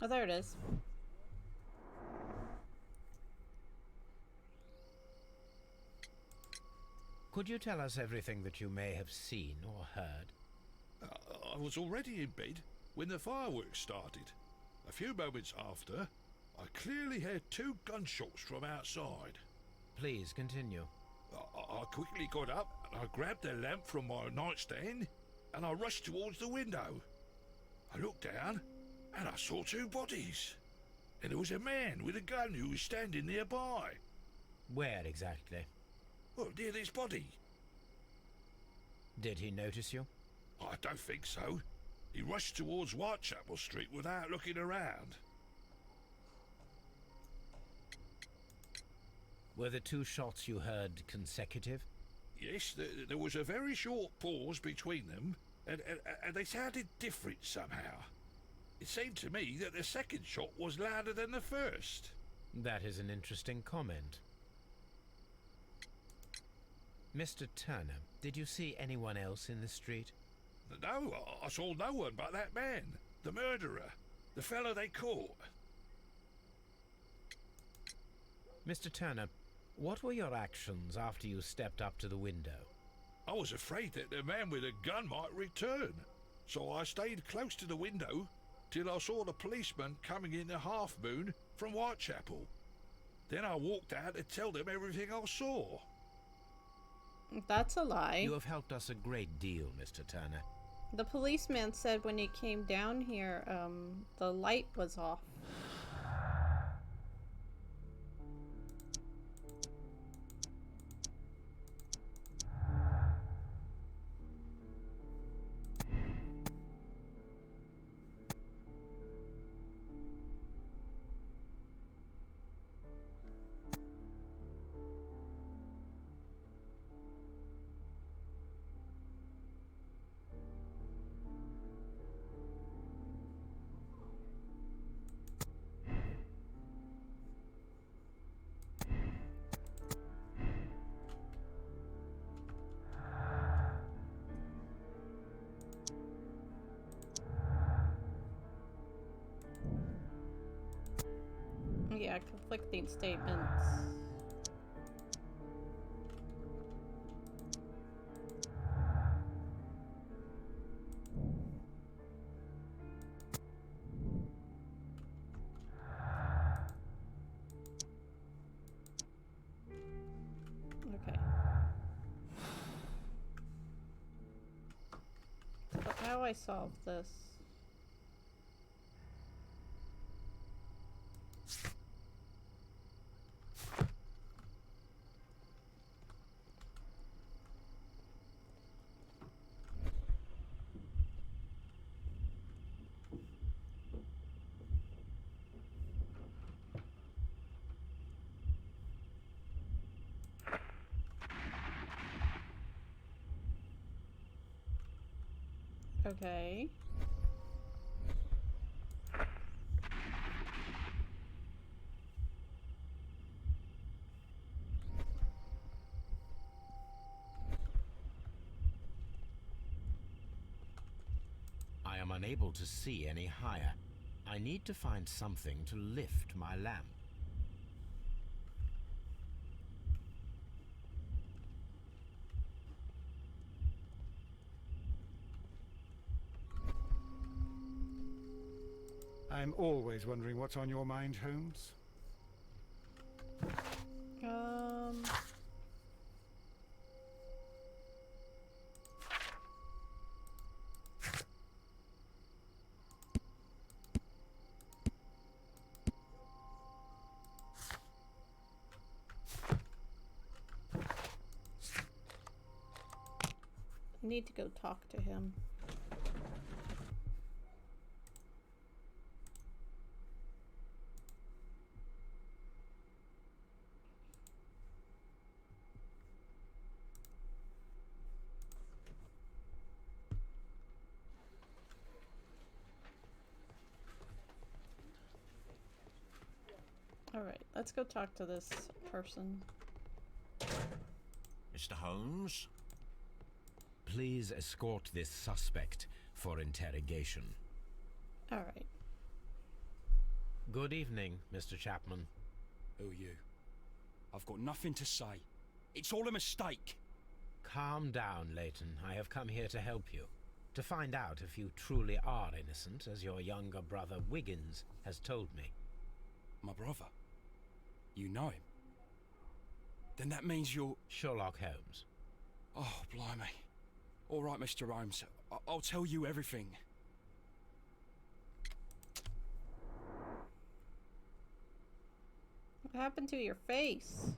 Oh, there it is. Could you tell us everything that you may have seen or heard? I was already in bed when the fireworks started. A few moments after, I clearly heard 2 gunshots from outside. Please continue. I quickly got up and I grabbed a lamp from my nightstand and I rushed towards the window. I looked down and I saw 2 bodies. And there was a man with a gun who was standing nearby. Where exactly? Well, near this body. Did he notice you? I don't think so. He rushed towards Whitechapel Street without looking around. Were the 2 shots you heard consecutive? Yes, there was a very short pause between them, and they sounded different somehow. It seemed to me that the second shot was louder than the first. That is an interesting comment. Mr. Turner, did you see anyone else in the street? No, I saw no one but that man, the murderer, the fellow they caught. Mr. Turner, what were your actions after you stepped up to the window? I was afraid that the man with a gun might return, so I stayed close to the window till I saw the policeman coming in the Half Moon from Whitechapel. Then I walked out to tell them everything I saw. That's a lie. You have helped us a great deal, Mr. Turner. The policeman said when he came down here, the light was off. Yeah, conflicting statements. Okay. So how I solve this? Okay. I am unable to see any higher. I need to find something to lift my lamp. I'm always wondering what's on your mind, Holmes. I need to go talk to him. Alright, let's go talk to this person. Mr. Holmes? Please escort this suspect for interrogation. Alright. Good evening, Mr. Chapman. Who are you? I've got nothing to say. It's all a mistake. Calm down, Leighton. I have come here to help you. To find out if you truly are innocent, as your younger brother Wiggins has told me. My brother? You know him? Then that means you're... Sherlock Holmes. Oh, blimey. All right, Mr. Holmes. I'll tell you everything. What happened to your face?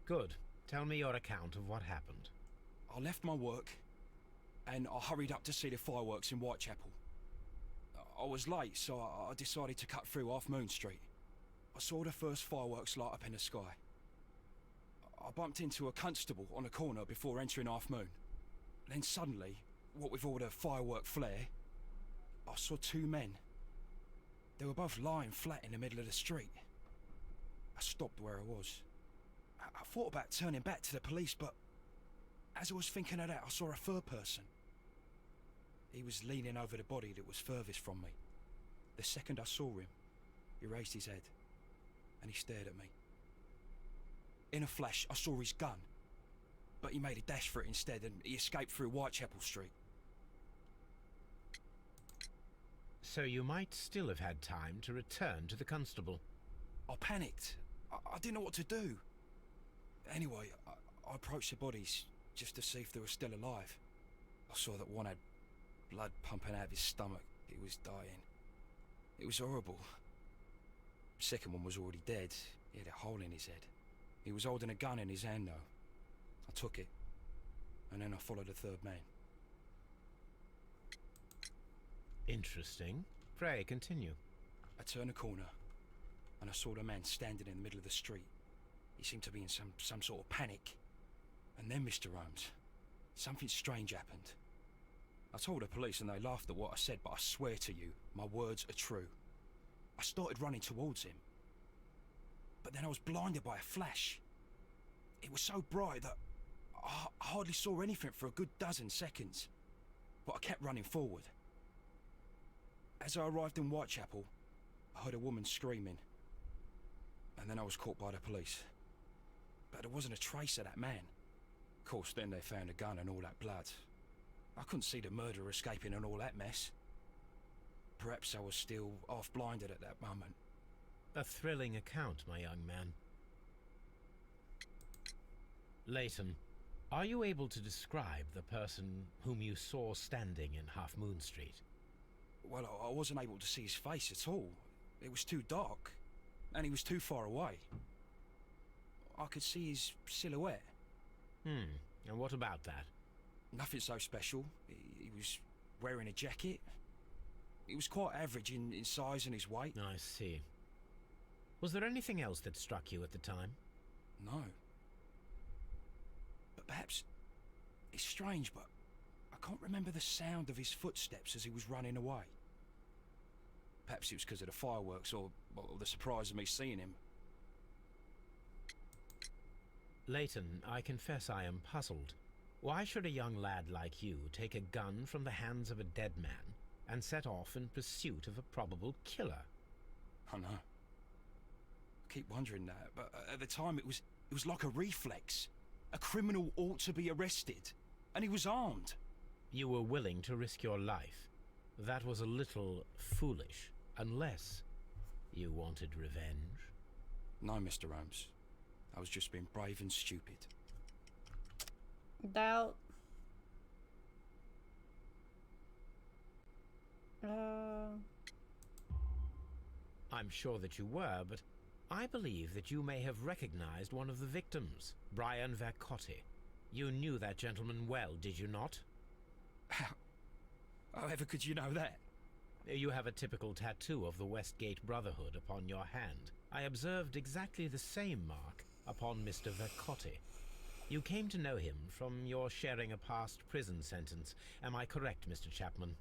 Good. Tell me your account of what happened. I left my work, and I hurried up to see the fireworks in Whitechapel. I was late, so I decided to cut through Half Moon Street. I saw the first fireworks light up in the sky. I bumped into a constable on a corner before entering Half Moon. Then suddenly, what with all the firework flare, I saw two men. They were both lying flat in the middle of the street. I stopped where I was. I thought about turning back to the police, but as I was thinking of that, I saw a third person. He was leaning over the body that was furthest from me. The second I saw him, he raised his head, and he stared at me. In a flash, I saw his gun, but he made a dash for it instead, and he escaped through Whitechapel Street. So you might still have had time to return to the constable. I panicked. I didn't know what to do. Anyway, I approached the bodies just to see if they were still alive. I saw that one had blood pumping out of his stomach. He was dying. It was horrible. The second one was already dead. He had a hole in his head. He was holding a gun in his hand, though. I took it, and then I followed the third man. Interesting. Pray, continue. I turned a corner, and I saw the man standing in the middle of the street. He seemed to be in some sort of panic. And then, Mr. Holmes, something strange happened. I told the police and they laughed at what I said, but I swear to you, my words are true. I started running towards him. But then I was blinded by a flash. It was so bright that I hardly saw anything for a good dozen seconds. But I kept running forward. As I arrived in Whitechapel, I heard a woman screaming. And then I was caught by the police. But there wasn't a trace of that man. Of course, then they found a gun and all that blood. I couldn't see the murderer escaping and all that mess. Perhaps I was still half-blinded at that moment. A thrilling account, my young man. Leighton, are you able to describe the person whom you saw standing in Half Moon Street? Well, I wasn't able to see his face at all. It was too dark, and he was too far away. I could see his silhouette. And what about that? Nothing so special. He was wearing a jacket. He was quite average in size and his weight. I see. Was there anything else that struck you at the time? No. But perhaps It's strange, but I can't remember the sound of his footsteps as he was running away. Perhaps it was because of the fireworks or the surprise of me seeing him. Leighton, I confess I am puzzled. Why should a young lad like you take a gun from the hands of a dead man and set off in pursuit of a probable killer? I know. I keep wondering that, but at the time it was like a reflex. A criminal ought to be arrested, and he was armed. You were willing to risk your life. That was a little foolish, unless you wanted revenge. No, Mr. Holmes. I was just being brave and stupid. Doubt. I'm sure that you were, but I believe that you may have recognized one of the victims, Brian Vercotti. You knew that gentleman well, did you not? However could you know that? You have a typical tattoo of the Westgate Brotherhood upon your hand. I observed exactly the same mark upon Mr. Vercotti. You came to know him from your sharing a past prison sentence. Am I correct, Mr. Chapman?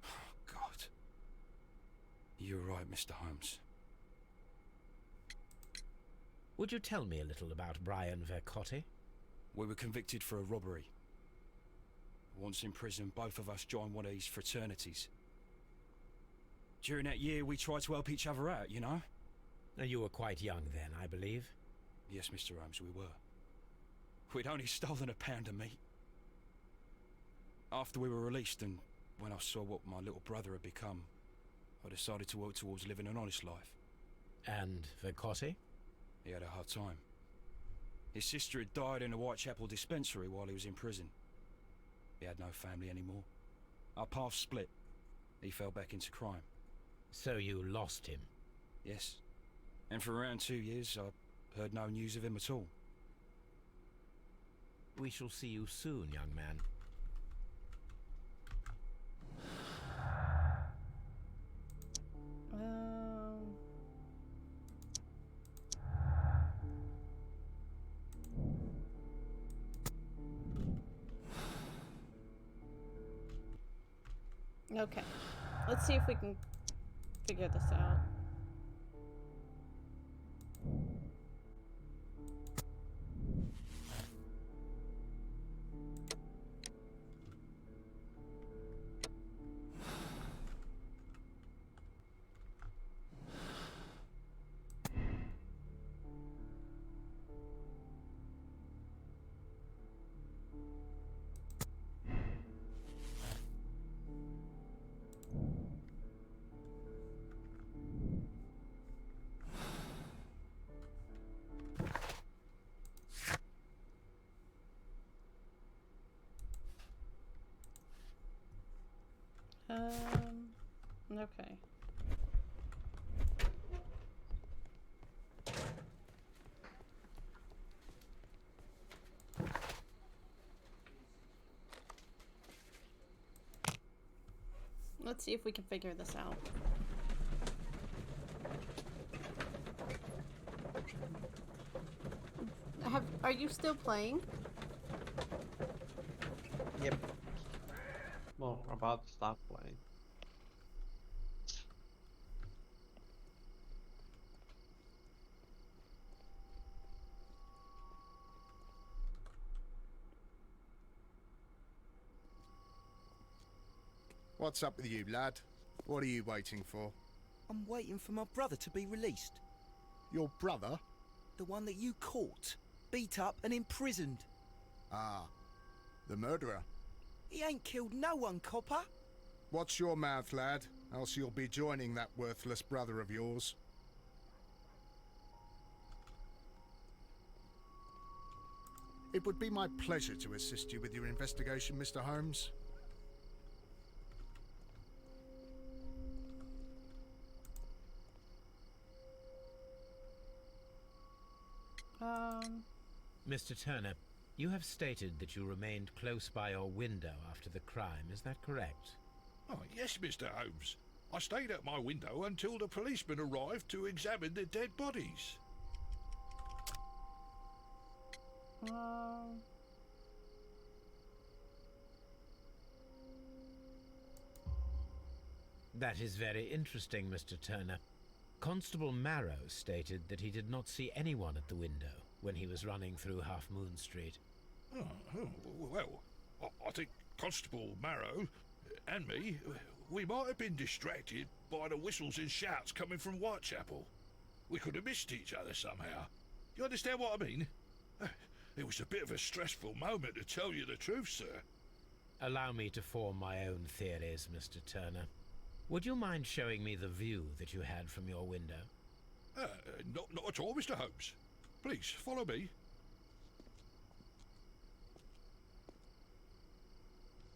Oh, God. You're right, Mr. Holmes. Would you tell me a little about Brian Vercotti? We were convicted for a robbery. Once in prison, both of us joined one of these fraternities. During that year, we tried to help each other out, you know? You were quite young then, I believe. Yes, Mr. Holmes, we were. We'd only stolen a pound of meat. After we were released, and when I saw what my little brother had become, I decided to work towards living an honest life. And Vercotti? He had a hard time. His sister had died in a Whitechapel dispensary while he was in prison. He had no family anymore. Our paths split. He fell back into crime. So you lost him? Yes. And for around 2 years, I heard no news of him at all. We shall see you soon, young man. Okay. Let's see if we can figure this out. Okay. Let's see if we can figure this out. Are you still playing? Yep. Well, we're about to stop playing. What's up with you, lad? What are you waiting for? I'm waiting for my brother to be released. Your brother? The one that you caught, beat up and imprisoned. Ah, the murderer. He ain't killed no one, copper. Watch your mouth, lad, else you'll be joining that worthless brother of yours. It would be my pleasure to assist you with your investigation, Mr. Holmes. Mr. Turner, you have stated that you remained close by your window after the crime, is that correct? Oh, yes, Mr. Holmes. I stayed at my window until the policeman arrived to examine the dead bodies. That is very interesting, Mr. Turner. Constable Marrow stated that he did not see anyone at the window when he was running through Half Moon Street. Well, I think Constable Marrow and me, we might have been distracted by the whistles and shouts coming from Whitechapel. We could have missed each other somehow. You understand what I mean? It was a bit of a stressful moment, to tell you the truth, sir. Allow me to form my own theories, Mr. Turner. Would you mind showing me the view that you had from your window? Not at all, Mr. Holmes. Please, follow me.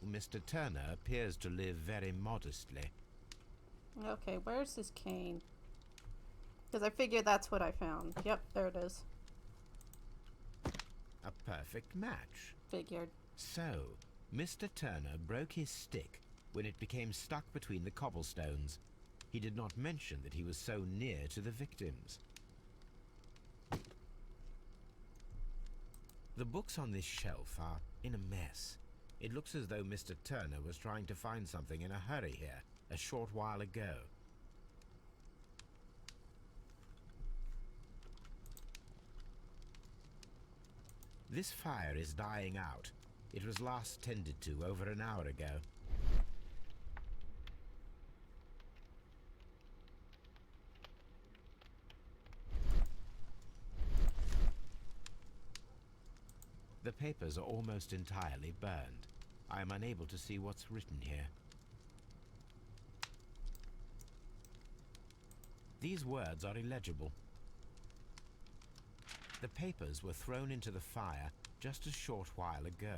Mr. Turner appears to live very modestly. Okay, where's his cane? Because I figured that's what I found. Yep, there it is. A perfect match. Figured. So, Mr. Turner broke his stick when it became stuck between the cobblestones. He did not mention that he was so near to the victims. The books on this shelf are in a mess. It looks as though Mr. Turner was trying to find something in a hurry here a short while ago. This fire is dying out. It was last tended to over an hour ago. The papers are almost entirely burned. I am unable to see what's written here. These words are illegible. The papers were thrown into the fire just a short while ago.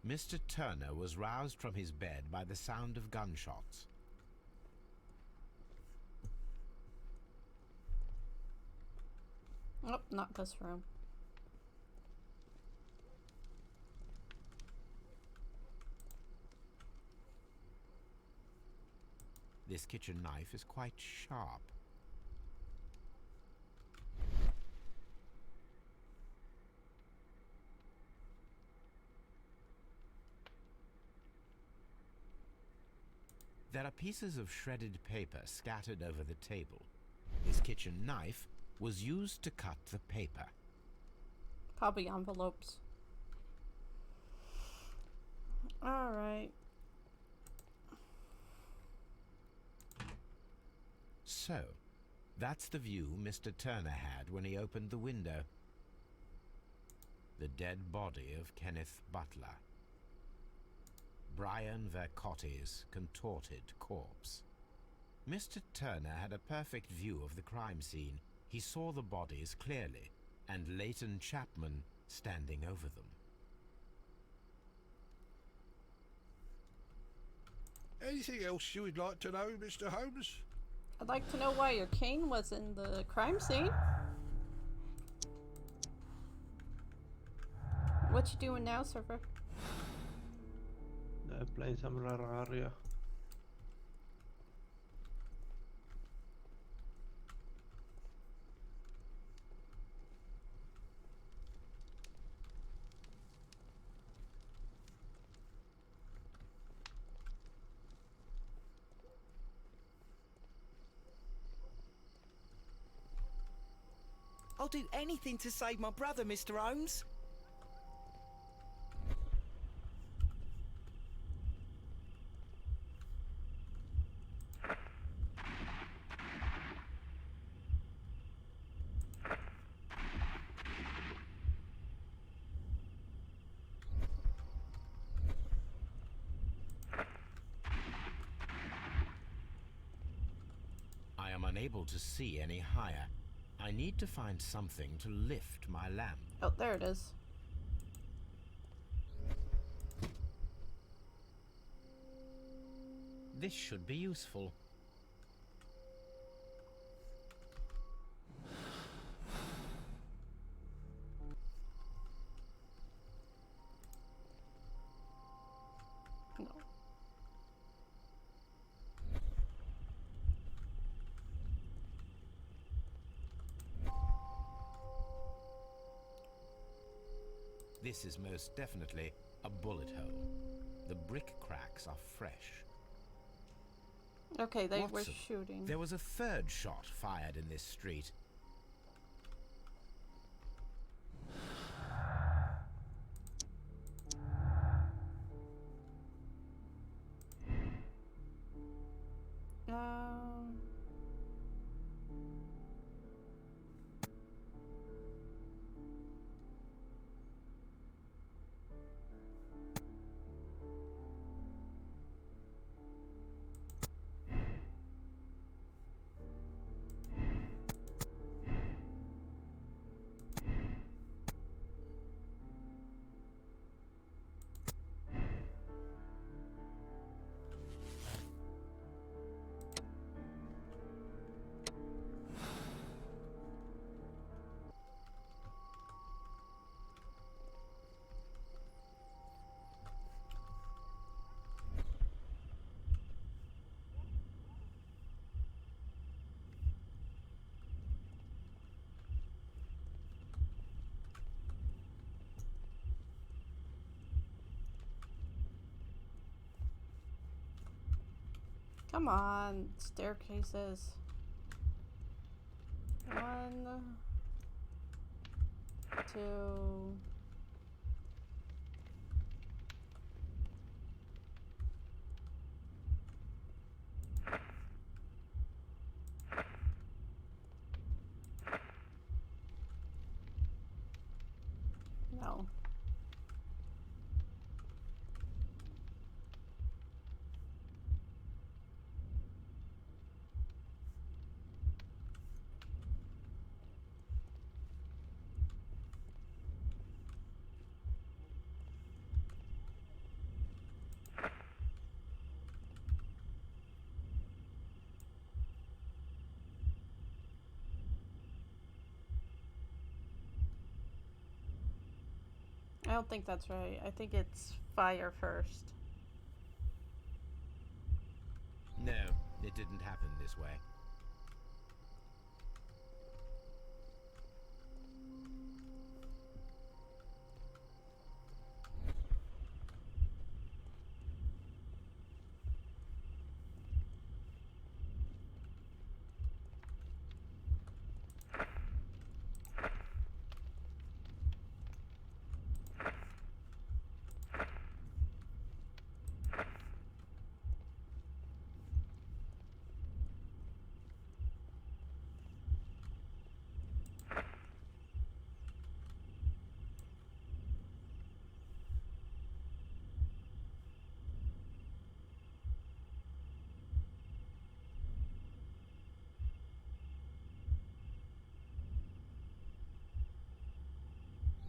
Mr. Turner was roused from his bed by the sound of gunshots. Oh, not this room. This kitchen knife is quite sharp. There are pieces of shredded paper scattered over the table. His kitchen knife was used to cut the paper. Probably envelopes. Alright. So, that's the view Mr. Turner had when he opened the window. The dead body of Kenneth Butler. Brian Vercotti's contorted corpse. Mr. Turner had a perfect view of the crime scene. He saw the bodies clearly, and Leighton Chapman standing over them. Anything else you would like to know, Mr. Holmes? I'd like to know why your cane was in the crime scene. What you doing now, server? Playing some Terraria. I'll do anything to save my brother, Mr. Holmes. I am unable to see any higher. I need to find something to lift my lamp. Oh, there it is. This should be useful. No. This is most definitely a bullet hole. The brick cracks are fresh. Okay, they were Watson, shooting. there was a third shot fired in this street. Um, Come on, staircases. 1, 2. No. I don't think that's right. I think it's fire first. No, it didn't happen this way.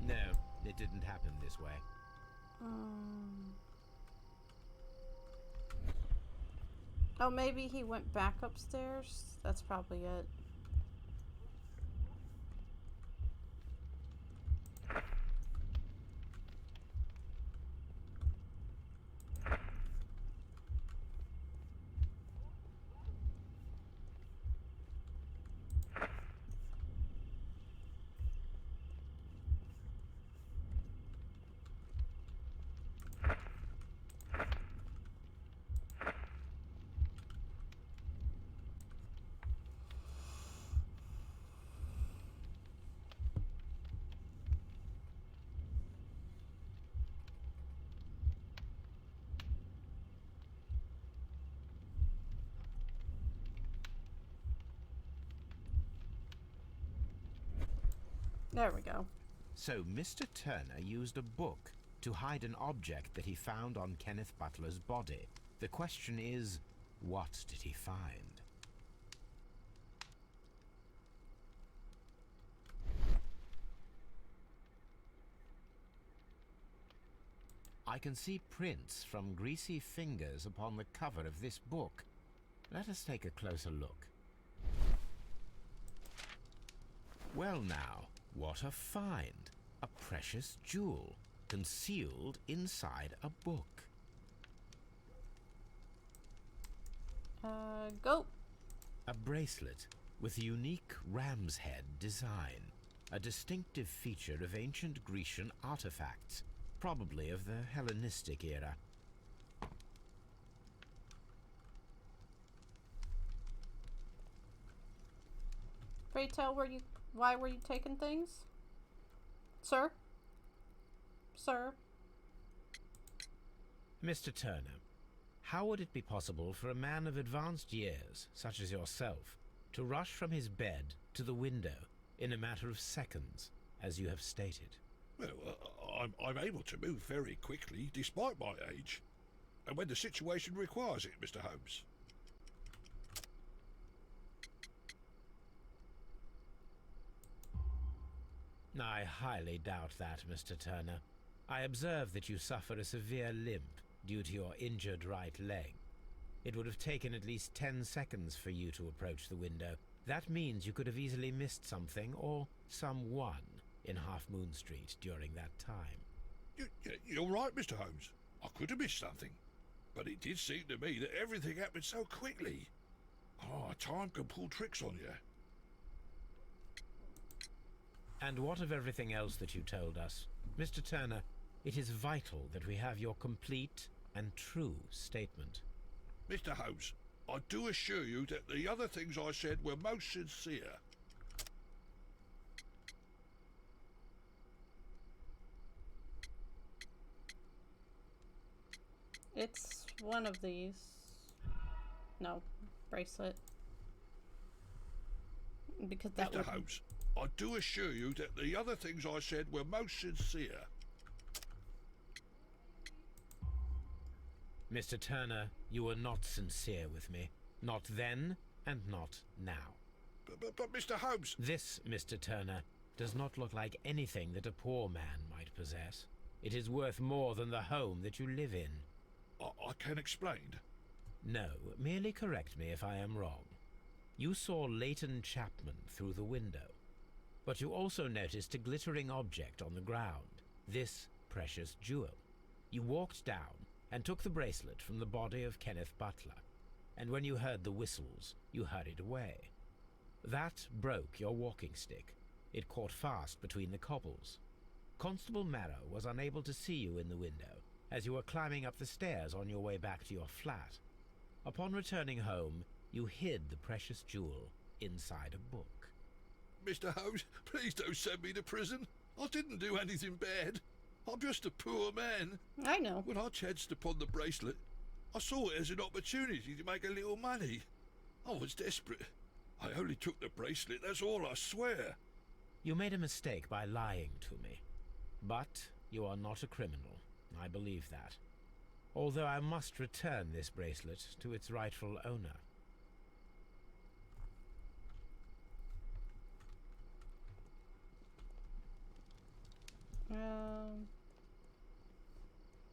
No, it didn't happen this way. Oh, maybe he went back upstairs? That's probably it. There we go. So Mr. Turner used a book to hide an object that he found on Kenneth Butler's body. The question is, what did he find? I can see prints from greasy fingers upon the cover of this book. Let us take a closer look. Well now, what a find! A precious jewel, concealed inside a book. Go. A bracelet with a unique ram's head design. a distinctive feature of ancient Grecian artifacts, probably of the Hellenistic era. Pray tell, why were you taking things? Sir? Sir? Mr. Turner, how would it be possible for a man of advanced years, such as yourself, to rush from his bed to the window in a matter of seconds, as you have stated? Well, I'm able to move very quickly, despite my age. And when the situation requires it, Mr. Holmes. I highly doubt that, Mr. Turner. I observe that you suffer a severe limp due to your injured right leg. It would have taken at least 10 seconds for you to approach the window. That means you could have easily missed something or someone in Half Moon Street during that time. You're right, Mr. Holmes. I could have missed something. But it did seem to me that everything happened so quickly. Oh, time can pull tricks on you. And what of everything else that you told us? Mr. Turner, it is vital that we have your complete and true statement. Mr. Holmes, I do assure you that the other things I said were most sincere. It's one of these. No, bracelet. Because that Mr. Holmes, I do assure you that the other things I said were most sincere. Mr. Turner, you were not sincere with me. Not then, and not now. But Mr. Holmes... This, Mr. Turner, does not look like anything that a poor man might possess. It is worth more than the home that you live in. I can explain. No, merely correct me if I am wrong. You saw Leighton Chapman through the window, but you also noticed a glittering object on the ground, this precious jewel. You walked down and took the bracelet from the body of Kenneth Butler, and when you heard the whistles, you hurried away. That broke your walking stick. It caught fast between the cobbles. Constable Marrow was unable to see you in the window, as you were climbing up the stairs on your way back to your flat. Upon returning home, you hid the precious jewel inside a book. Mr. Holmes, please don't send me to prison. I didn't do anything bad. I'm just a poor man. I know. When I chanced upon the bracelet, I saw it as an opportunity to make a little money. I was desperate. I only took the bracelet, that's all, I swear. You made a mistake by lying to me. But you are not a criminal. I believe that. Although I must return this bracelet to its rightful owner.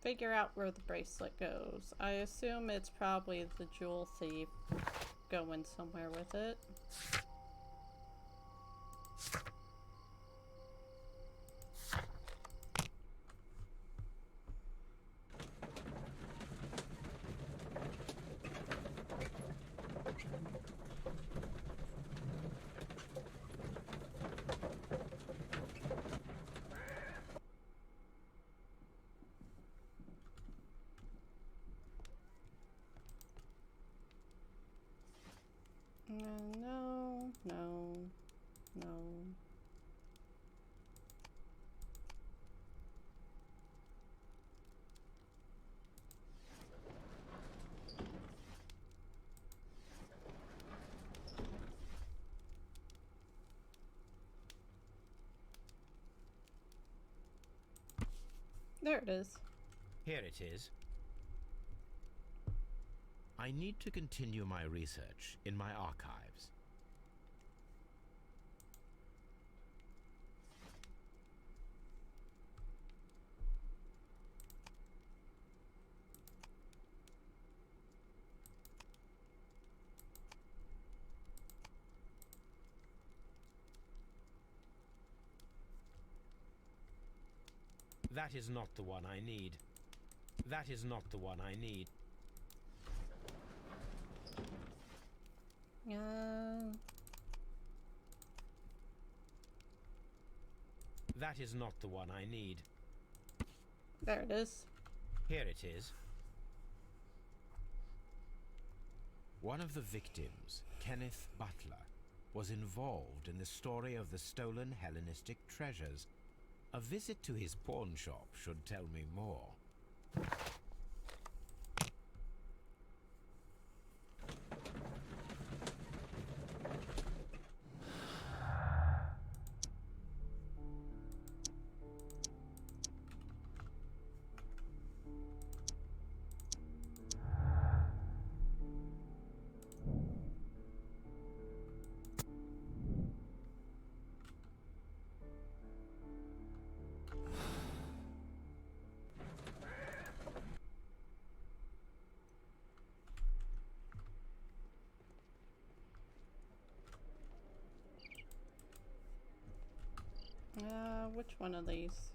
Figure out where the bracelet goes. I assume it's probably the jewel thief going somewhere with it. No. There it is. Here it is. I need to continue my research in my archives. That is not the one I need. That is not the one I need. That is not the one I need. There it is. Here it is. One of the victims, Kenneth Butler, was involved in the story of the stolen Hellenistic treasures. A visit to his pawn shop should tell me more. Which one of these?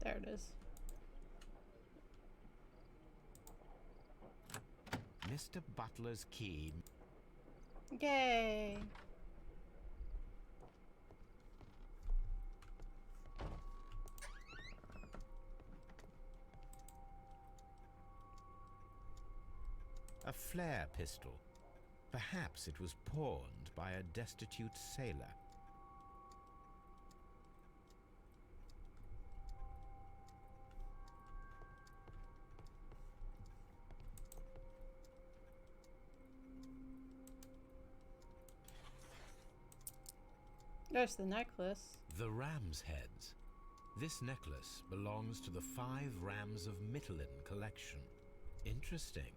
There it is. Mr. Butler's key. Yay! A flare pistol. Perhaps it was pawned by a destitute sailor. There's the necklace. The ram's heads. This necklace belongs to the 5 Rams of Mittelin collection. Interesting.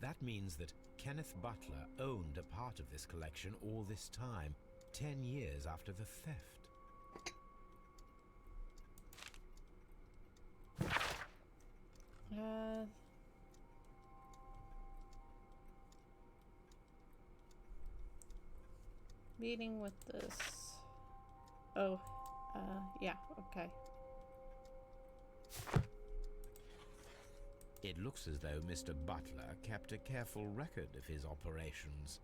That means that Kenneth Butler owned a part of this collection all this time, 10 years after the theft. Meeting with this. Oh, yeah, okay. It looks as though Mr. Butler kept a careful record of his operations.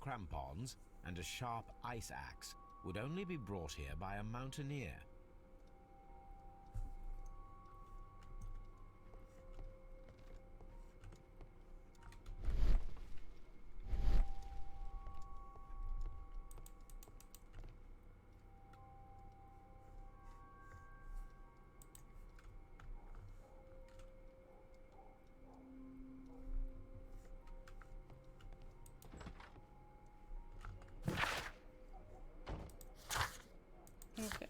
Crampons and a sharp ice axe would only be brought here by a mountaineer. Okay,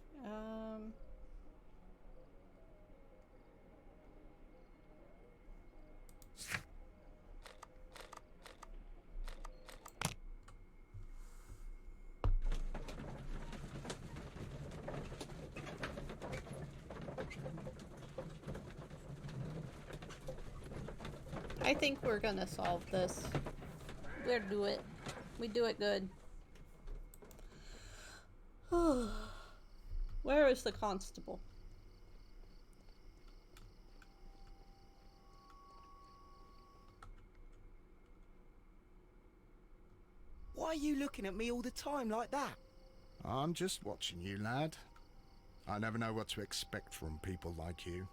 I think we're gonna solve this. We'll do it. We do it good. Where is the constable? Why are you looking at me all the time like that? I'm just watching you, lad. I never know what to expect from people like you.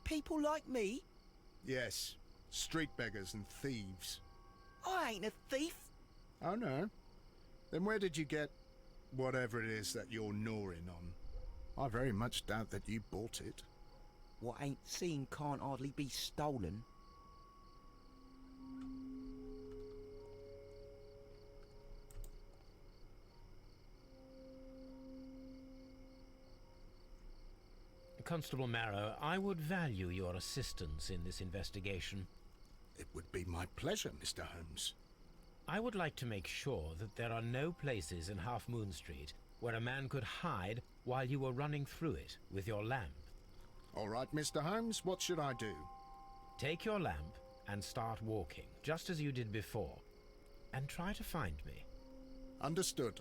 People like me? Yes, street beggars and thieves. I ain't a thief. Oh no? Then where did you get whatever it is that you're gnawing on? I very much doubt that you bought it. What ain't seen can't hardly be stolen. Constable Marrow, I would value your assistance in this investigation. It would be my pleasure, Mr. Holmes. I would like to make sure that there are no places in Half Moon Street where a man could hide while you were running through it with your lamp. All right, Mr. Holmes, what should I do? Take your lamp and start walking, just as you did before, and try to find me. Understood.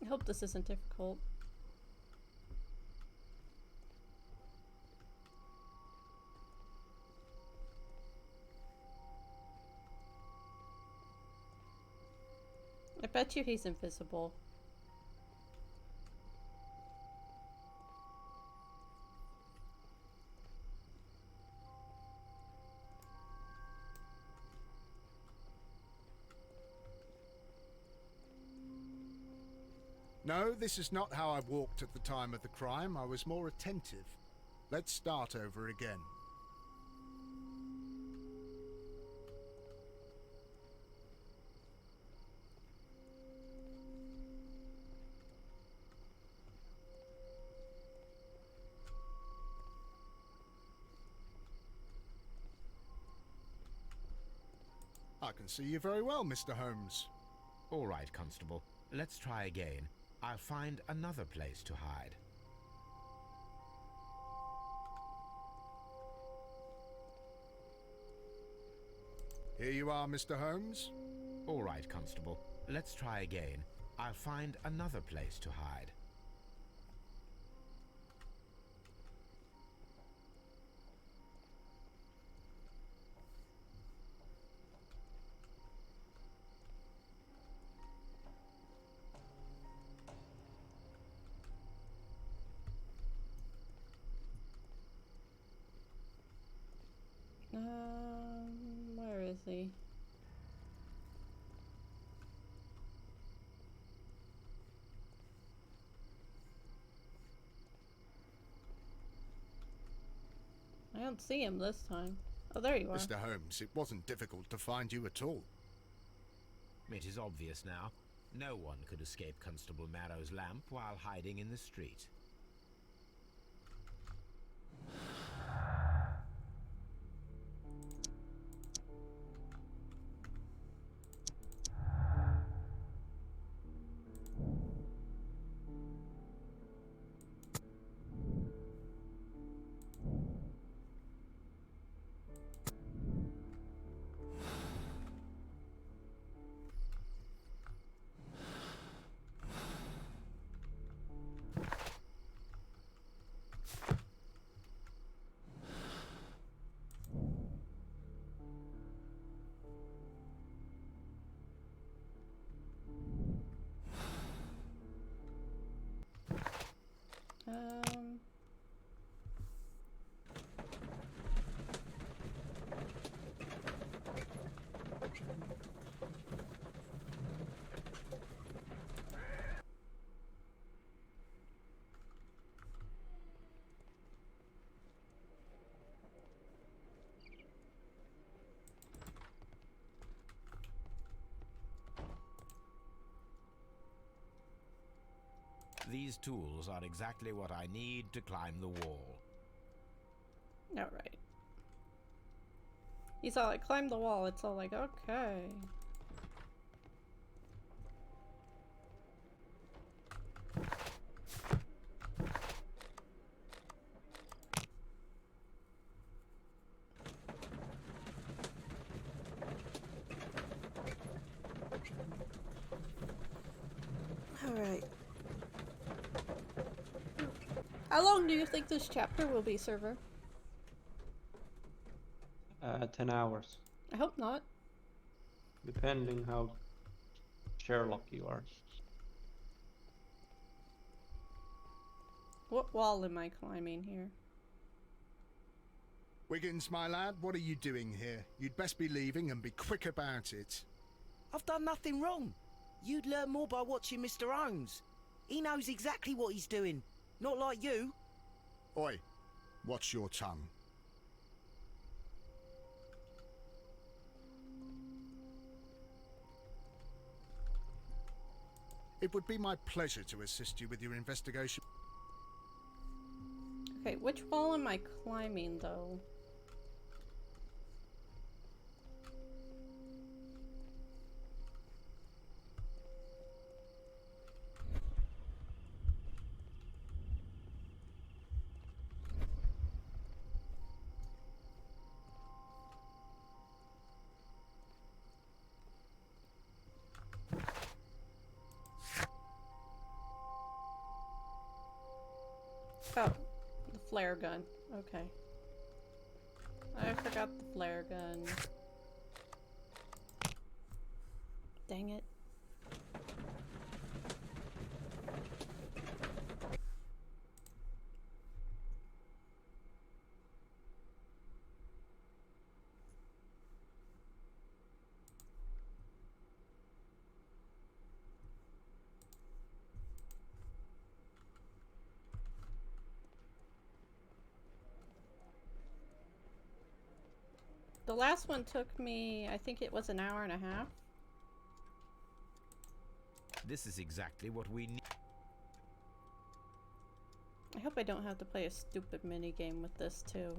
I hope this isn't difficult. I bet you he's invisible. No, this is not how I walked at the time of the crime. I was more attentive. Let's start over again. I can see you very well, Mr. Holmes. All right, Constable. Let's try again. I'll find another place to hide. Here you are, Mr. Holmes. All right, Constable. Let's try again. I'll find another place to hide. Where is he? I don't see him this time. Oh, there you are. Mr. Holmes, it wasn't difficult to find you at all. It is obvious now. No one could escape Constable Marrow's lamp while hiding in the street. These tools are exactly what I need to climb the wall. Alright. He's all like, climb the wall. It's all like, okay. Alright. How long do you think this chapter will be, server? 10 hours. I hope not. Depending how Sherlock you are. What wall am I climbing here? Wiggins, my lad, what are you doing here? You'd best be leaving and be quick about it. I've done nothing wrong. You'd learn more by watching Mr. Holmes. He knows exactly what he's doing. Not like you. Oi, watch your tongue. It would be my pleasure to assist you with your investigation. Okay, which wall am I climbing, though? Oh, the flare gun. Okay. I forgot the flare gun. Dang it. The last one took me, I think it was an hour and a half. This is exactly what we need. I hope I don't have to play a stupid minigame with this too.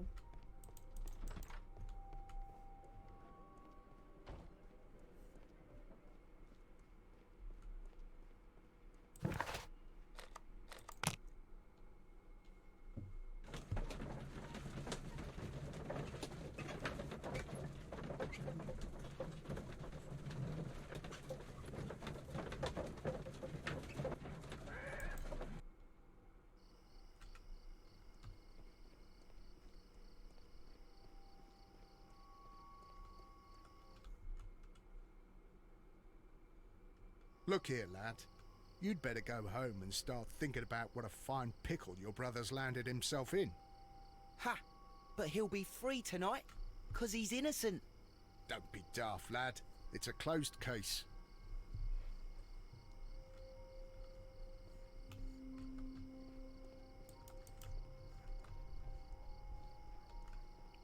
Look here, lad. You'd better go home and start thinking about what a fine pickle your brother's landed himself in. Ha! But he'll be free tonight, 'cause he's innocent. Don't be daft, lad. It's a closed case.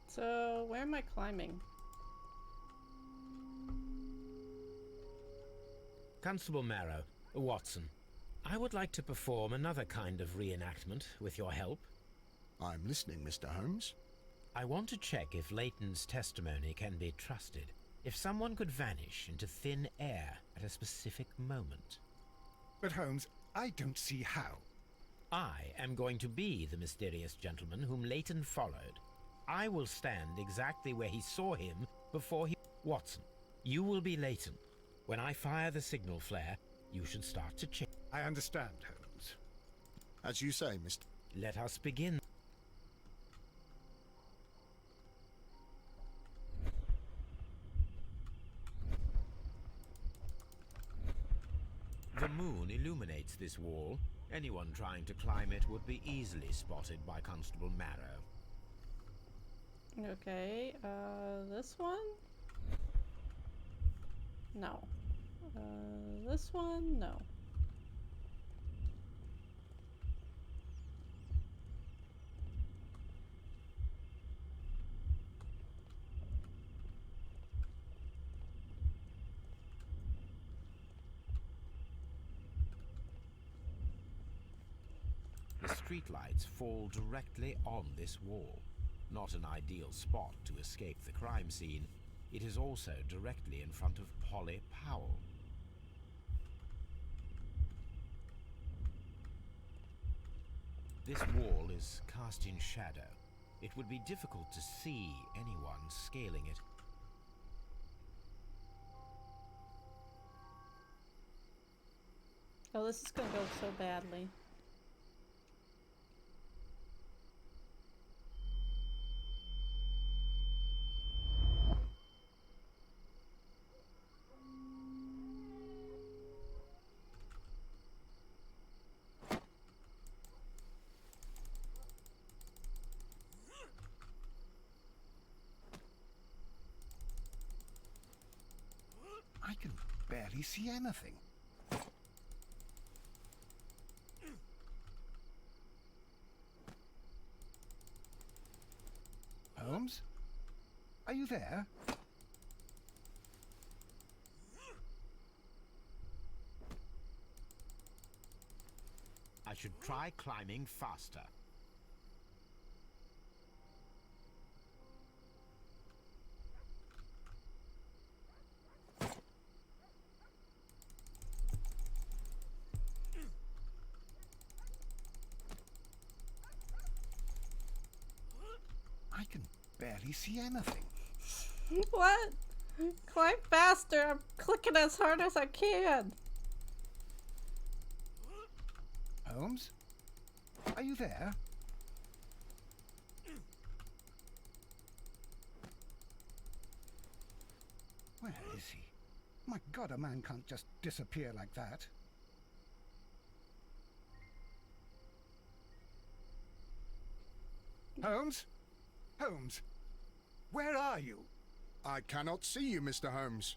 So, where am I climbing? Constable Marrow, Watson, I would like to perform another kind of reenactment with your help. I'm listening, Mr. Holmes. I want to check if Leighton's testimony can be trusted. If someone could vanish into thin air at a specific moment. But Holmes, I don't see how. I am going to be the mysterious gentleman whom Leighton followed. I will stand exactly where he saw him before he... Watson, you will be Leighton. When I fire the signal flare, you should start to check. I understand, Holmes. As you say, Mr. Let us begin. The moon illuminates this wall. Anyone trying to climb it would be easily spotted by Constable Marrow. Okay, this one? No. This one? No. The streetlights fall directly on this wall. Not an ideal spot to escape the crime scene. It is also directly in front of Polly Powell. This wall is cast in shadow. It would be difficult to see anyone scaling it. Oh, this is gonna go so badly. I can barely see anything. Are you there? I should try climbing faster. I can barely see anything. What? Climb faster. I'm clicking as hard as I can. Holmes? Are you there? Where is he? My God, a man can't just disappear like that. Holmes? Holmes? Where are you? I cannot see you, Mr. Holmes.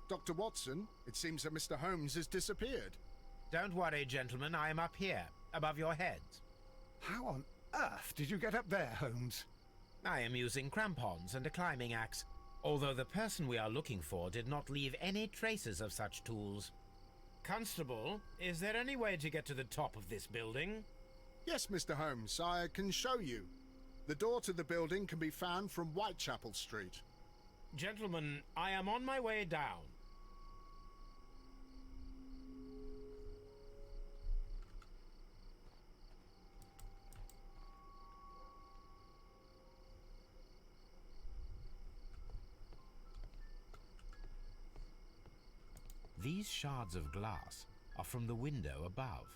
Dr. Watson, it seems that Mr. Holmes has disappeared. Don't worry, gentlemen, I am up here, above your heads. How on earth did you get up there, Holmes? I am using crampons and a climbing axe, although the person we are looking for did not leave any traces of such tools. Constable, is there any way to get to the top of this building? Yes, Mr. Holmes, I can show you. The door to the building can be found from Whitechapel Street. Gentlemen, I am on my way down. These shards of glass are from the window above.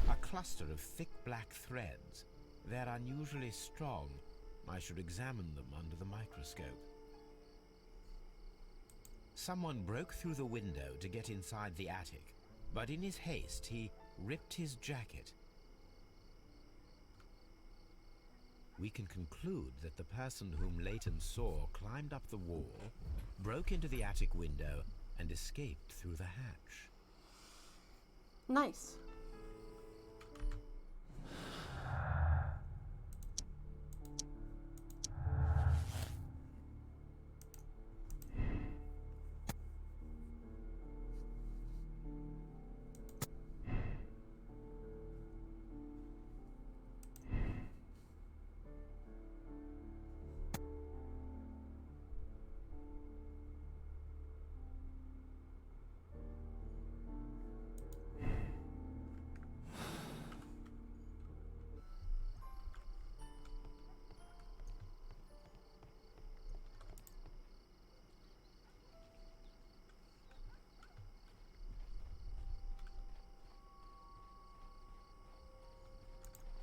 A cluster of thick black threads. They're unusually strong. I should examine them under the microscope. Someone broke through the window to get inside the attic, but in his haste he ripped his jacket. We can conclude that the person whom Leighton saw climbed up the wall, broke into the attic window, and escaped through the hatch. Nice.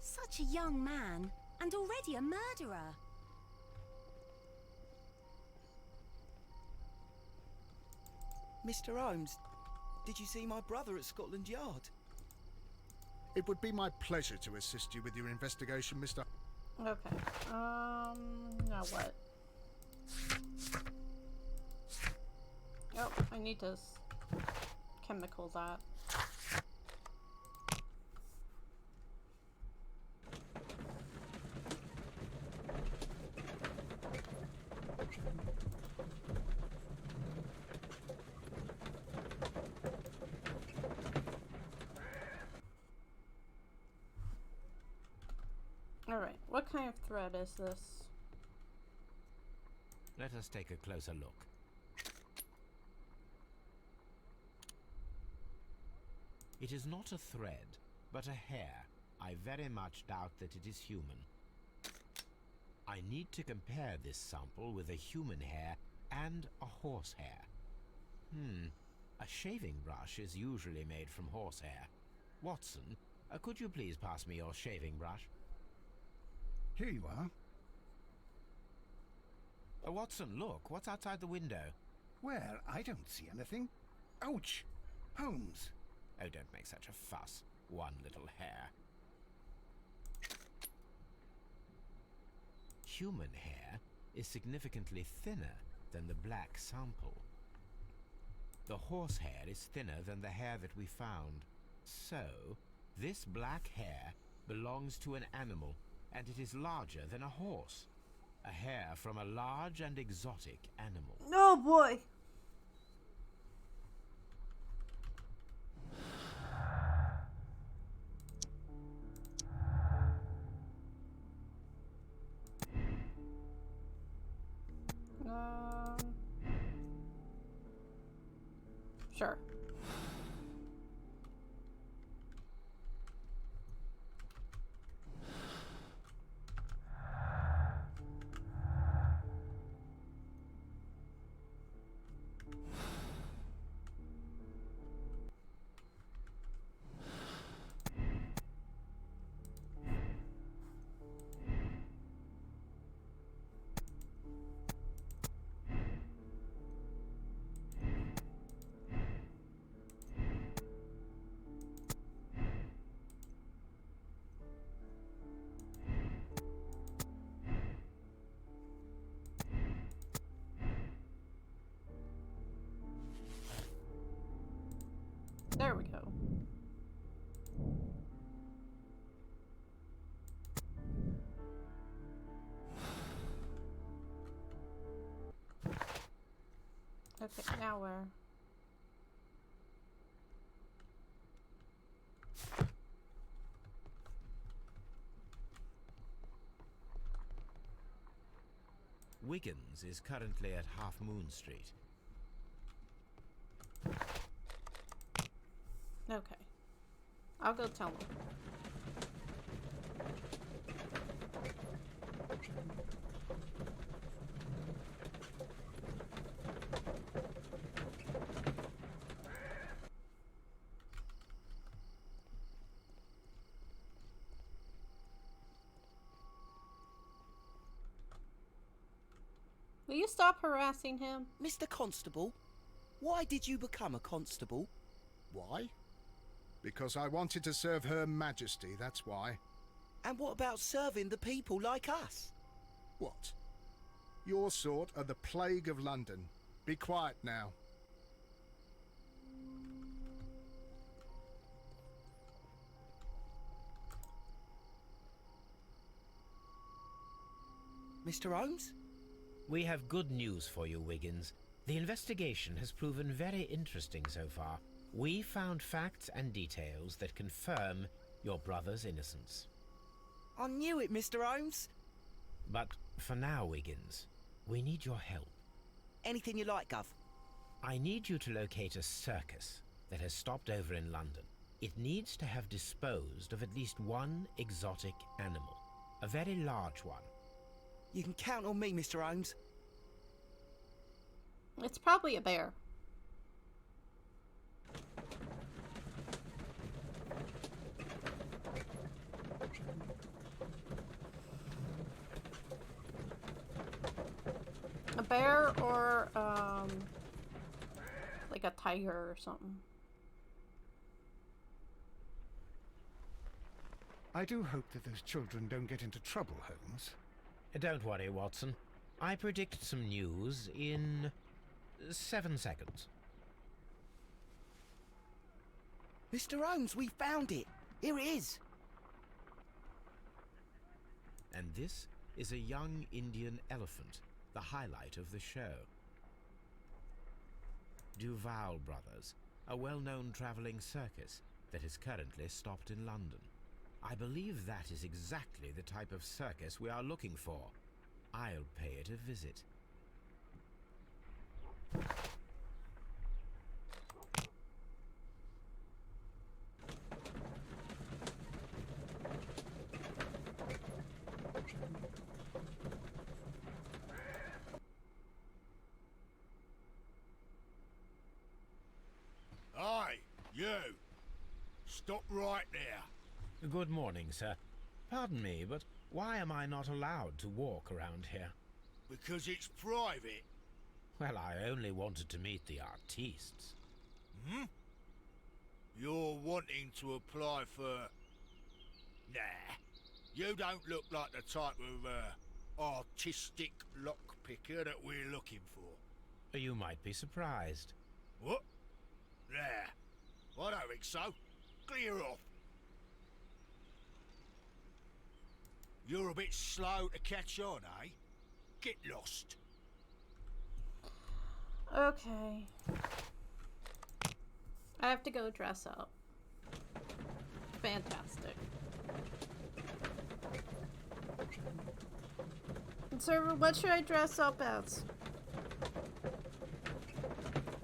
Such a young man, and already a murderer. Mr. Holmes, did you see my brother at Scotland Yard? It would be my pleasure to assist you with your investigation, Mr. Okay. Now what? Oh, I need to chemical that. Alright, what kind of thread is this? Let us take a closer look. It is not a thread, but a hair. I very much doubt that it is human. I need to compare this sample with a human hair and a horse hair. A shaving brush is usually made from horsehair. Watson, could you please pass me your shaving brush? Here you are. Watson, look, what's outside the window? Where? I don't see anything. Ouch! Holmes! Oh, don't make such a fuss. One little hair. human hair is significantly thinner than the black sample. The horse hair is thinner than the hair that we found. So, this black hair belongs to an animal, and it is larger than a horse. A hair from a large and exotic animal. Oh boy. Sure. There we go. Okay, now where? Wiggins is currently at Half Moon Street. Okay. I'll go tell him. Will you stop harassing him? Mr. Constable, why did you become a constable? Why? Because I wanted to serve Her Majesty, that's why. And what about serving the people like us? What? Your sort are the plague of London. Be quiet now. Mr. Holmes? We have good news for you, Wiggins. The investigation has proven very interesting so far. We found facts and details that confirm your brother's innocence. I knew it, Mr. Holmes. But for now, Wiggins, we need your help. Anything you like, Gov. I need you to locate a circus that has stopped over in London. It needs to have disposed of at least one exotic animal. A very large one. You can count on me, Mr. Holmes. It's probably a bear. A bear or, like a tiger or something. I do hope that those children don't get into trouble, Holmes. Don't worry, Watson. I predict some news in 7 seconds. Mr. Holmes, we found it. Here it is. And this is a young Indian elephant, the highlight of the show. Duval Brothers, a well-known traveling circus that is currently stopped in London. I believe that is exactly the type of circus we are looking for. I'll pay it a visit. Aye, you! Stop right there. Good morning, sir. Pardon me, but why am I not allowed to walk around here? Because it's private. Well, I only wanted to meet the artistes. Hmm? You're wanting to apply for... Nah. You don't look like the type of, artistic lockpicker that we're looking for. You might be surprised. What? Nah, I don't think so. Clear off. You're a bit slow to catch on, eh? Get lost. Okay. I have to go dress up. Fantastic. And sir, what should I dress up as?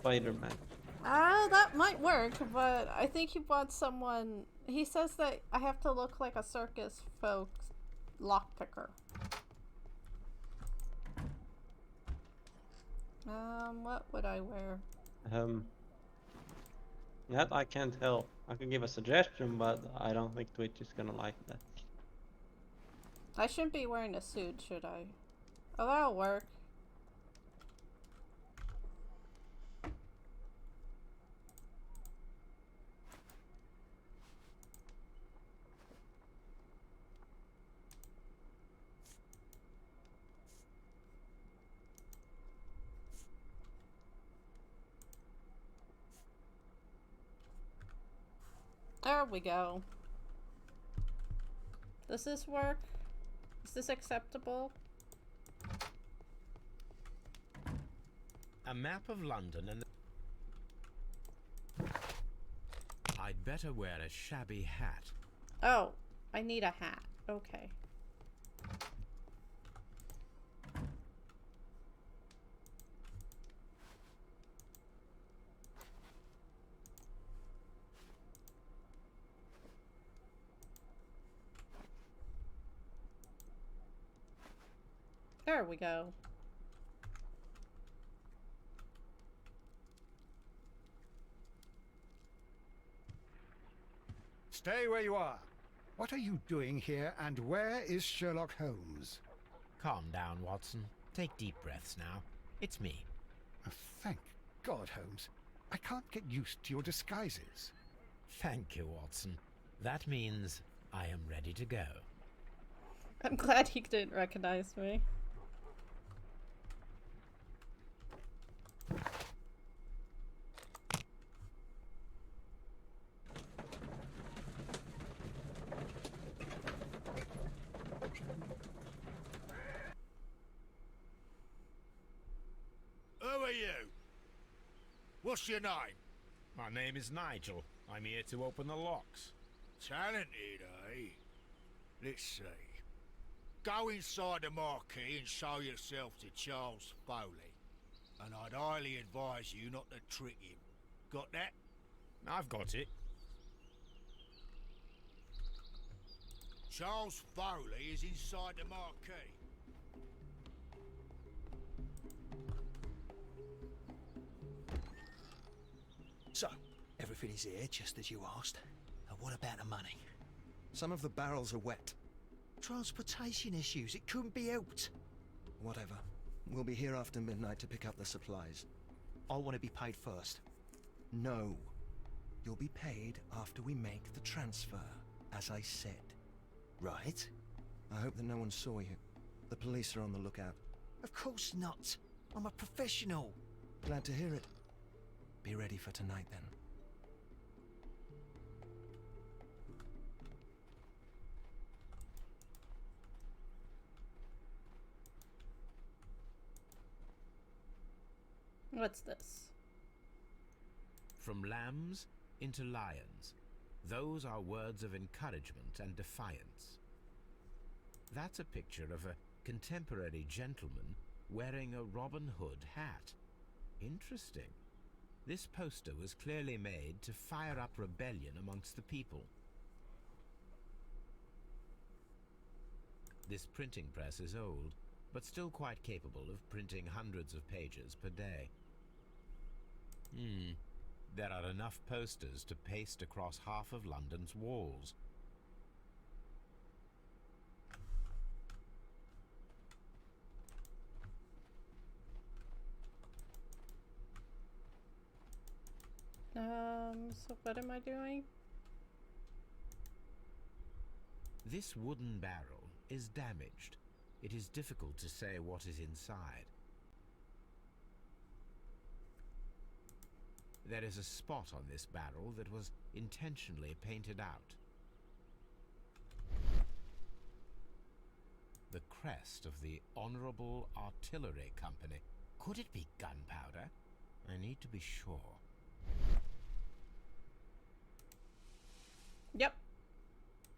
Spider-Man. That might work, but I think he wants someone... He says that I have to look like a circus folk lockpicker. What would I wear? That I can't help. I can give a suggestion, but I don't think Twitch is gonna like that. I shouldn't be wearing a suit, should I? Oh, that'll work. There we go. Does this work? Is this acceptable? A map of London and... I'd better wear a shabby hat. Oh, I need a hat. Okay. There we go. Stay where you are. What are you doing here, and where is Sherlock Holmes? Calm down, Watson. Take deep breaths now. It's me. Thank God, Holmes. I can't get used to your disguises. Thank you, Watson. That means I am ready to go. I'm glad he didn't recognize me. Who are you? What's your name? My name is Nigel. I'm here to open the locks. Talented, eh? Let's see. Go inside the marquee and show yourself to Charles Foley. And I'd highly advise you not to trick him. Got that? I've got it. Charles Foley is inside the marquee. So, everything is here just as you asked. And what about the money? Some of the barrels are wet. Transportation issues, it couldn't be helped. Whatever. We'll be here after midnight to pick up the supplies. I want to be paid first. No. You'll be paid after we make the transfer, as I said. Right. I hope that no one saw you. The police are on the lookout. Of course not. I'm a professional. Glad to hear it. Be ready for tonight, then. What's this? From lambs into lions. Those are words of encouragement and defiance. That's a picture of a contemporary gentleman wearing a Robin Hood hat. Interesting. This poster was clearly made to fire up rebellion amongst the people. This printing press is old, but still quite capable of printing hundreds of pages per day. There are enough posters to paste across half of London's walls. So what am I doing? This wooden barrel is damaged. it is difficult to say what is inside. There is a spot on this barrel that was intentionally painted out. The crest of the Honorable Artillery Company. Could it be gunpowder? I need to be sure. Yep.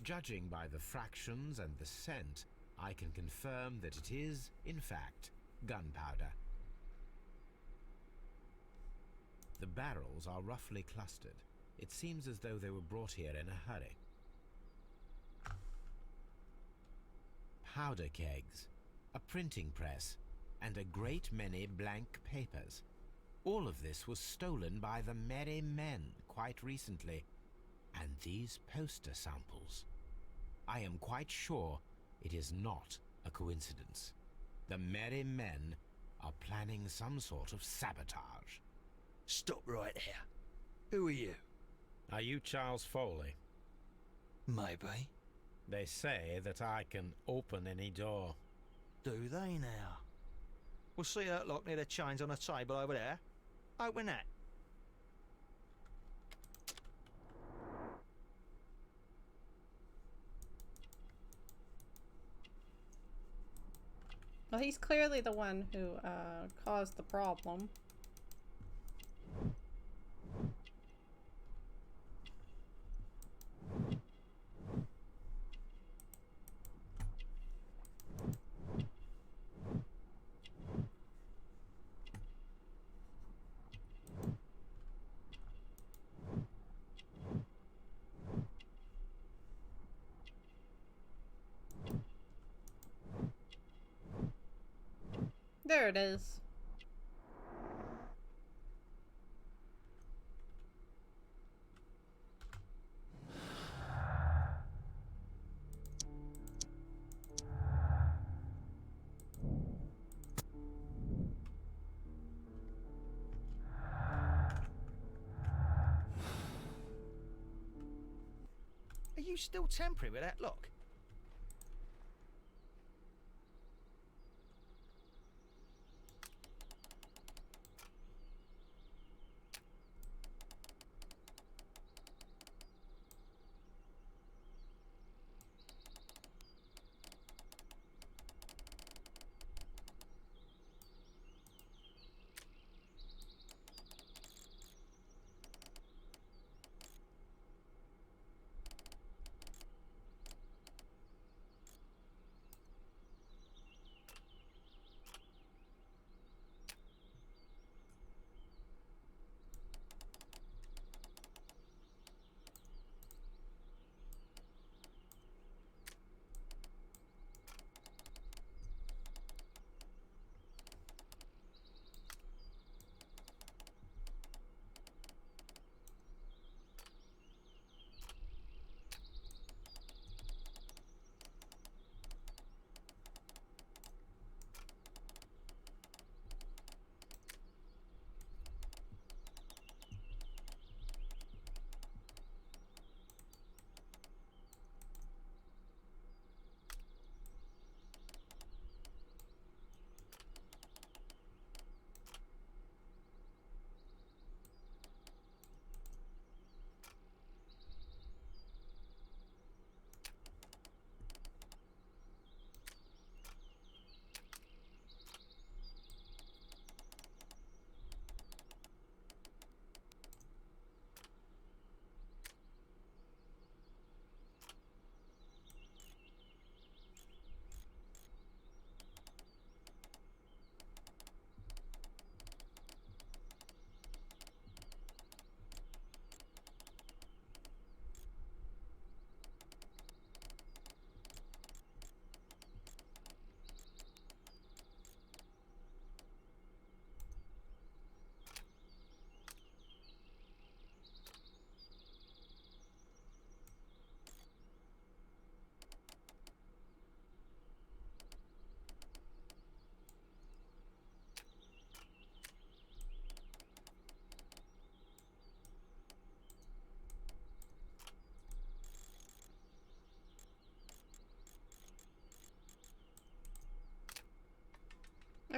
Judging by the fractions and the scent, I can confirm that it is, in fact, gunpowder. The barrels are roughly clustered. It seems as though they were brought here in a hurry. Powder kegs, a printing press, and a great many blank papers. All of this was stolen by the Merry Men quite recently. And these poster samples. I am quite sure it is not a coincidence. The Merry Men are planning some sort of sabotage. Stop right here. Who are you? Are you Charles Foley? Maybe. They say that I can open any door. Do they now? We'll see that lock near the chains on the table over there. Open that. Well, he's clearly the one who caused the problem. There it is. Are you still tampering with that lock?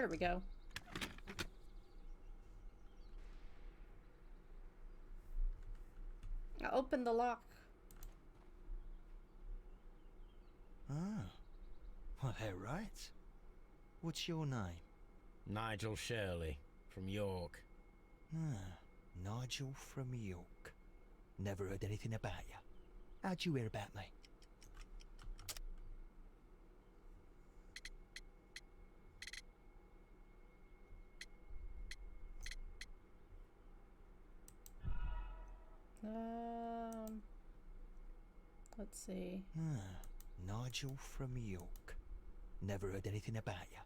There we go. I opened the lock. Ah. Well, they're right. What's your name? Nigel Shirley, from York. Ah, Nigel from York. Never heard anything about you. How'd you hear about me? Let's see. Ah, Nigel from York. Never heard anything about you.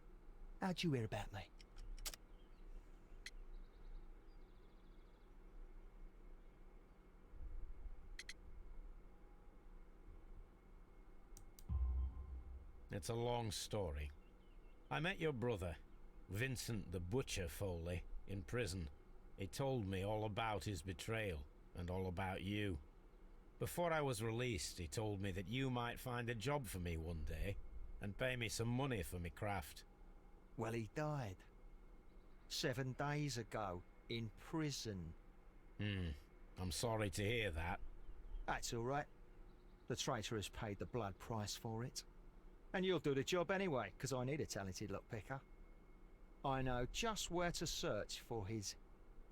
How'd you hear about me? It's a long story. I met your brother, Vincent the Butcher Foley, in prison. He told me all about his betrayal and all about you. Before I was released, he told me that you might find a job for me one day and pay me some money for me craft. Well, he died. 7 days ago, in prison. I'm sorry to hear that. That's all right. The traitor has paid the blood price for it. And you'll do the job anyway, because I need a talented lockpicker. I know just where to search for his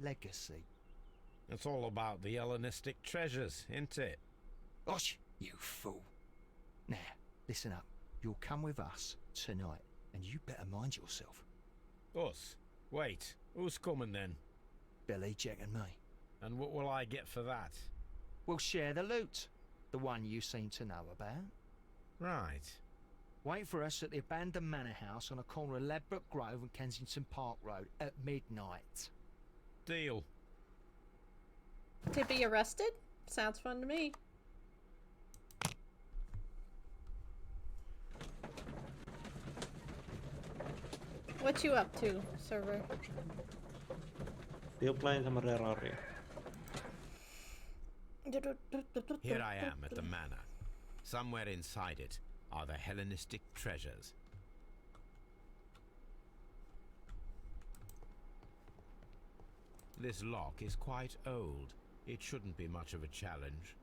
legacy. It's all about the Hellenistic treasures, isn't it? Osh, you fool. Now, listen up. You'll come with us tonight, and you better mind yourself. Us? Wait, who's coming then? Billy, Jack and me. And what will I get for that? We'll share the loot. The one you seem to know about. Right. Wait for us at the abandoned manor house on a corner of Ladbroke Grove and Kensington Park Road at midnight. Deal. To be arrested? Sounds fun to me. What you up to, server? Still playing some Terraria. Here I am at the manor. Somewhere inside it are the Hellenistic treasures. This lock is quite old. It shouldn't be much of a challenge.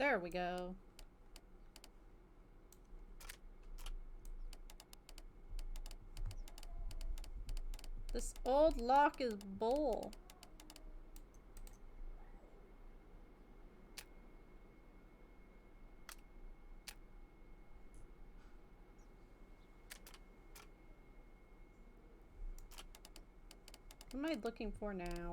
There we go. This old lock is bull. What am I looking for now?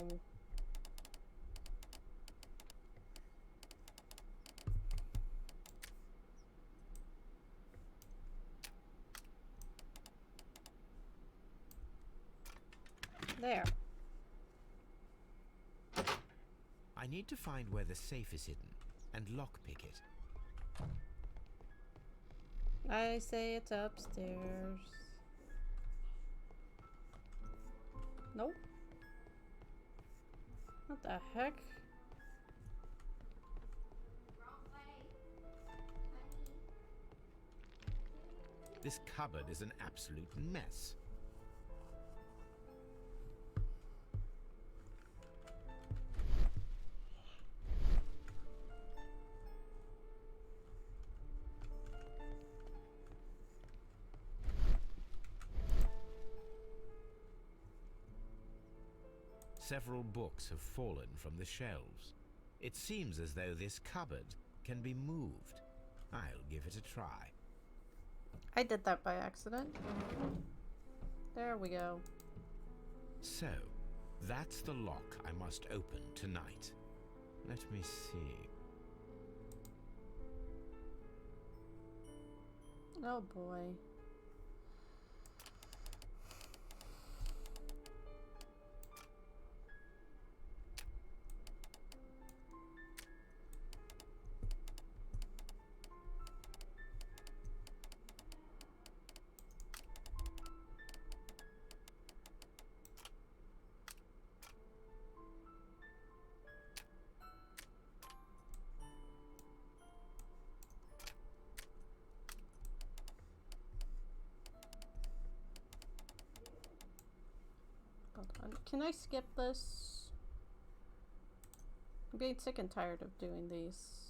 There. I need to find where the safe is hidden and lockpick it. I say it's upstairs. Nope. What the heck? This cupboard is an absolute mess. Several books have fallen from the shelves. It seems as though this cupboard can be moved. I'll give it a try. I did that by accident. There we go. So, that's the lock I must open tonight. Let me see. Oh boy. Can I skip this? I'm getting sick and tired of doing these.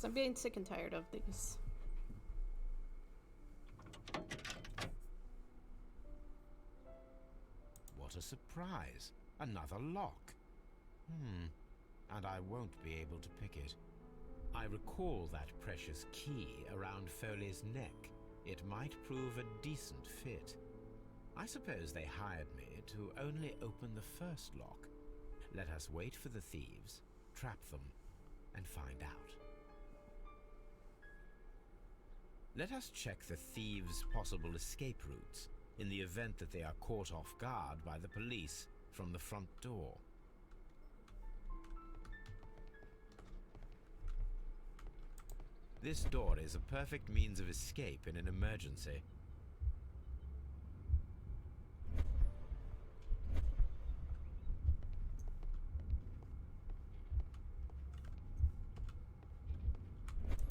I'm getting sick and tired of these. What a surprise. Another lock. And I won't be able to pick it. I recall that precious key around Foley's neck. It might prove a decent fit. I suppose they hired me to only open the first lock. Let us wait for the thieves, trap them, and find out. Let us check the thieves' possible escape routes in the event that they are caught off guard by the police from the front door. This door is a perfect means of escape in an emergency.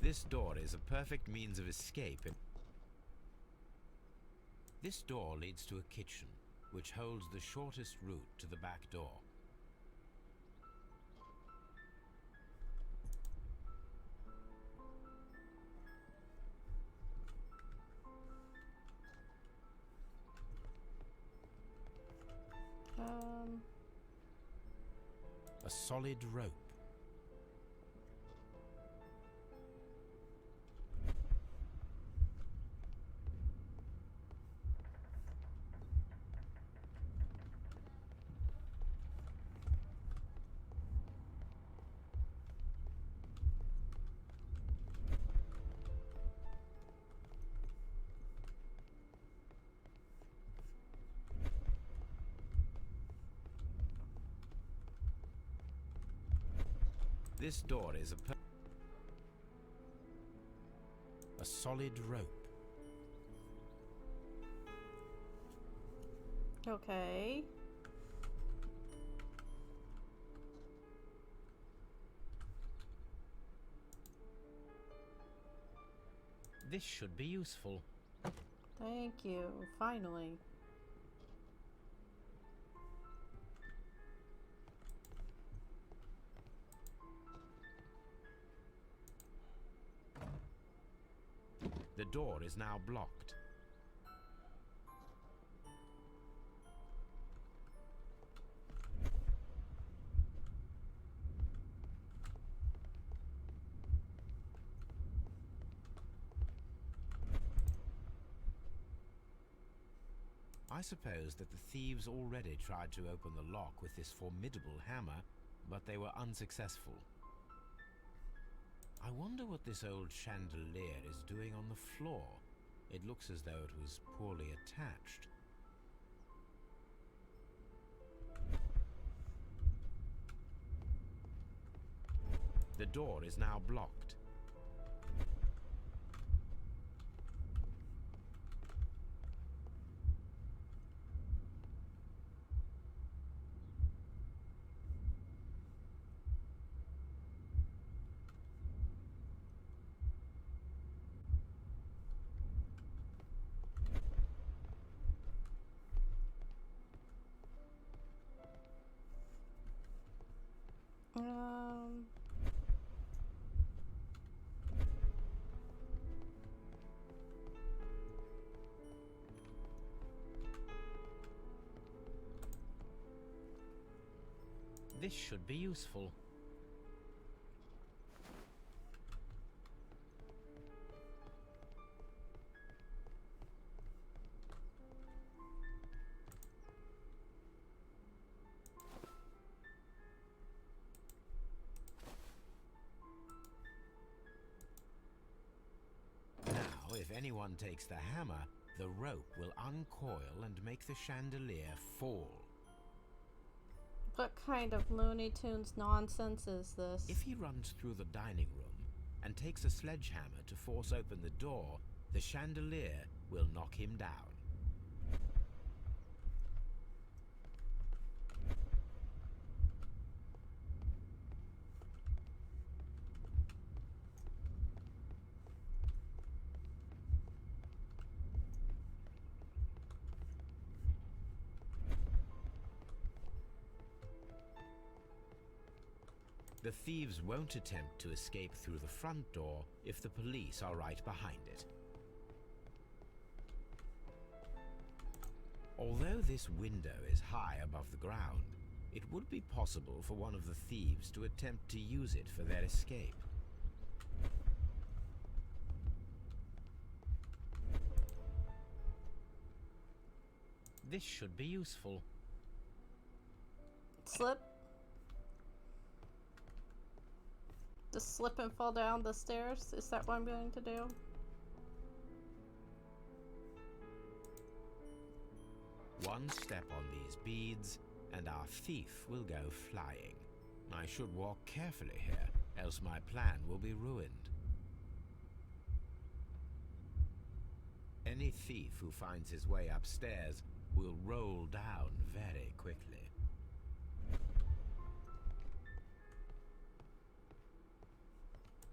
This door is a perfect means of escape. This door leads to a kitchen, which holds the shortest route to the back door. A solid rope. This door is a solid rope. Okay. This should be useful. Thank you. Finally. The door is now blocked. I suppose that the thieves already tried to open the lock with this formidable hammer, but they were unsuccessful. I wonder what this old chandelier is doing on the floor. It looks as though it was poorly attached. The door is now blocked. This should be useful. Now, if anyone takes the hammer, the rope will uncoil and make the chandelier fall. What kind of Looney Tunes nonsense is this? If he runs through the dining room and takes a sledgehammer to force open the door, the chandelier will knock him down. The thieves won't attempt to escape through the front door if the police are right behind it. Although this window is high above the ground, it would be possible for one of the thieves to attempt to use it for their escape. This should be useful. Slip? Just slip and fall down the stairs? Is that what I'm going to do? One step on these beads, and our thief will go flying. I should walk carefully here, else my plan will be ruined. Any thief who finds his way upstairs will roll down very quickly.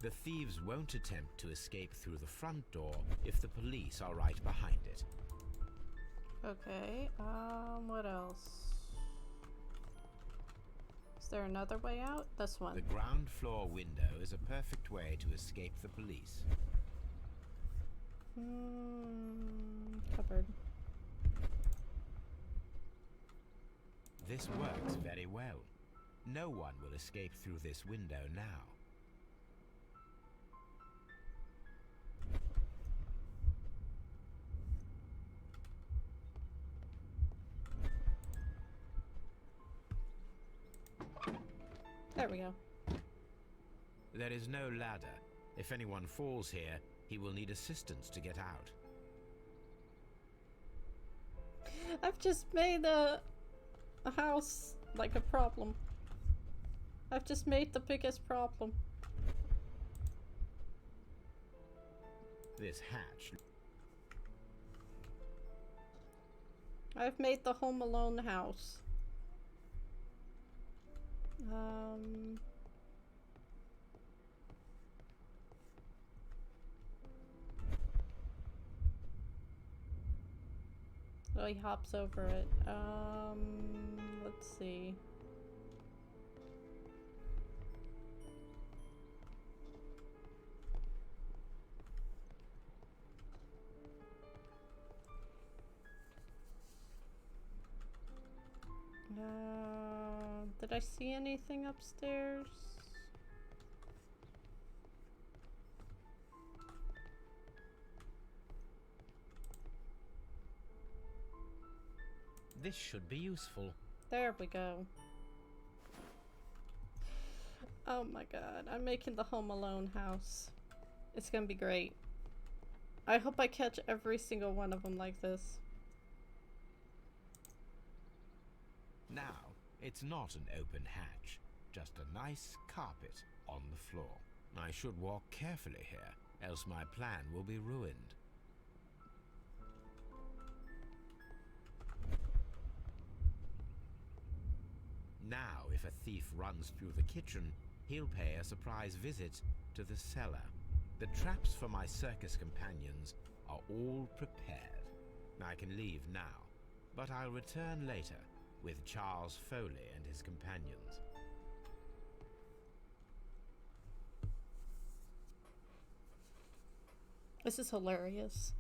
The thieves won't attempt to escape through the front door if the police are right behind it. Okay, what else? Is there another way out? This one. The ground floor window is a perfect way to escape the police. Cupboard. This works very well. No one will escape through this window now. There we go. There is no ladder. If anyone falls here, he will need assistance to get out. I've just made a house like a problem. I've just made the biggest problem. This hatch. I've made the Home Alone house. Oh, he hops over it. Let's see. Did I see anything upstairs? This should be useful. There we go. Oh my god, I'm making the Home Alone house. It's gonna be great. I hope I catch every single one of them like this. Now, it's not an open hatch, just a nice carpet on the floor. I should walk carefully here, else my plan will be ruined. Now, if a thief runs through the kitchen, he'll pay a surprise visit to the cellar. The traps for my circus companions are all prepared. I can leave now, but I'll return later with Charles Foley and his companions. This is hilarious.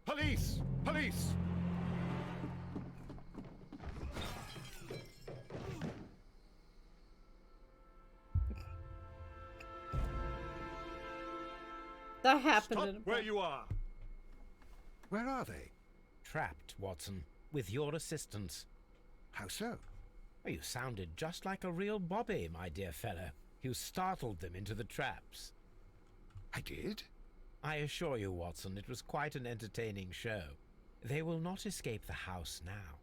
Police! Police! That happened Stop in a where you are! Where are they? Trapped, Watson, with your assistance. How so? You sounded just like a real Bobby, my dear fellow. You startled them into the traps. I did? I assure you, Watson, it was quite an entertaining show. They will not escape the house now.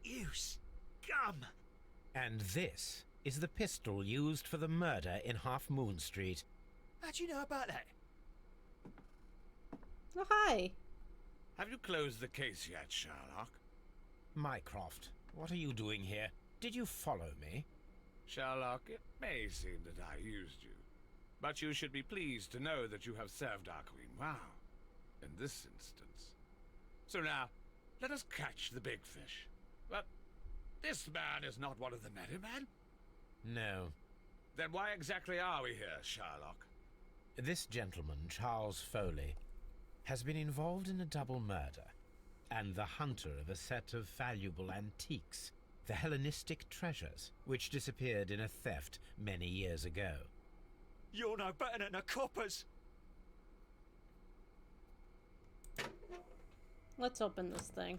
You scum! And this is the pistol used for the murder in Half Moon Street. How'd you know about that? Oh, hi. Have you closed the case yet, Sherlock? Mycroft, what are you doing here? Did you follow me? Sherlock, it may seem that I used you, but you should be pleased to know that you have served our queen well, in this instance. So now, let us catch the big fish. But this man is not one of the merry men? No. Then why exactly are we here, Sherlock? This gentleman, Charles Foley, has been involved in a double murder, and the hunter of a set of valuable antiques, the Hellenistic treasures, which disappeared in a theft many years ago. You're no better than the coppers! Let's open this thing.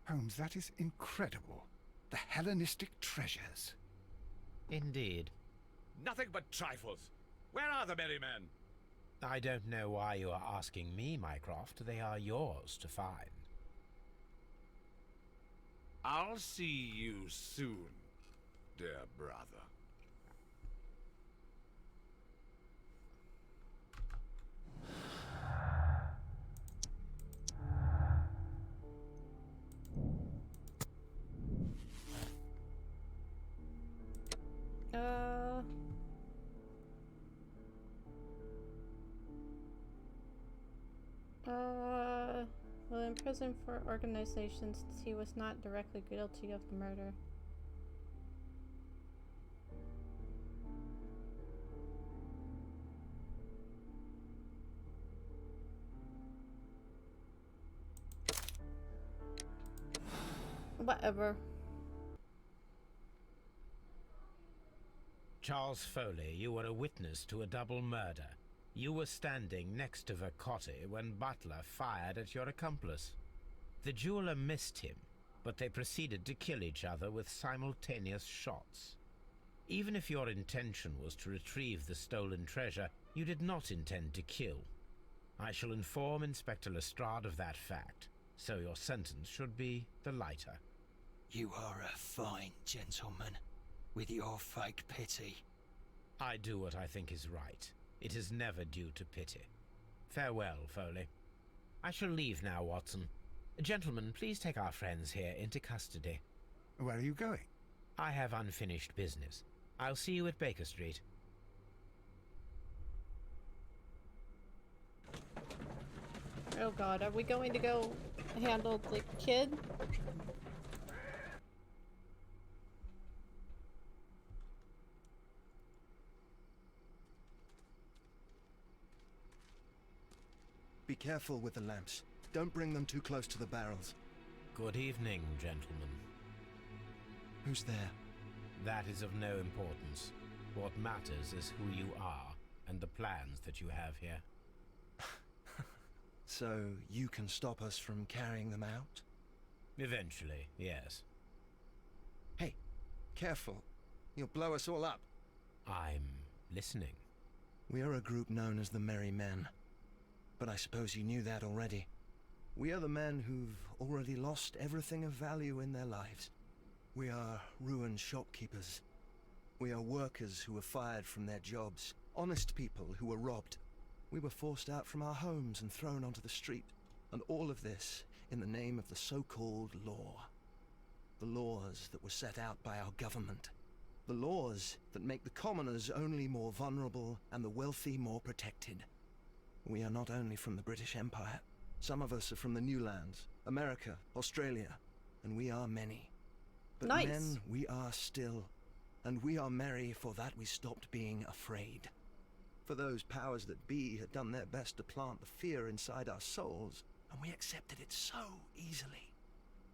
Holmes, that is incredible. The Hellenistic treasures. Indeed. Nothing but trifles. Where are the merry men? I don't know why you are asking me, Mycroft. They are yours to find. I'll see you soon, dear brother. Well, in prison for organization since he was not directly guilty of the murder. Whatever. Charles Foley, you were a witness to a double murder. You were standing next to Vercotti when Butler fired at your accomplice. The jeweler missed him, but they proceeded to kill each other with simultaneous shots. Even if your intention was to retrieve the stolen treasure, you did not intend to kill. I shall inform Inspector Lestrade of that fact, so your sentence should be the lighter. You are a fine gentleman, with your fake pity. I do what I think is right. It is never due to pity. Farewell, Foley. I shall leave now, Watson. Gentlemen, please take our friends here into custody. Where are you going? I have unfinished business. I'll see you at Baker Street. Oh god, are we going to go handle the kid? Be careful with the lamps. Don't bring them too close to the barrels. Good evening, gentlemen. Who's there? That is of no importance. What matters is who you are, and the plans that you have here. So you can stop us from carrying them out? Eventually, yes. Hey, careful. You'll blow us all up. I'm listening. We are a group known as the Merry Men. But I suppose you knew that already. We are the men who've already lost everything of value in their lives. We are ruined shopkeepers. We are workers who were fired from their jobs. Honest people who were robbed. We were forced out from our homes and thrown onto the street. And all of this in the name of the so-called law. The laws that were set out by our government. The laws that make the commoners only more vulnerable and the wealthy more protected. We are not only from the British Empire. Some of us are from the New Lands, America, Australia, and we are many. But nice. Men we are still, and we are merry for that we stopped being afraid. For those powers that be had done their best to plant the fear inside our souls, and we accepted it so easily.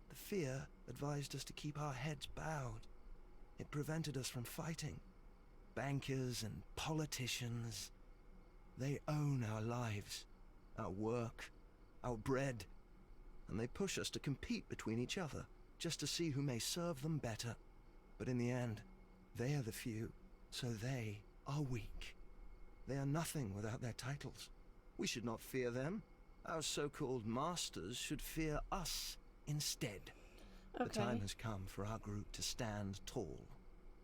The fear advised us to keep our heads bowed. It prevented us from fighting. Bankers and politicians, they own our lives, our work, our bread, and they push us to compete between each other, just to see who may serve them better. But in the end, they are the few, so they are weak. They are nothing without their titles. We should not fear them. Our so-called masters should fear us instead. Okay. The time has come for our group to stand tall.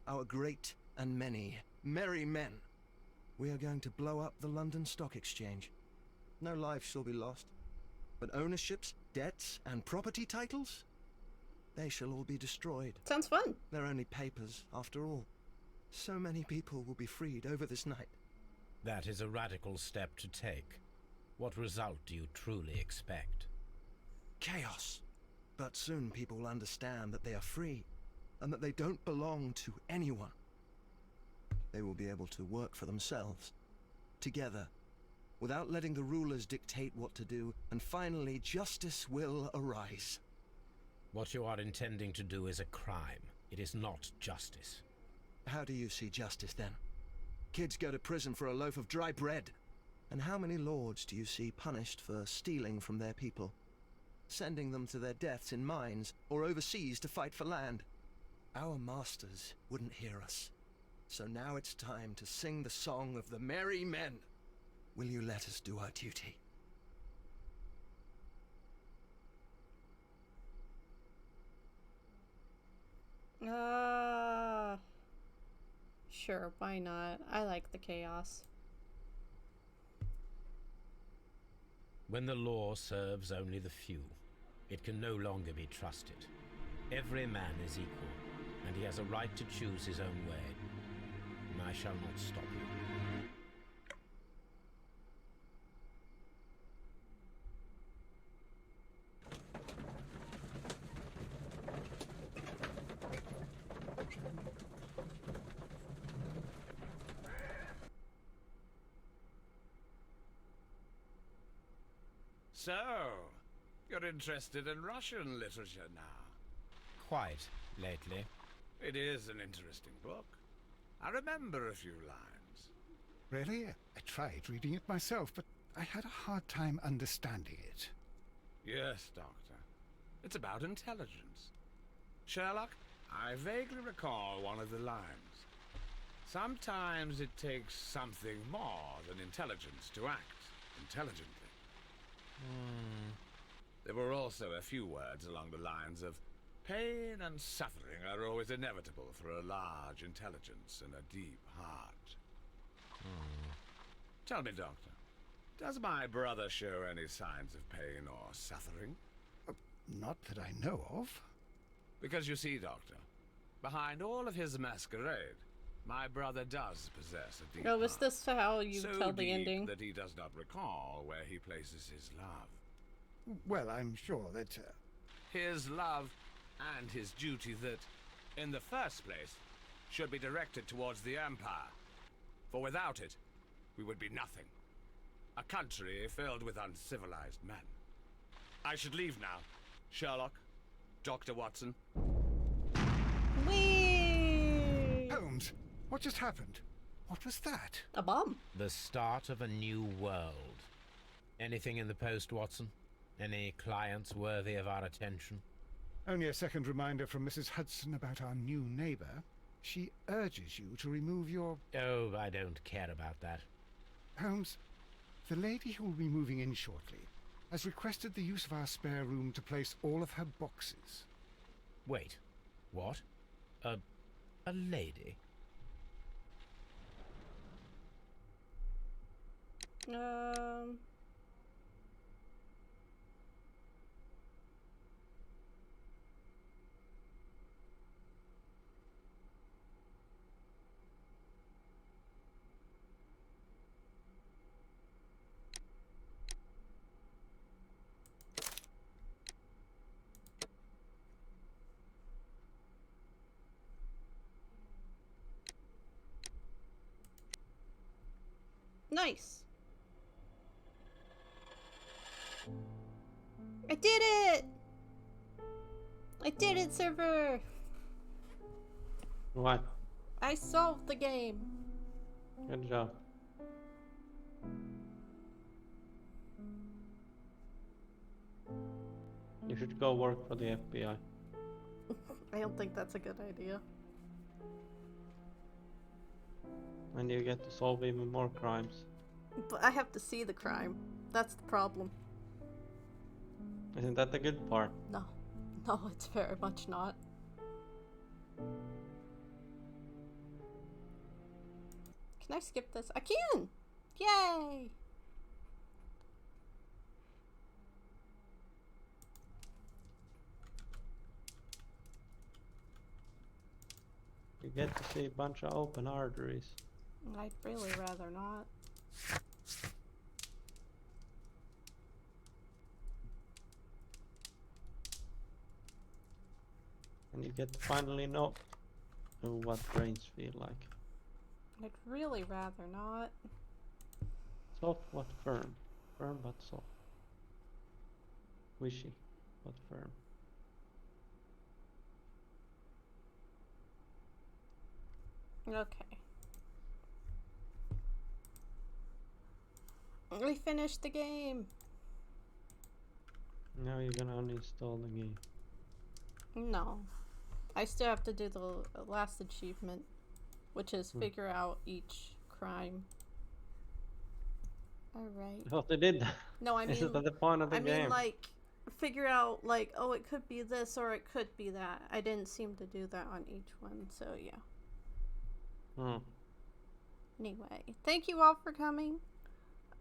Our great and many merry men. We are going to blow up the London Stock Exchange. No life shall be lost. But ownerships, debts, and property titles? They shall all be destroyed. Sounds fun. They're only papers, after all. So many people will be freed over this night. That is a radical step to take. What result do you truly expect? Chaos. But soon people will understand that they are free, and that they don't belong to anyone. They will be able to work for themselves, together, without letting the rulers dictate what to do, and finally justice will arise. What you are intending to do is a crime. It is not justice. How do you see justice, then? Kids go to prison for a loaf of dry bread. And how many lords do you see punished for stealing from their people? Sending them to their deaths in mines, or overseas to fight for land? Our masters wouldn't hear us. So now it's time to sing the song of the merry men. Will you let us do our duty? Sure, why not? I like the chaos. When the law serves only the few, it can no longer be trusted. Every man is equal, and he has a right to choose his own way. And I shall not stop you. So, you're interested in Russian literature now? Quite, lately. It is an interesting book. I remember a few lines. Really? I tried reading it myself, but I had a hard time understanding it. Yes, Doctor. It's about intelligence. Sherlock, I vaguely recall one of the lines. Sometimes it takes something more than intelligence to act intelligently. There were also a few words along the lines of, pain and suffering are always inevitable for a large intelligence and a deep heart. Tell me, Doctor, does my brother show any signs of pain or suffering? Not that I know of. Because you see, Doctor, behind all of his masquerade, my brother does possess a deep Oh, is heart. this how you So tell the deep ending? that he does not recall where he places his love. Well, I'm sure that... His love and his duty that, in the first place, should be directed towards the Empire. For without it, we would be nothing. A country filled with uncivilized men. I should leave now. Sherlock, Dr. Watson. Whee! Holmes, what just happened? What was that? A bomb. The start of a new world. Anything in the post, Watson? Any clients worthy of our attention? Only a second reminder from Mrs. Hudson about our new neighbor. She urges you to remove your... Oh, I don't care about that. Holmes, the lady who will be moving in shortly has requested the use of our spare room to place all of her boxes. Wait, what? A lady? Nice. I did it! I did it, server! What? I solved the game. Good job. You should go work for the FBI. I don't think that's a good idea. And you get to solve even more crimes. But I have to see the crime. That's the problem. Isn't that the good part? No. No, it's very much not. Can I skip this? I can! Yay! You get to see a bunch of open arteries. I'd really rather not. And you get to finally know what brains feel like. I'd really rather not. Soft but firm. Firm but soft. Wishy but firm. Okay. We finished the game. Now you're gonna uninstall the game. No. I still have to do the last achievement, which is figure out each crime. Alright. Oh, they did that. No, I mean... Isn't that the point of the game? I mean, like, figure out, like, oh, it could be this or it could be that. I didn't seem to do that on each one, so yeah. Anyway, thank you all for coming.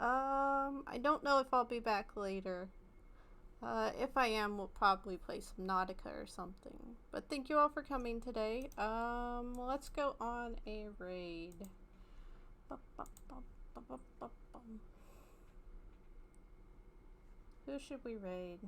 I don't know if I'll be back later. If I am, we'll probably play some Nautica or something. But thank you all for coming today. Let's go on a raid. Who should we raid?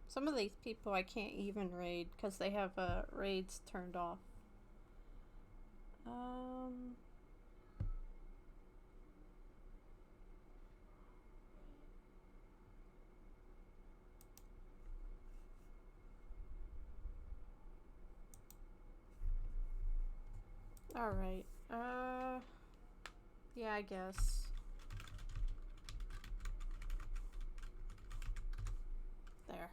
Some of these people I can't even raid because they have raids turned off. Alright. Yeah, I guess. There.